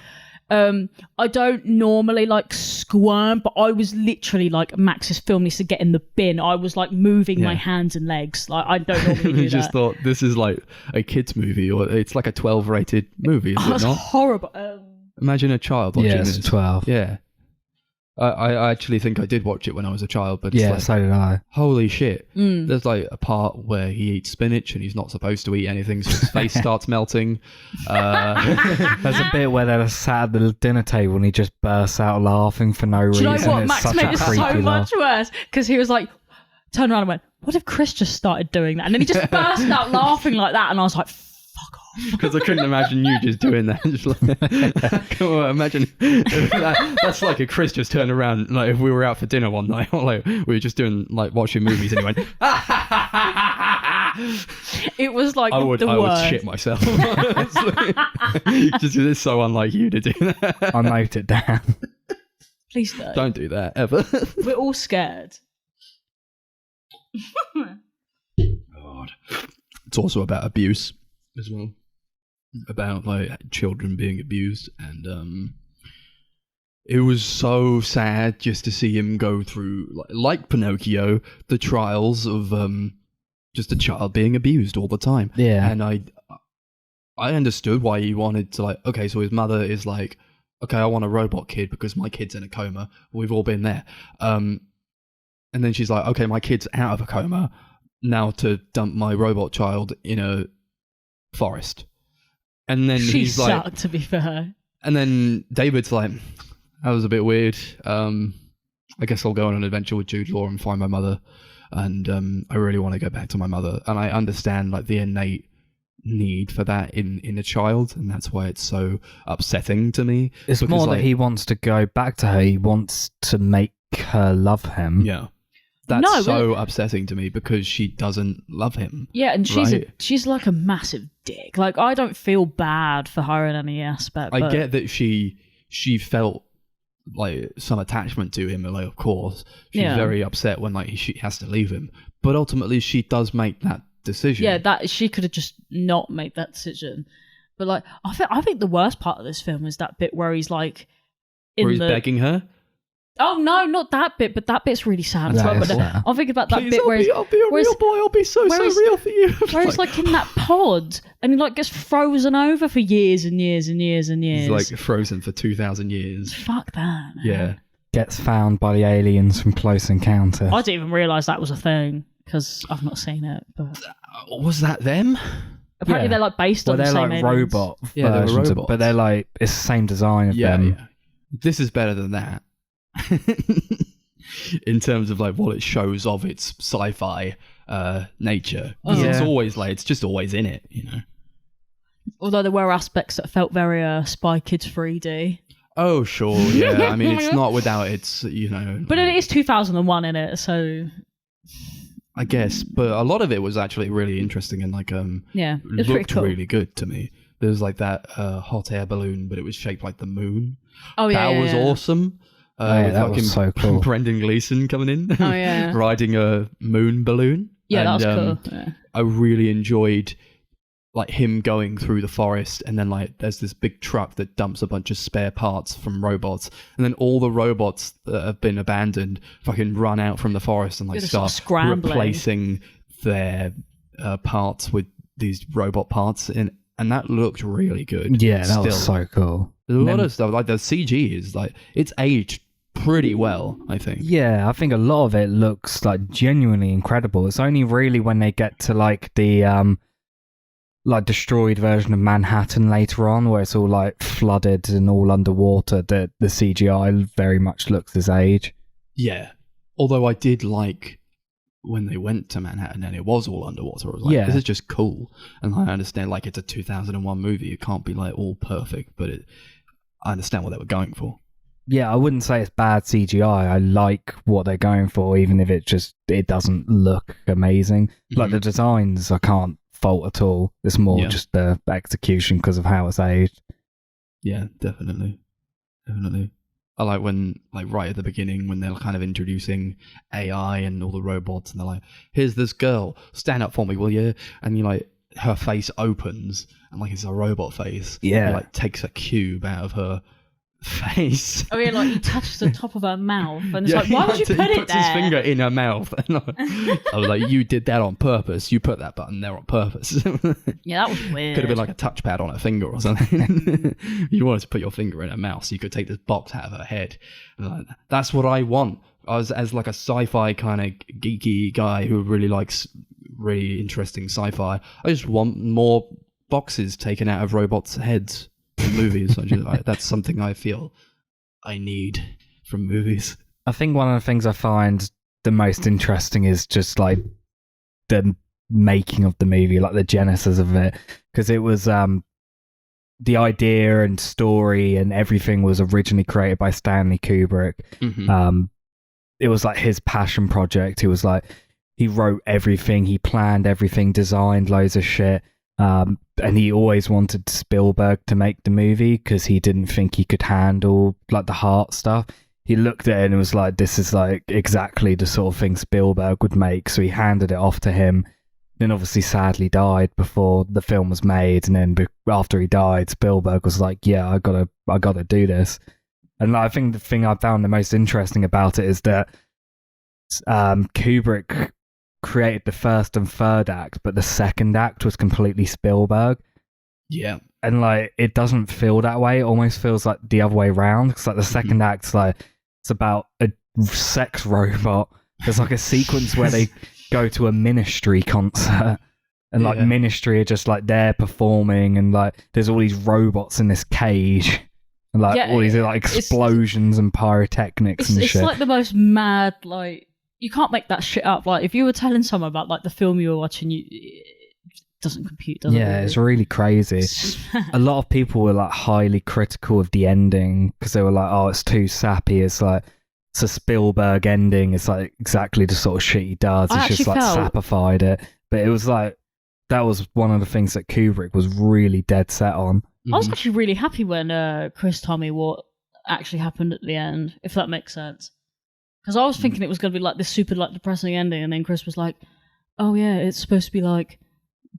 I don't normally like squirm, but I was literally like, Max, this film needs to get in the bin. I was like moving my hands and legs. Like I don't normally do
You just
that.
thought this is like a kid's movie, or it's like a 12 rated movie, is it
That's
not?
horrible.
Imagine a child watching
it's
this.
12.
Yeah. I actually think I did watch it when I was a child, but it's
Yeah,
like,
so did I.
holy shit. There's like a part where he eats spinach and he's not supposed to eat anything, so his face starts melting.
There's a bit where they're sat at the dinner table and he just bursts out laughing for no reason.
Do you know what?
It's
Max
such
made
a
it so
creepy
much
laugh.
worse because he was like, turned around and went, what if Chris just started doing that? And then he just burst out laughing like that. And I was like, fuck off.
Because I couldn't imagine you just doing that. Just like, come on, imagine that's like a Chris just turned around, like if we were out for dinner one night, or like we were just doing like watching movies, and he went,
It was like
I would
worst.
shit myself. Honestly. Just 'cause it's so unlike you to do that.
I note it down.
Please don't.
Don't do that ever.
We're all scared.
God. It's also about abuse as well, about like children being abused, and it was so sad just to see him go through, like Pinocchio, the trials of just a child being abused all the time.
Yeah.
And I understood why he wanted to, like, okay, so his mother is like, okay, I want a robot kid because my kid's in a coma. We've all been there. And then she's like, okay, my kid's out of a coma. Now to dump my robot child in a forest. And then
She
he's like,
sucked, to be fair.
and then David's like, that was a bit weird. I guess I'll go on an adventure with Jude Law and find my mother. And I really want to go back to my mother. And I understand like the innate need for that in a child, and that's why it's so upsetting to me.
It's
Because,
more
like,
that he wants to go back to her. He wants to make her love him.
Yeah. That's
No,
so upsetting to me because she doesn't love him.
Yeah, and
Right.
she's like a massive dick. Like, I don't feel bad for her in any aspect.
I
but
get that she felt like some attachment to him, and like, of course she's very upset when like she has to leave him, but ultimately she does make that decision.
Yeah, that she could have just not made that decision. But like, I think the worst part of this film is that bit where he's like,
where he's begging her.
Oh no, not that bit, but that bit's really sad as
That
well.
is
But
sad.
I'm thinking about that
Please,
bit where
I'll be a
where
real
he's-
boy. I'll be so
where he's-
real for you.
where he's like in that pod and he like gets frozen over for years and years and years and years.
He's like frozen for 2,000 years.
Fuck that. Man.
Yeah.
Gets found by the aliens from Close Encounter.
I didn't even realise that was a thing because I've not seen it. But
Was that them?
apparently
Yeah.
they're like based
Well,
on the
they're
same
like
aliens.
robot
Yeah, they were
versions,
robots.
but they're like it's the same design of
Yeah,
them.
yeah. This is better than that. In terms of like what it shows of its sci-fi nature. 'Cause it's
Yeah.
always like, it's just always in it, you know.
Although there were aspects that felt very Spy Kids 3D.
Oh, sure, yeah. I mean, it's not without its, you know.
But it is 2001 in it, so
I guess, but a lot of it was actually really interesting and like
yeah, it was pretty
looked
cool.
really good to me. There was like that hot air balloon, but it was shaped like the moon.
Oh yeah,
That was
yeah.
awesome.
Yeah,
with
that was so cool.
Brendan Gleeson coming in,
Oh, yeah.
riding a moon balloon.
Yeah, that
And,
was cool. Yeah.
I really enjoyed like him going through the forest, and then like there's this big truck that dumps a bunch of spare parts from robots, and then all the robots that have been abandoned fucking run out from the forest and like
Yeah, they're sort of
start
scrambling.
replacing their parts with these robot parts, and that looked really good.
Yeah, that was
Still.
so cool.
There's a lot
Then-
of stuff like the CG is like it's aged pretty well, I think.
Yeah, I think a lot of it looks like genuinely incredible. It's only really when they get to like the like destroyed version of Manhattan later on, where it's all like flooded and all underwater, that the CGI very much looks this age.
Yeah. Although I did like when they went to Manhattan and it was all underwater. I was like,
Yeah.
this is just cool. And I understand like it's a 2001 movie. It can't be like all perfect, but I understand what they were going for.
I wouldn't say it's bad CGI. I like what they're going for, even if it doesn't look amazing. Like the designs, I can't fault at all. It's more just the execution because of how it's aged.
Yeah, definitely. I like when, like, right at the beginning, when they're kind of introducing AI and all the robots, and they're like, here's this girl, stand up for me, will you? And you like, her face opens, and like it's a robot face.
Yeah.
He like takes a cube out of her face.
Oh yeah, like he touched the top of her mouth, and it's like, why would you put it
puts
there?
his finger in her mouth. And I was like, you did that on purpose. You put that button there on purpose.
Yeah, that was weird.
Could have been like a touchpad on her finger or something. You wanted to put your finger in her mouth, so you could take this box out of her head. And like, that's what I want. I was as like a sci-fi kind of geeky guy who really likes really interesting sci-fi. I just want more boxes taken out of robots' heads in movies. That's something I feel I need from movies.
I think one of the things I find the most interesting is just like the making of the movie, like the genesis of it, because it was the idea and story and everything was originally created by Stanley Kubrick. It was like his passion project. It was like he wrote everything, he planned everything, designed loads of shit. And he always wanted Spielberg to make the movie because he didn't think he could handle like the heart stuff. He looked at it and was like, this is like exactly the sort of thing Spielberg would make. So he handed it off to him. Then obviously sadly died before the film was made. And then after he died, Spielberg was like, yeah, I gotta do this. And I think the thing I found the most interesting about it is that Kubrick created the first and third act, but the second act was completely Spielberg.
Yeah.
And like, it doesn't feel that way. It almost feels like the other way around. It's like the second act's like, it's about a sex robot. There's like a sequence where they go to a Ministry concert. And like Ministry are just like there performing, and like there's all these robots in this cage. And like all these like explosions and pyrotechnics and shit.
It's like the most mad, like, you can't make that shit up. Like, if you were telling someone about like the film you were watching, it doesn't compute, does it?
Yeah, it's really crazy. A lot of people were like highly critical of the ending because they were like, oh, it's too sappy. It's like, it's a Spielberg ending. It's like exactly the sort of shit he does. He's just like sappified it. But it was like, that was one of the things that Kubrick was really dead set on.
I was actually really happy when Chris told me what actually happened at the end, if that makes sense. Because I was thinking it was going to be like this super like depressing ending, and then Chris was like, oh yeah, it's supposed to be like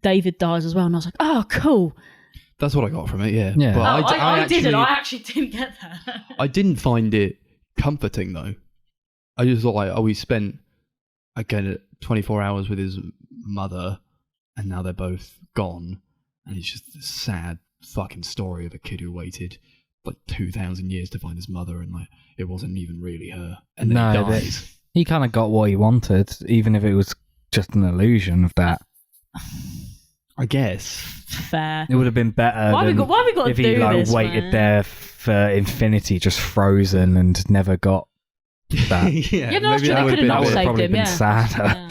David dies as well. And I was like, oh, cool.
That's what I got from it, yeah.
But
I didn't. I actually didn't get that.
I didn't find it comforting, though. I just thought, like, we spent, again, 24 hours with his mother, and now they're both gone. And it's just this sad fucking story of a kid who waited like 2,000 years to find his mother, and like it wasn't even really her. And then he dies.
He kind of got what he wanted, even if it was just an illusion of that.
I guess.
Fair.
It would have been better
why we got
if
to
he
do
like
this,
waited
man?
there for infinity, just frozen, and never got that.
Yeah, no, that's true. They could have not saved
probably
him.
been sadder.
Yeah.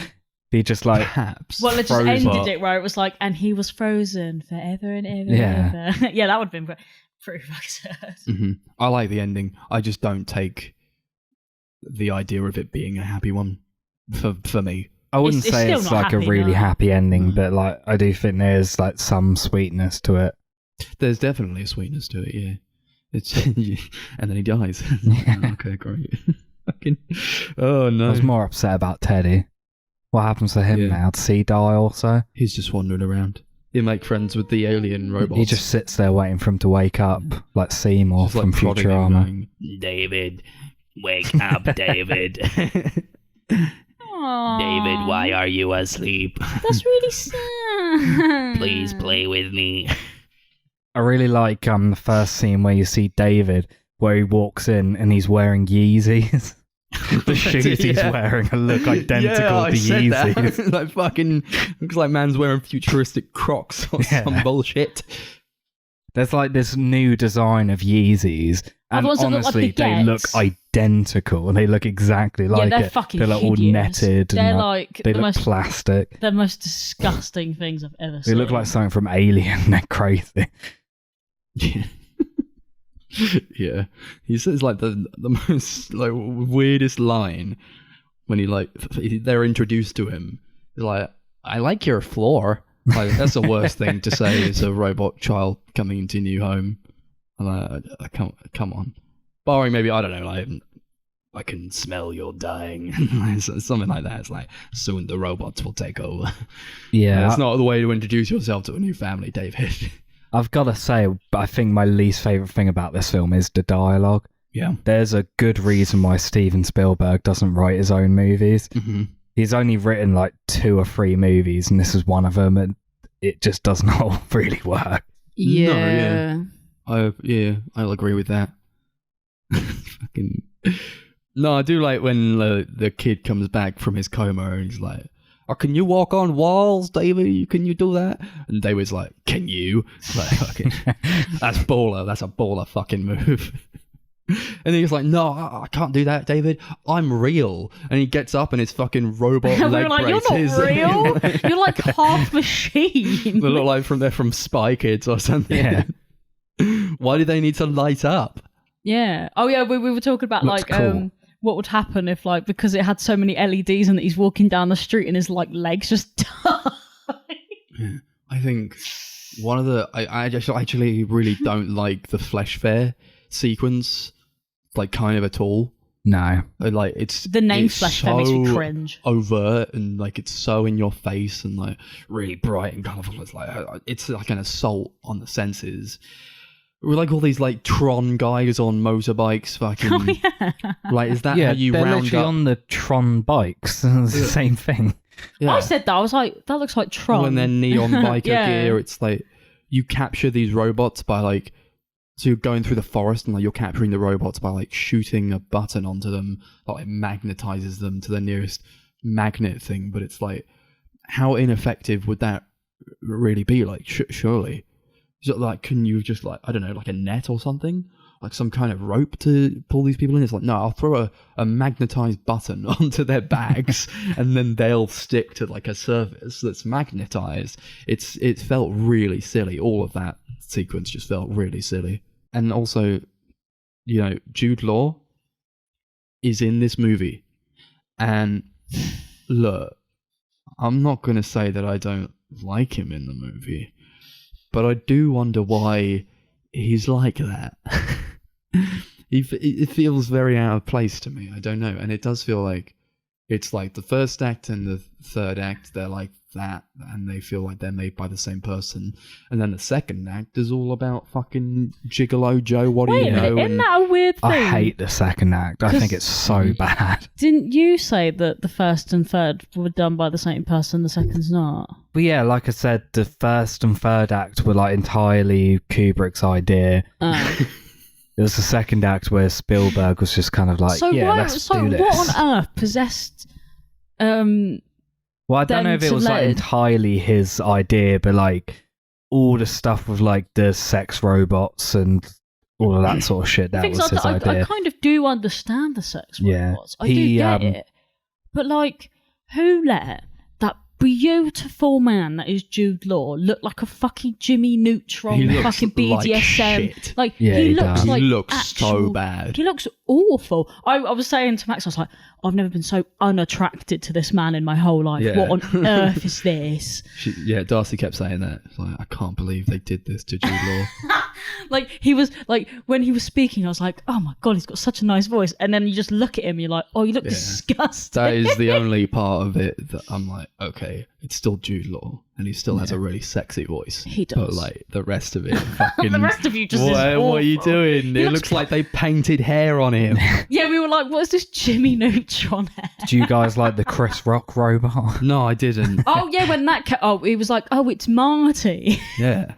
He just like
Perhaps.
Well, it just
froze
ended
up.
it where it was like, and he was frozen forever and ever.
Yeah.
And ever. Yeah, that would have been pretty fucking sad.
I like the ending. I just don't take the idea of it being a happy one for me.
I wouldn't
It's
say
still
it's
not
like a
happy,
really
no.
happy ending, but like I do think there's like some sweetness to it.
There's definitely a sweetness to it, yeah. It's and then he dies. Okay, great. Oh no.
I was more upset about Teddy. What happens to him now? Does he die also?
He's just wandering around. He'll make friends with the alien robots.
He just sits there waiting for him to wake up, like Seymour
Just, like,
from
prodding him,
Futurama.
going,
David, wake up, David. David, why are you asleep?
That's really sad.
Please play with me.
I really like the first scene where you see David, where he walks in and he's wearing Yeezys. The shoes he's wearing look identical to Yeezys.
That. Like fucking looks like man's wearing futuristic Crocs or some bullshit.
There's like this new design of Yeezys, and
ones that look like
honestly, they look
baguettes.
identical. They look exactly like
they're
it.
fucking
They're like all
hideous.
netted.
They're
and
like
they
the
look
most
plastic.
the most disgusting things I've ever
They
seen.
look like something from Alien. They're crazy.
Yeah. Yeah, he says like the most like weirdest line when they're introduced to him. He's like, "I like your floor." Like that's the worst thing to say as a robot child coming into a new home. And come on, barring maybe I don't know, like I can smell you're dying, something like that. It's like soon the robots will take over.
Yeah,
it's not the way to introduce yourself to a new family, David.
I've got to say, I think my least favourite thing about this film is the dialogue.
Yeah.
There's a good reason why Steven Spielberg doesn't write his own movies.
Mm-hmm.
He's only written like 2 or 3 movies, and this is one of them, and it just does not really work.
Yeah.
I'll agree with that. Fucking... No, I do like when the kid comes back from his coma and he's like, "Oh, can you walk on walls, David? Can you do that?" And David's like, "Can you?" Like, fucking, that's baller. That's a baller fucking move. And he's like, "No, I can't do that, David. I'm real." And he gets up and his fucking robot
And we
leg
were like,
braces.
"You're not real. You're like half machine."
They look like they're from Spy Kids or something.
Yeah.
Why do they need to light up?
Yeah. Oh yeah, we were talking about
Looks
like
cool.
what would happen if like because it had so many LEDs and he's walking down the street and his like legs just die.
Yeah. I think one of the I just actually really don't like the flesh fair sequence, like kind of at all.
No.
Like it's
The name
it's
Flesh Fair makes me
so
cringe.
overt and like it's so in your face and like really bright and colourful. It's like an assault on the senses. We're like all these like Tron guys on motorbikes, fucking.
Oh yeah.
Like, is that
Yeah,
how you
they're
round
literally
up?
on the Tron bikes. It's the same thing.
Yeah.
I said that. I was like, that looks like Tron.
When they're neon biker
Yeah.
gear, it's like you capture these robots by like. So you're going through the forest and like you're capturing the robots by like shooting a button onto them that like magnetizes them to the nearest magnet thing. But it's like, how ineffective would that really be? Like, surely. Is it like, can you just like, I don't know, like a net or something? Like some kind of rope to pull these people in? It's like, no, I'll throw a magnetized button onto their bags and then they'll stick to like a surface that's magnetized. It felt really silly. All of that sequence just felt really silly. And also, you know, Jude Law is in this movie. And look, I'm not going to say that I don't like him in the movie. But I do wonder why he's like that. It feels very out of place to me. I don't know. And it does feel like it's like the first act and the third act, they're like that. And they feel like they're made by the same person. And then the second act is all about fucking Gigolo Joe. What do
Wait
you
a minute,
know?
isn't that a weird thing?
I hate the second act. I think it's so bad.
Didn't you say that the first and third were done by the same person, the second's not?
But yeah, like I said, the first and third act were like entirely Kubrick's idea. It was the second act where Spielberg was just kind of like,
so
yeah,
why,
let's
so
do this.
what on earth possessed
Well, I don't know if it was like
lead?
entirely his idea, but like all the stuff with like the sex robots and all of that sort of shit, that
things
was
like
his idea.
I kind of do understand the sex
Yeah.
robots. I do get it. But like, who let that beautiful man that is Jude Law look like a fucking Jimmy Neutron,
He looks
fucking
like
BDSM?
shit.
Like,
Yeah,
he
he
looks
does.
like
He looks so
actual-
bad.
He looks awful. I was saying to Max, I was like, I've never been so unattracted to this man in my whole life.
Yeah.
What on earth is this?
Darcy kept saying that. It's like, I can't believe they did this to Jude Law.
Like, he was like, when he was speaking, I was like, oh my god, he's got such a nice voice. And then you just look at him, you're like, oh, you look disgusting.
That is the only part of it that I'm like, okay, it's still Jude Law, and he still has a really sexy voice.
He does.
But like the rest of it, fucking.
The rest of you just is
what are you
awful.
doing?
He
It
looks
looks like they painted hair on him.
Yeah, we were like, what is this Jimmy Neutron hair?
Do you guys like the Chris Rock robot?
No, I didn't.
Oh yeah, when that he was like, oh, it's Marty.
Yeah.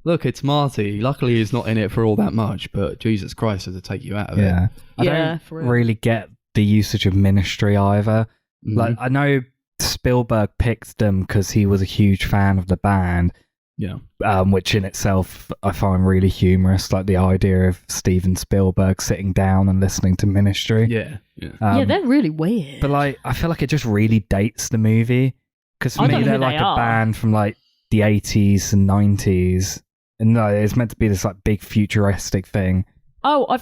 Look, it's Marty. Luckily, he's not in it for all that much, but Jesus Christ, does it take you out of
Yeah.
it?
I
Yeah,
don't
for real.
really get the usage of Ministry either.
Mhm.
Like, I know Spielberg picked them because he was a huge fan of the band,
Yeah.
which in itself I find really humorous. Like the idea of Steven Spielberg sitting down and listening to Ministry.
Yeah. Yeah.
Yeah, they're really weird.
But like, I feel like it just really dates the movie because for
I don't
me
know
they're
who
like
they
a
are.
band from like the 80s and 90s, No, it's meant to be this like big futuristic thing.
Oh, I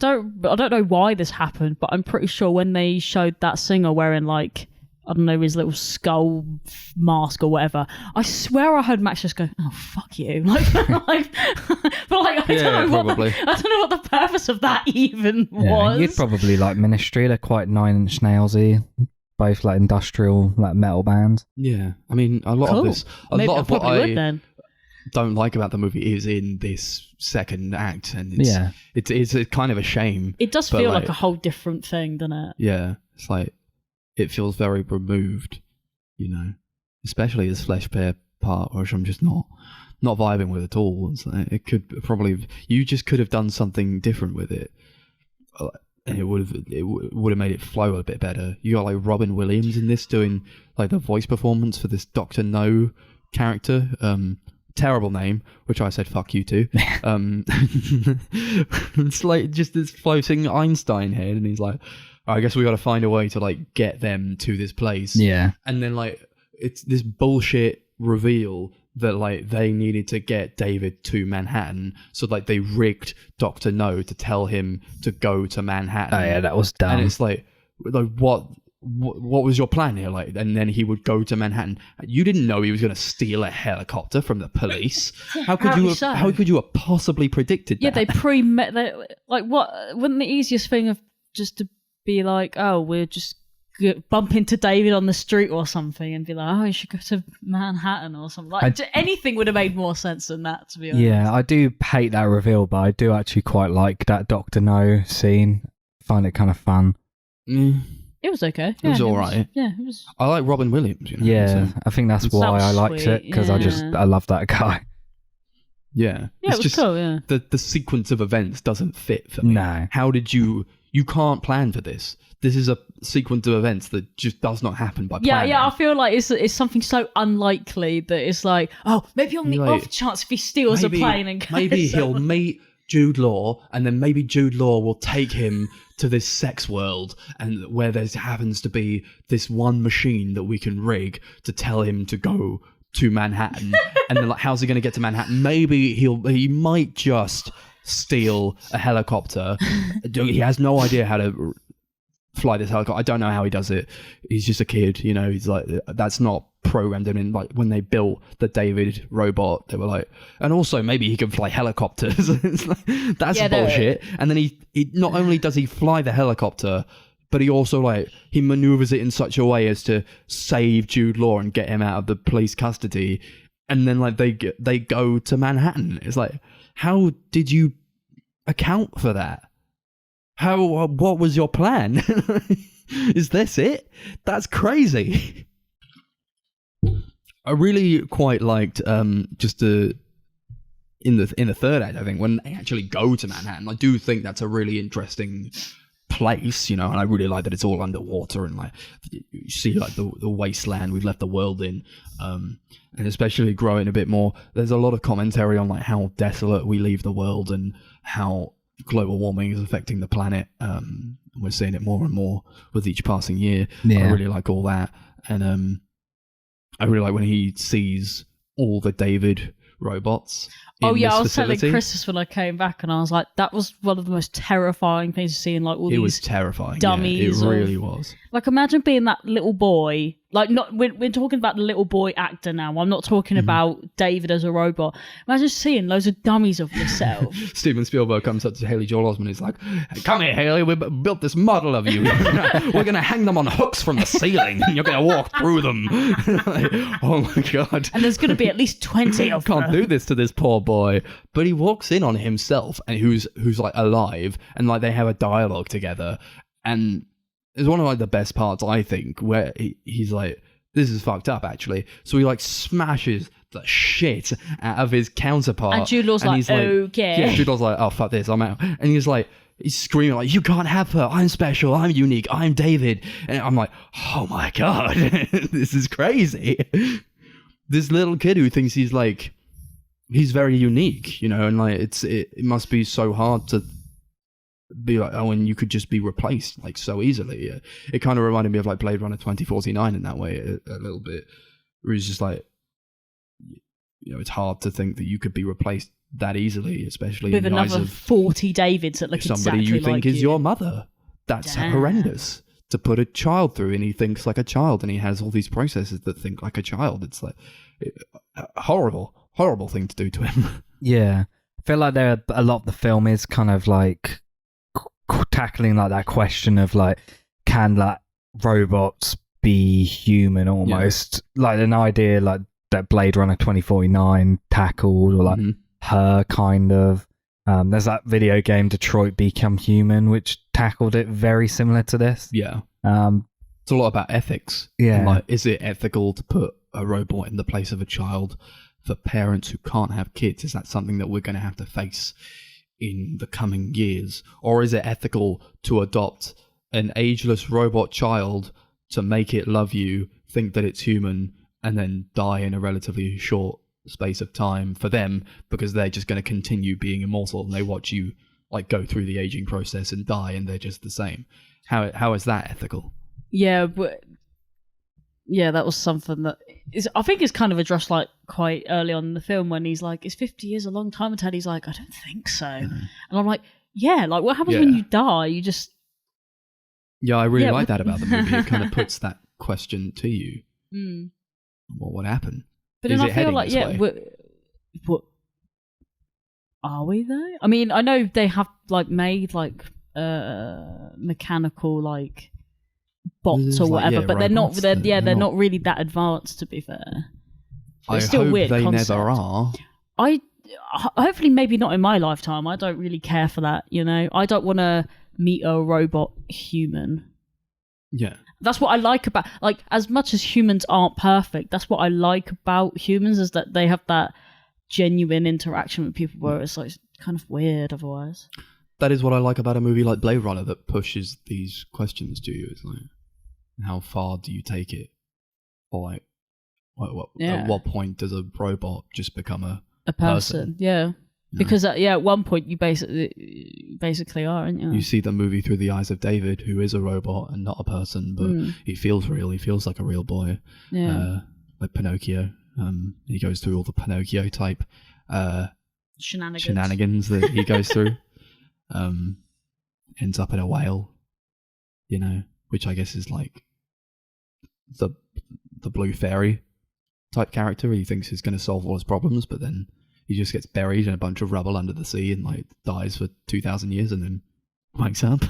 don't know why this happened, but I'm pretty sure when they showed that singer wearing like, I don't know, his little skull mask or whatever, I swear I heard Max just go, "Oh fuck you!" Like, but like I don't know what the purpose of that even was.
You'd probably like Ministry. They're quite 9 Inch Nailsy, both like industrial like metal bands.
Yeah, I mean, a lot of this, a
Maybe
lot
I
of what
probably would
I
then.
don't like about the movie is in this second act, and it's a kind of a shame.
It does feel like a whole different thing, doesn't it?
Yeah, it's like it feels very removed, you know, especially this flesh pair part, which I'm just not vibing with at all. It's like, it could probably, you just could have done something different with it, and it would have made it flow a bit better. You got like Robin Williams in this doing like the voice performance for this Dr. No character. Terrible name, which I said fuck you to. It's like just this floating Einstein head, and he's like, I guess we got to find a way to like get them to this place.
Yeah.
And then like it's this bullshit reveal that like they needed to get David to Manhattan, so like they rigged Dr. No to tell him to go to Manhattan.
Oh yeah, that was dumb.
And it's like what was your plan here? Like, and then he would go to Manhattan. You didn't know he was going to steal a helicopter from the police. How could you have possibly predicted that?
Yeah, they pre-met. Like, what? Wouldn't the easiest thing of just to be like, oh, we're just bump into David on the street or something, and be like, oh, you should go to Manhattan or something. Like, anything would have made more sense than that, to be honest.
Yeah, I do hate that reveal, but I do actually quite like that Dr. No scene. Find it kind of fun.
It was okay.
It was all right.
Yeah, it was.
I like Robin Williams. You know,
yeah,
so.
I think that's why I liked
sweet,
it, because I love that guy.
Yeah,
yeah, it was just cool. Yeah,
the sequence of events doesn't fit for me.
No,
how did you can't plan for this. This is a sequence of events that just does not happen by planning.
Yeah, I feel like it's something so unlikely that it's like, oh, maybe on the off chance if he steals a plane and goes
maybe he'll meet Jude Law, and then maybe Jude Law will take him to this sex world, and where there happens to be this one machine that we can rig to tell him to go to Manhattan. And then like, how's he going to get to Manhattan? Maybe he might just steal a helicopter. He has no idea how to fly this helicopter. I don't know how he does it. He's just a kid, you know. He's like, that's not programmed in. Like when they built the David robot, they were like, and also maybe he can fly helicopters. It's like, that's bullshit. And then he not only does he fly the helicopter, but he also like he maneuvers it in such a way as to save Jude Law and get him out of the police custody. And then like they go to Manhattan. It's like, how did you account for that? What was your plan? Is this it? That's crazy. I really quite liked just in the third act, I think, when they actually go to Manhattan. I do think that's a really interesting place, you know, and I really like that it's all underwater, and like you see like the wasteland we've left the world in, and especially growing a bit more. There's a lot of commentary on like how desolate we leave the world and how global warming is affecting the planet. We're seeing it more and more with each passing year. I really like all that, and I really like when he sees all the David robots.
Oh yeah, I was telling Chris this when I came back, and I was like, that was one of the most terrifying things to see in like all these. It was
terrifying.
Dummies.
Yeah, it really was.
Like, imagine being that little boy. Like, not we're talking about the little boy actor now. I'm not talking about David as a robot. Imagine seeing loads of dummies of yourself.
Steven Spielberg comes up to Haley Joel Osment. He's like, "Come here, Haley. We built this model of you. We're gonna hang them on hooks from the ceiling, and you're gonna walk through them." Like, oh my god!
And there's gonna be at least 20 of them.
Can't do this to this poor boy. But he walks in on himself, and who's like alive, and like they have a dialogue together, and it's one of like the best parts, I think, where he's like, this is fucked up actually. So he like smashes the shit out of his counterpart.
And Jude Law's like, okay.
Yeah, Jude Law's like, oh fuck this, I'm out. And he's screaming like, you can't have her. I'm special. I'm unique. I'm David. And I'm like, oh my god, this is crazy. This little kid who thinks he's very unique, you know, and like it must be so hard to be like, oh, and you could just be replaced like so easily. It kind of reminded me of like Blade Runner 2049 in that way a little bit, where he's just like, it's hard to think that you could be replaced that easily, especially
with
in the eyes
another
of
40 Davids that look
somebody
exactly
you think
like
is your mother. That's
Damn.
horrendous to put a child through, and he thinks like a child, and he has all these processes that think like a child. It's like horrible thing to do to him.
Yeah, I feel like a lot of the film is kind of like tackling like that question of like, can like robots be human almost? Like an idea like that Blade Runner 2049 tackled, or like Her kind of. There's that video game Detroit Become Human, which tackled it very similar to this.
Yeah. It's a lot about ethics.
Yeah.
And like, is it ethical to put a robot in the place of a child for parents who can't have kids? Is that something that we're going to have to face in the coming years? Or is it ethical to adopt an ageless robot child to make it love you, think that it's human, and then die in a relatively short space of time for them because they're just going to continue being immortal and they watch you like go through the aging process and die and they're just the same? How is that ethical?
Yeah, but that was something that I think is kind of addressed like quite early on in the film when he's like, is 50 years a long time? And Teddy's like, I don't think so. And I'm like, yeah, like what happens when you die? You just...
Yeah, I really like that about the movie. It kind of puts that question to you. What would happen?
But then I feel like, what are we though? I mean, I know they have like made like mechanical like bots or whatever, but they're not. They're not really that advanced, to be fair. It's still
hope
weird
they
concept.
never are.
Hopefully, maybe not in my lifetime. I don't really care for that. I don't want to meet a robot human.
Yeah.
That's what I like about, like, as much as humans aren't perfect, that's what I like about humans, is that they have that genuine interaction with people where it's like kind of weird otherwise.
That is what I like about a movie like Blade Runner that pushes these questions to you. It's like, how far do you take it? Or like, at what point does a robot just become a person?
Yeah. Because at one point you basically are, aren't you?
You see the movie through the eyes of David, who is a robot and not a person, but he feels real. He feels like a real boy.
Yeah.
Like Pinocchio. He goes through all the Pinocchio type shenanigans that he goes through. Ends up in a whale, which I guess is like the blue fairy type character. He thinks he's going to solve all his problems, but then he just gets buried in a bunch of rubble under the sea and like dies for 2,000 years and then wakes up.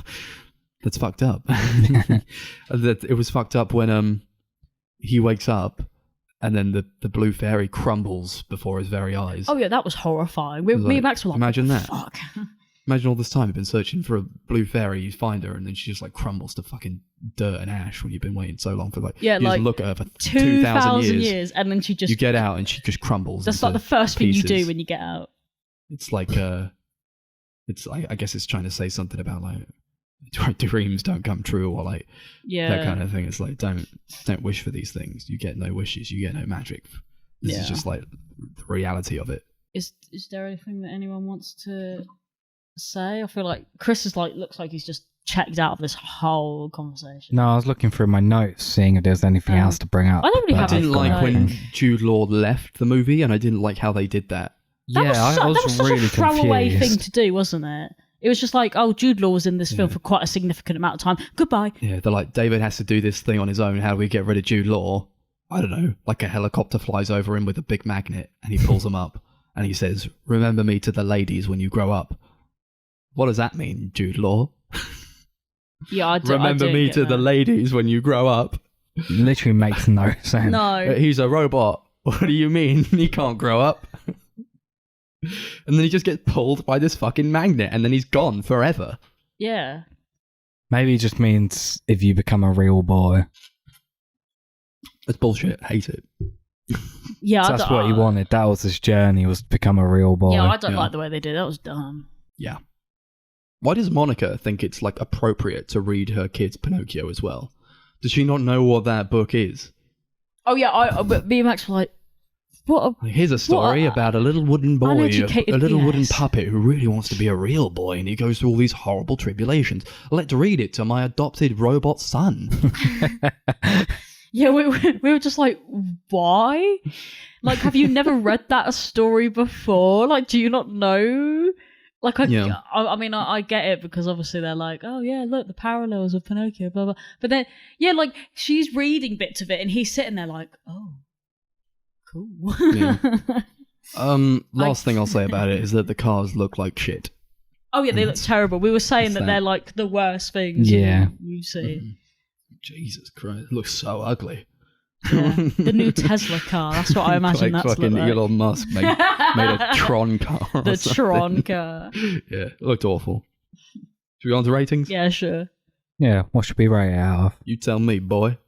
That's fucked up. It was fucked up when he wakes up and then the blue fairy crumbles before his very eyes.
Oh yeah, that was horrifying. Me and Max were like,
imagine that.
Fuck.
Imagine all this time you've been searching for a blue fairy, you find her, and then she just like crumbles to fucking dirt and ash when you've been waiting so long for you just look at her for 2,000 years,
and then she just...
You get out and she just crumbles.
That's like the first thing
pieces.
you do when you get out.
It's like, I guess it's trying to say something about like, dreams don't come true, or like that kind of thing. It's like, don't wish for these things. You get no wishes, you get no magic. This is just like the reality of it.
Is there anything that anyone wants to say? I feel like Chris is like, looks like he's just checked out of this whole conversation.
No, I was looking through my notes, seeing if there's anything else to bring up.
I don't really have.
I didn't like when Jude Law left the movie, and I didn't like how they did that.
I was
such
really
a throwaway
confused.
thing to do, wasn't it? It was just like, oh, Jude Law was in this film for quite a significant amount of time. Goodbye.
Yeah, they're like, David has to do this thing on his own. How do we get rid of Jude Law? I don't know. Like a helicopter flies over him with a big magnet, and he pulls him up, and he says, "Remember me to the ladies when you grow up." What does that mean, Jude Law?
Yeah, I do.
Remember me to the ladies when you grow up.
Literally makes no sense.
No.
He's a robot. What do you mean? He can't grow up. And then he just gets pulled by this fucking magnet, and then he's gone forever.
Yeah.
Maybe it just means if you become a real boy.
That's bullshit. Hate it.
Yeah,
So that's what he wanted. That was his journey, was to become a real boy.
Yeah, I don't like the way they did. That was dumb.
Yeah. Why does Monica think it's like appropriate to read her kids Pinocchio as well? Does she not know what that book is?
Oh yeah, but me and Max were like, what?
Here's a story about a little wooden boy,
uneducated,
a little wooden
yes.
puppet who really wants to be a real boy, and he goes through all these horrible tribulations. Let's read it to my adopted robot son.
Yeah, we were just like, why? Like, have you never read that story before? Like, do you not know? Like, I mean, I get it because obviously they're like, oh yeah, look, the parallels of Pinocchio, blah, blah. But then, yeah, like, she's reading bits of it and he's sitting there like, oh, cool.
Yeah. Last thing I'll say about it is that the cars look like shit.
Oh yeah, they look terrible. We were saying that they're like the worst things you see.
Mm-hmm. Jesus Christ, it looks so ugly.
Yeah. The new Tesla car, that's what I imagine
like
that's
fucking
like.
Elon Musk made a Tron car. Or
The
something.
Tron car.
Yeah, it looked awful. Should we go on to ratings?
Yeah, sure.
Yeah, what should we rate it out of?
You tell me, boy.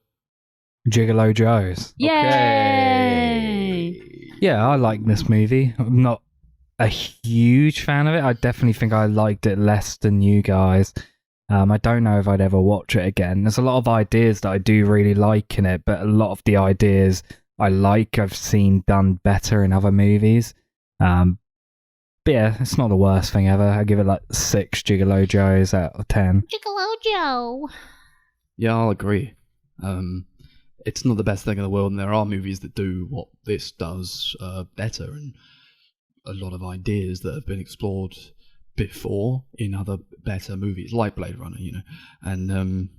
Gigolo Joes.
Yay!
Okay.
Yeah, I like this movie. I'm not a huge fan of it. I definitely think I liked it less than you guys. I don't know if I'd ever watch it again. There's a lot of ideas that I do really like in it, but a lot of the ideas I like I've seen done better in other movies. But yeah, it's not the worst thing ever. I give it like 6 Gigolo Joes out of 10.
Gigolo Joe.
Yeah, I'll agree. It's not the best thing in the world, and there are movies that do what this does better, and a lot of ideas that have been explored before in other better movies, like Blade Runner, you know. And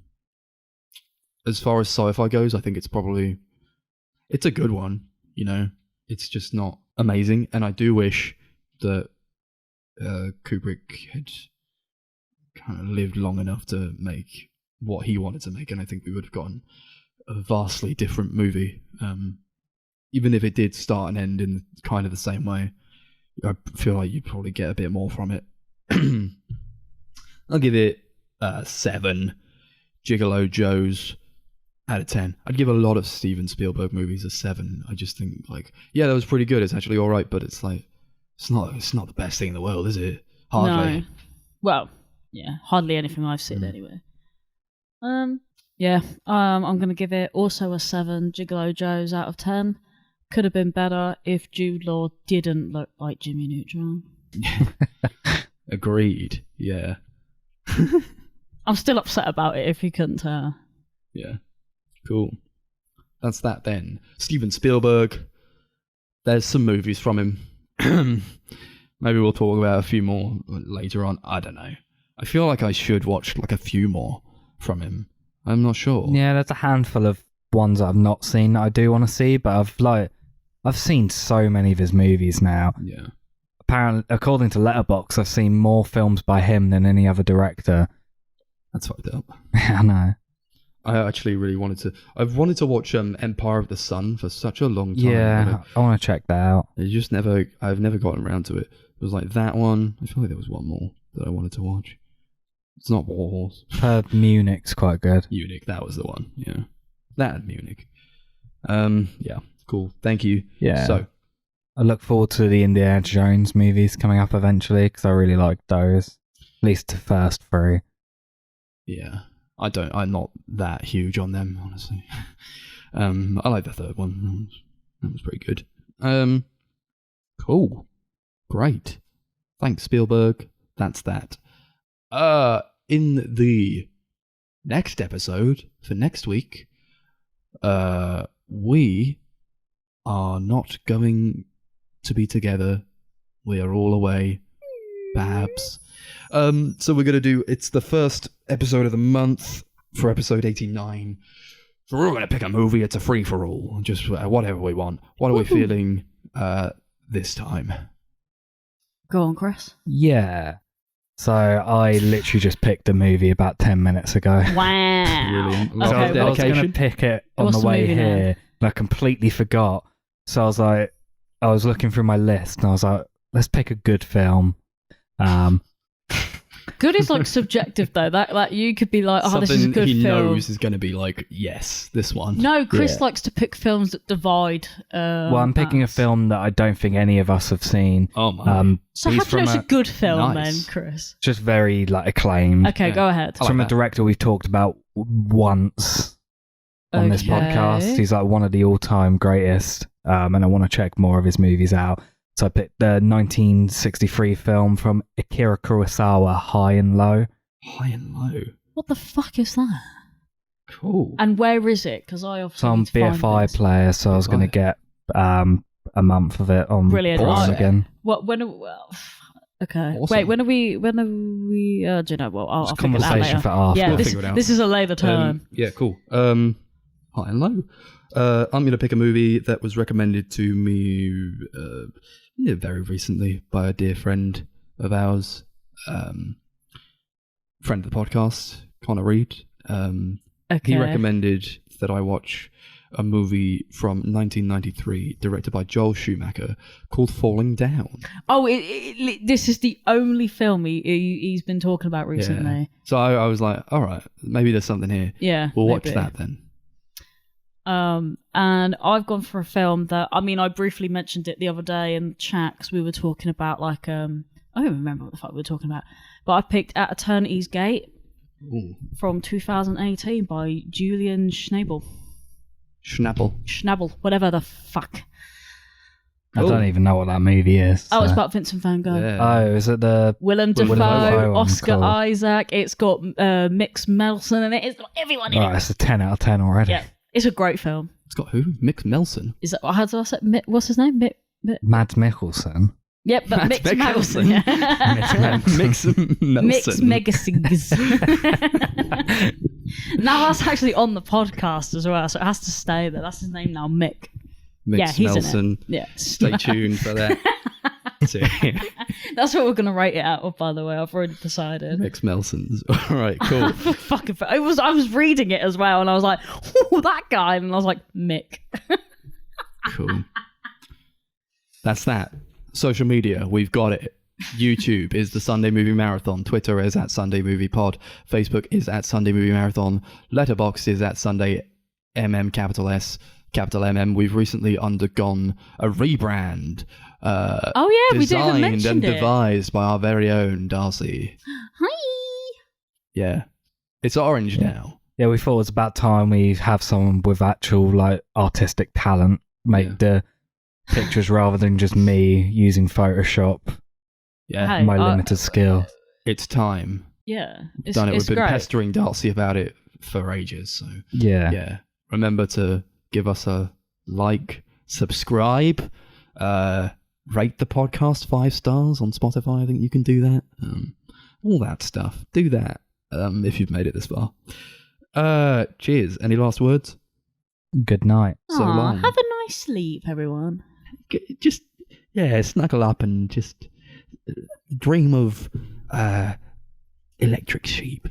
as far as sci-fi goes, I think it's a good one, you know. It's just not amazing, and I do wish that Kubrick had kind of lived long enough to make what he wanted to make, and I think we would have gotten a vastly different movie. Even if it did start and end in kind of the same way, I feel like you'd probably get a bit more from it. I'll give it 7 Gigolo Joes out of 10. I'd give a lot of Steven Spielberg movies a 7. I just think, like, yeah, that was pretty good. It's actually all right, but it's like it's not the best thing in the world, is it? Hardly.
No. Well, yeah, hardly anything I've seen anyway. Yeah, I'm gonna give it also a 7 Gigolo Joes out of 10. Could have been better if Jude Law didn't look like Jimmy Neutron.
Agreed. Yeah.
I'm still upset about it if you couldn't tell.
Yeah. Cool. That's that then. Steven Spielberg. There's some movies from him. Maybe we'll talk about a few more later on. I don't know. I feel like I should watch like a few more from him. I'm not sure.
Yeah, there's a handful of ones that I've not seen that I do want to see, but I've seen so many of his movies now.
Yeah.
Apparently, according to Letterboxd, I've seen more films by him than any other director.
That's fucked up.
I know.
I actually really I've wanted to watch Empire of the Sun for such a long time.
Yeah, I want to check that out.
I've never gotten around to it. It was like that one. I feel like there was one more that I wanted to watch. It's not War Horse.
Heard Munich's quite good.
Munich, that was the one. Yeah. That and Munich. Yeah, cool. Thank you.
Yeah.
So,
I look forward to the Indiana Jones movies coming up eventually because I really like those. At least the first 3.
yeah. I'm not that huge on them, honestly. I like the third one. That was pretty good. Cool. Great. Thanks, Spielberg. That's that. In the next episode for next week, we are not going to be together. We are all away, perhaps. So we're going to do, it's the first episode of the month for episode 89. So we're all going to pick a movie. It's a free-for-all. Just whatever we want. What are we feeling this time?
Go on, Chris.
Yeah. So I literally just picked a movie about 10 minutes ago.
Wow.
Brilliant.
So
Love
I was going
dedication.
to pick it on
What's
the
the
way
movie
here,
then?
and I completely forgot. So I was like, I was looking through my list, and I was like, let's pick a good film.
Good is like subjective though. That you could be like, oh, this is a
Something
good
he
film.
knows is going to be like, yes, this one.
No, Chris
Yeah.
likes to pick films that divide.
Well, I'm picking a
us.
film that I don't think any of us have seen.
Oh my.
So
he's
how do you know
from
it's a good film
Nice.
then, Chris?
just very like acclaimed.
Okay,
Yeah.
go ahead.
It's from
like
a
that.
director we've talked about once on this
Okay.
podcast. He's like one of the all-time greatest, and I want to check more of his movies out. So I picked the 1963 film from Akira Kurosawa, High and Low.
High and low.
What the fuck is that?
Cool.
And where is it? Because I obviously
So I'm
need to find
BFI
this.
player, so I was going to
BFI.
get a month of it on
Brilliant.
Prime again.
What? Well, okay.
Awesome.
Wait. When are we? Do you know what? I'll
It's a
figure it out
conversation
later.
for after.
Yeah,
We'll figure it out.
this is a later time.
Yeah, cool. Hi and low. I'm going to pick a movie that was recommended to me very recently by a dear friend of ours, friend of the podcast, Connor Reed.
Okay.
He recommended that I watch a movie from 1993 directed by Joel Schumacher called Falling Down.
Oh, this is the only film he's been talking about recently.
Yeah. So I was like, all right, maybe there's something here.
Yeah.
We'll watch
maybe.
that then.
And I've gone for a film that, I mean, I briefly mentioned it the other day in the chat because we were talking about I don't remember what the fuck we were talking about, but I picked At Eternity's Gate.
Ooh.
From 2018 by Julian Schnabel, whatever the fuck.
I don't even know what that movie is.
Oh, it's
so.
about Vincent van Gogh.
Yeah.
Oh, is it the
Willem
Willem
Dafoe,
Dafoe one,
Oscar
cool.
Isaac. It's got Mix Melson in it. It's got everyone in
Right,
it.
it's a 10 out of 10 already.
Yeah, it's a great film.
It's got who? Mick Melson.
Is that how do I say? What's his name?
Mads Mikkelsen.
Yep, but
Mads
Mix Melson.
Mix Melson.
Mix Megasigs. Now that's actually on the podcast as well, so it has to stay there. That's his name now, Mick.
Mix
Yeah, he's in it.
Melson.
Yeah.
Stay tuned for that. So, yeah.
That's what we're gonna rate it out of, by the way. I've already decided.
Mix Melsons. All right, cool.
Fucking, I was reading it as well, and I was like, "Oh, that guy," and I was like, "Mick."
Cool. That's that. Social media, we've got it. YouTube is the Sunday Movie Marathon. Twitter is at Sunday Movie Pod. Facebook is at Sunday Movie Marathon. Letterboxd is at Sunday MM capital S capital MM. We've recently undergone a rebrand.
Oh yeah, we didn't even
designed
mention
and
it.
devised by our very own Darcy.
Hi.
Yeah, it's orange now.
Yeah, we thought it was about time we have someone with actual like artistic talent make the pictures rather than just me using Photoshop.
Yeah,
Hey,
my limited skill.
it's time.
Yeah,
We've done it. We've
it's
been
great.
pestering Darcy about it for ages. So
Yeah.
remember to give us a like, subscribe, rate the podcast 5 stars on Spotify. I think you can do that. All that stuff. Do that if you've made it this far. Cheers. Any last words?
Good night.
So
Aw,
long.
have a nice sleep, everyone.
Just snuggle up and just dream of electric sheep.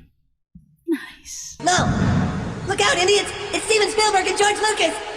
Nice.
No! Look out, idiots! It's Steven Spielberg and George Lucas!